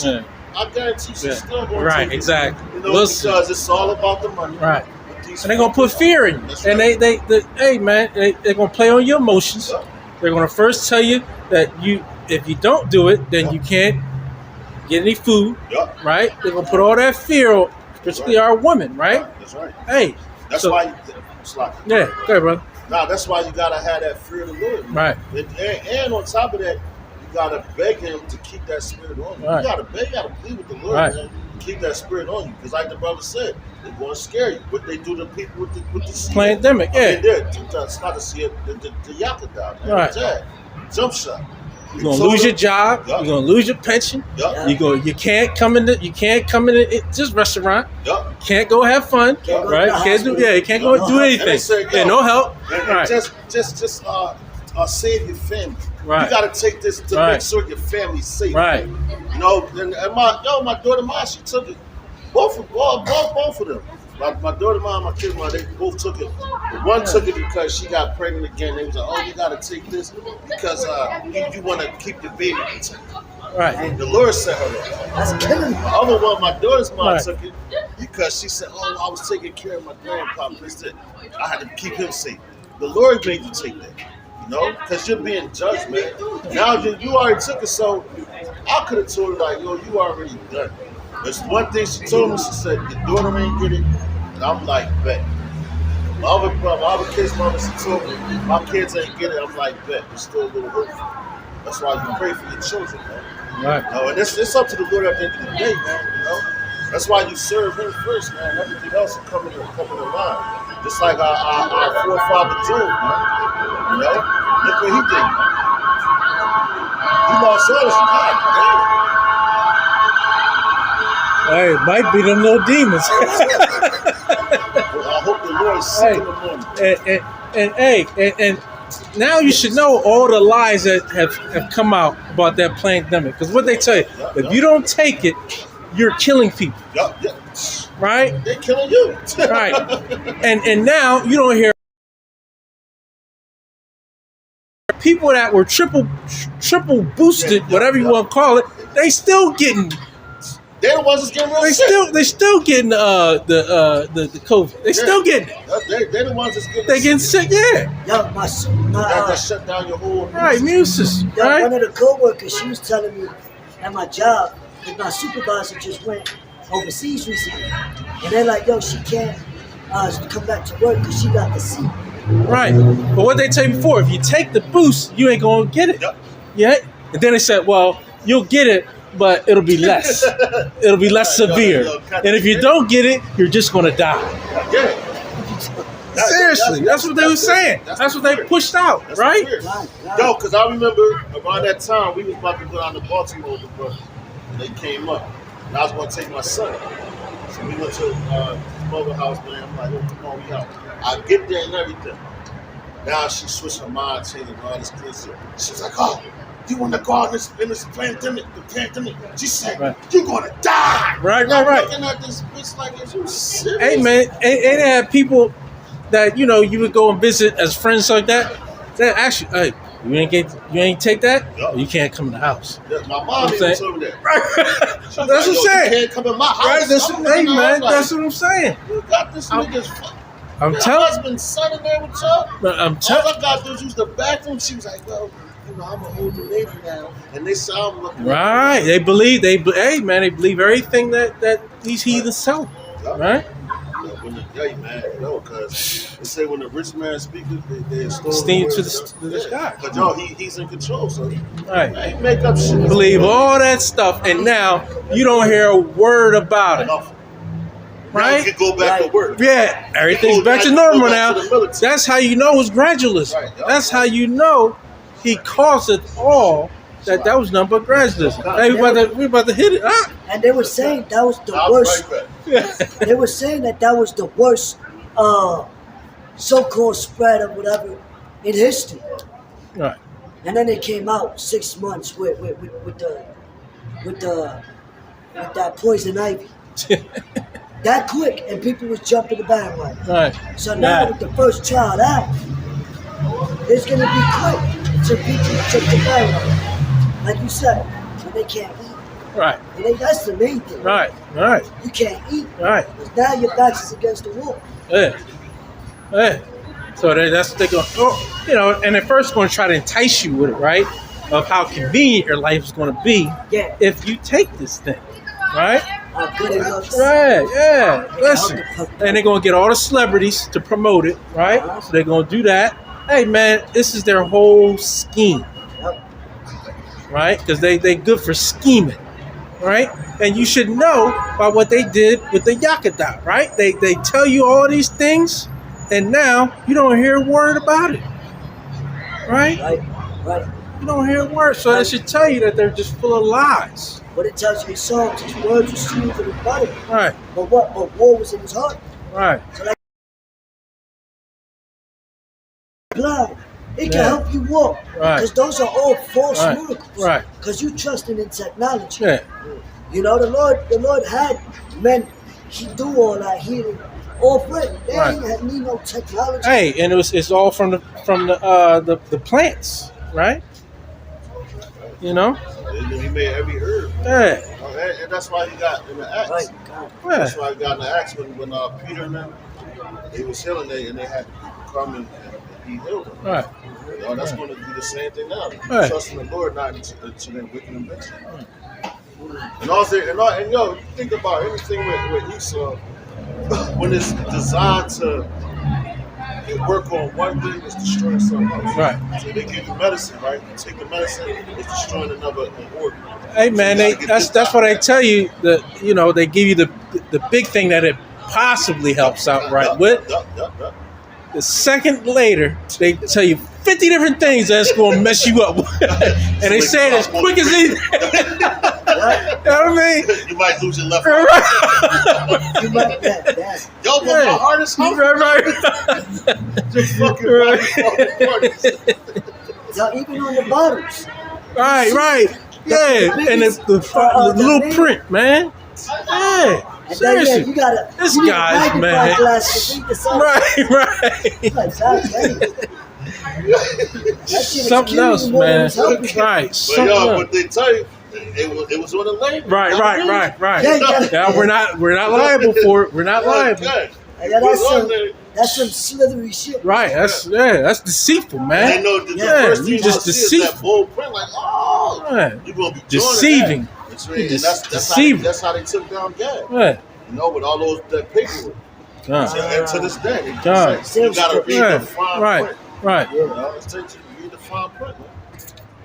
I guarantee she's still going to right, take it. exactly. You know, we'll because see. it's all about the money. Right. And they're gonna put fear in you. That's And right. hey man, they're gonna play on your emotions. Yeah. They're gonna first tell you that if you don't do it, then Yeah. you can't get any food, Yeah. right? They're gonna put all that fear on, especially our women, right? That's right. Hey, That's so- why it's like, yeah, go ahead, brother. nah, that's why you gotta have that fear of the Lord. Right. And on top of that, you gotta beg him to keep that spirit on you. Right. You gotta beg, you gotta plead with the Lord, Right. man. Keep that spirit on you. Because like the brother said, they're gonna scare you. What they do to people with the Pandemic, yeah. I mean, it's not to see it, the Yaka down, man. Right. Yeah. Jump shot. You're gonna lose your job. Yeah. You're gonna lose your pension. Yup. You can't come in this restaurant. Yup. Can't go have fun, Can't go right? to the Can't do hospital. you can't go No do help. anything. And they say, Yeah, no help. And Right. just save your family. Right. You gotta take this to Right. make sure your family's safe. Right. You know, and my daughter mom, she took it. Both of them. My daughter mom, my kid mom, they both took it. The one took it because she got pregnant again. They was like, oh, you gotta take this because you want to keep the baby protected. Right. The Lord set her up. That's killing me. The other one, my daughter's mom Right. took it because she said, oh, I was taking care of my grandpa. Listen, I had to keep him safe. The Lord made you take that. You know, because you're being judged, man. Now you already took it, so I could have told her, like, yo, you already done. There's one thing she told me, she said, your daughter ain't get it. And I'm like, bet. My other kid's mama, she told me, my kids ain't get it. I'm like, bet. It's still a little hurtful. That's why you pray for your children, man. Right. You know, and it's up to the Lord at the end of the day, man. You know, that's why you serve Him first, man. Everything else will come in line. Just like our forefather Job, man. You know, look what he did, man. He lost all his God. Hey, it might be them little demons. I hope the Lord is sick in the morning. and now you should know all the lies that have come out about that pandemic. Because what they tell you, if you don't take it, you're killing people, Yup. right? They're killing you. Right. And now you don't hear people that were triple boosted, whatever you want to call it. They still getting. They're the ones that's getting real sick. They still getting the COVID. They still getting it. They're the ones that's getting They getting sick. Yeah. Yo, That shut down your whole Right. Immune system. yo, Right. one of the co-workers, she was telling me at my job, because my supervisor just went overseas recently. And they're like, yo, she can't come back to work because she got the C. Right. But what they tell you before, if you take the boost, you ain't gonna get it. Yep. Yeah. And then they said, well, you'll get it, but it'll be less. It'll be less severe. And if you don't get it, you're just gonna die. Yeah. Seriously, that's what they were saying. That's what they pushed out, That's right? weird. Right. No, because I remember around that time we was about to go down to Baltimore with the brothers. And they came up. And I was going to take my son. So we went to his mother's house, man. I'm like, oh, come on, we out. I get there and everything. Now she switched her mind, changing all this shit. She was like, oh, you want to go out in this pandemic, the pandemic. She said, Right. you're going to die. Right. I'm looking at this bitch like, is you serious? Hey man, and they had people that you would go and visit as friends like that. They actually, hey, you ain't take that, Yup. you can't come in the house. Yeah, my mom even told me that. Right. She was That's like, what I'm yo, you saying. can't come in my house. Right. That's I'm hey looking at her man. like, That's what I'm saying. you got this I'm- nigga's I'm your telling. husband, son in there with y'all. I'm All telling. I got to do is use the bathroom. She was like, well, I'm an older lady now. And they said, I'm looking Right. They believe. Hey man, they believe everything that these heathens tell them. Yeah. Right. When Yeah, man. No, because they say when the rich man speaks, they extol Steam the to words, the sky. But yo, he's in control, so he Right. make up shit. Believe all that stuff, and now you don't hear a word about it. Nothing. Right? You can go back to work. Yeah, everything's Go back to back- normal go back now. to the military. That's how you know it's gradualism. Right, yeah. That's how you know he causeth all that was nothing but gradualism. Hey, we about to hit it. Ah. And they were saying that was the I'll be worst. right back. They were saying that was the worst so-called spread of whatever in history. Right. And then it came out 6 months with that poison ivy. That quick, and people was jumping the bandwagon. Right. So now with the first child out, it's gonna be quick to people jump the bandwagon. Like you said, when they can't eat. Right. And that's the main thing. Right. Right. You can't eat. Right. Because now your back is against the wall. Yeah. Yeah. So that's what they're going. Oh, you know, and they're first going to try to entice you with it, right? Of how convenient your life is going to be Yeah. if you take this thing, right? How good it looks. Right, yeah. Listen, and they're gonna get all the celebrities to promote it, right? So they're gonna do that. Hey, man, this is their whole scheme, Yep. right? Because they good for scheming, right? And you should know by what they did with the Yakada, right? They tell you all these things, and now you don't hear a word about it, right? Right. You don't hear a word, so that should tell you that they're just full of lies, But it tells you in Psalms, his words were smooth and butter. right? But war was in his heart. Right. So like blind, it can Yeah. help you walk. Right. Because those are all false Right. miracles. Right. Because you trusting in technology. Yeah. You know, the Lord had men, he do all that healing. All for it. They Right. ain't need no technology. Hey, and it's all from the plants, right? You know? He made every herb. Yeah. And that's why he got in the Acts. Right, God. Yeah. That's why he got in the Acts when Peter and them, they was healing and they had people come and he healed them. Right. You know, that's going to be the same thing now. Right. Trusting the Lord, not into their wicked invention. And also, and yo, you think about anything with Esau, when it's designed to work on one thing, it's destroying something else. Right. So they give you medicine, right? You take the medicine, it's destroying another organ. Hey, man, So you gotta get that's this what out. they tell you. They give you the big thing that it possibly helps out right with. Yup. The second later, they tell you 50 different things that's going to mess you up. And they say it as quick as anything. You know what I mean? You might lose your left arm. Right. You might that. Yo, but Yeah. my heart is hungry. Right. Just fucking Right. Now, even on the bottles. Right. Yeah. And the little print, man. Yeah. And then, Seriously. you gotta. This you need a guy's, magnifying man. glass to read the sign. Right. Like, God damn. That shit is Something killing else, you more than man. it's helping you. Right. But Something yo, else. but they tell you it was on the label. Right. Yeah, you gotta- Yeah, we're not liable for it. We're not liable. Good. And It was on that's there. That's some slithery shit. Right. That's deceitful, They man. know the Yeah, first thing you just you see is that deceive. bold print, like, oh, Right. you're gonna be Deceiving. That's right. You And that's deceiving. that's how they took down Gad. Right. You know, with all that paperwork. And to this day, they God. say, you gotta read the Right. fine Right. print. Right. You know, it's takes you to read the fine print, man.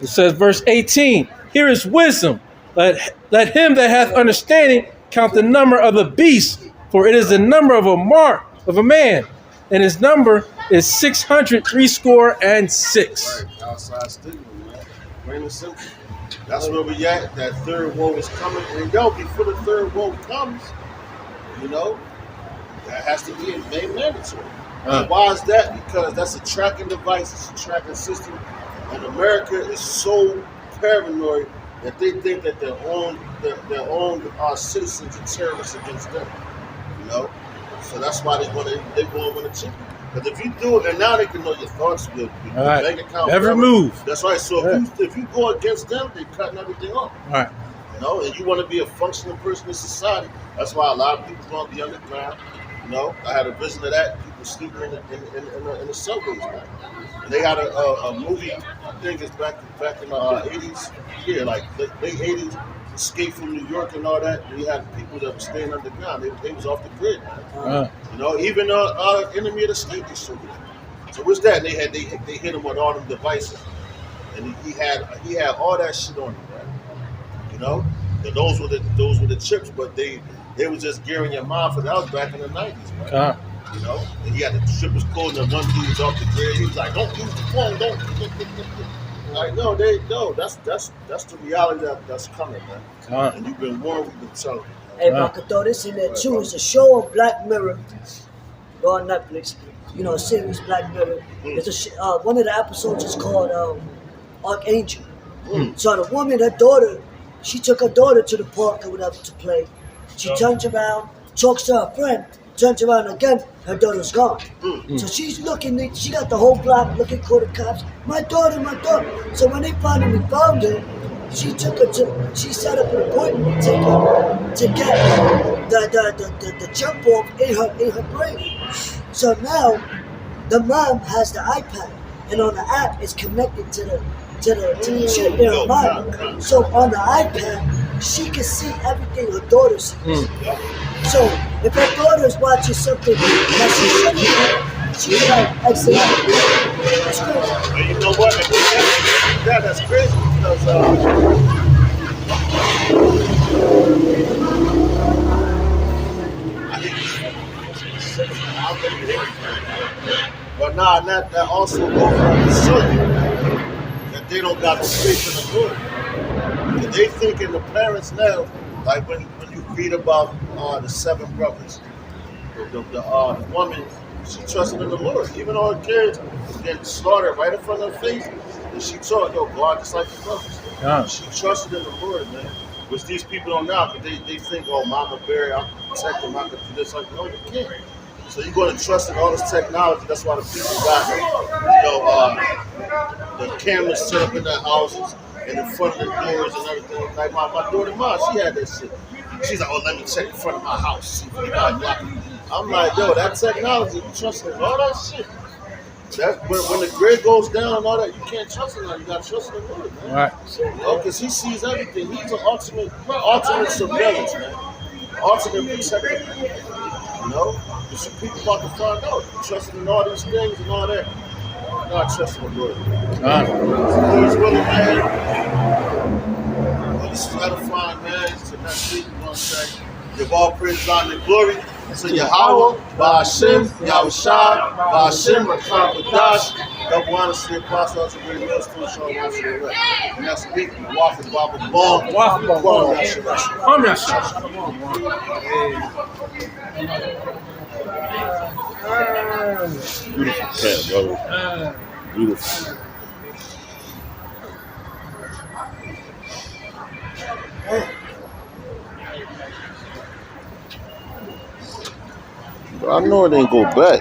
It says, verse 18, here is wisdom. Let him that hath understanding count the number of the beast, for it is the number of a mark of a man, and his number is 666. Right, outside stigma, man. Plain and simple. That's where we at. That third woe is coming. And yo, before the third woe comes, you know, that has to be made mandatory. And why is that? Because that's a tracking device, it's a tracking system. And America is so paranoid that they think that their own citizens are terrorists against them. You know? So that's why they want to win a chicken. Because if you do it, and now they can know your thoughts, your Right. bank account, Every whatever. move. That's right. So if you go against them, they're cutting everything off. Right. You know, and you want to be a functional person in society. That's why a lot of people want to be underground. You know, I had a vision of that. People sleeping in the subways, man. And they had a movie. I think it's back in the 80s. Yeah, like late 80s. escaped from New York and all that. We had people that were staying underground. They was off the grid, man. You know, even our enemy of the state distributed. So what's that? They hit him with all them devices, and he had all that shit on him, man. You know, and those were the chips, but they was just gearing your mind for that. Was back in the 90s, man. You know, and he had the strippers code, and one dude was off the grid. He was like, "Don't use the phone, don't." Like, no, that's the reality that's coming, man. And you've been warned, we've been telling you. Hey, if I could throw this in there too, it's a show on Black Mirror. Go on Netflix. You know, a series Black Mirror. It's one of the episodes is called Archangel. So the woman, her daughter, she took her daughter to the park or whatever to play. She turns around, talks to her friend, turns around again, her daughter's gone. So she's looking, she got the whole block looking for the cops. My daughter, my daughter. So when they finally found her, she set up an appointment to take her to get the jump off in her brain. So now the mom has the iPad, and on the app it's connected to the chip in her mind. So on the iPad, she can see everything her daughter sees. So if her daughter's watching something that she shouldn't, she's like, excellent. That's crazy. And you know what? That's crazy because but nah, that also goes on to show you that they don't got no faith in the Lord. And they thinking the parents now, like when you read about the 7 brothers, the woman, she trusted in the Lord. Even though her kids was getting slaughtered right in front of her face, and she told, yo, God, just like the brothers. She trusted in the Lord, man. Which these people don't know, because they think, oh, Mama Bear, I can protect them, I can do this. Like, no, you can't. So you're going to trust in all this technology. That's why the people got, the cameras set up in their houses and in front of the doors and everything. Like my daughter, Mom, she had that shit. She's like, oh, let me check in front of my house. See if anybody blocking. I'm like, yo, that technology, you trust in all that shit. That when the grid goes down and all that, you can't trust in that. You got to trust in the Lord, man. Right. You know, because he sees everything. He's an ultimate surveillance, man. Ultimate protector. You know? There's some people about to find out. Trusting in all these things and all that. Not trusting the Lord. Lord's willing, man. Well, this is edifying, man. It's the next week, you know what I'm saying? Give all praise, honor, and glory to Yahweh, Ba'ashem, Yahushua, Ba'ashem, Rakam Badash, double honor to the apostles of the Mills, to show us the way. Next week, Waffle Baba Ball, Waffle Ball. Beautiful cat, brother. Beautiful. I know it ain't go back.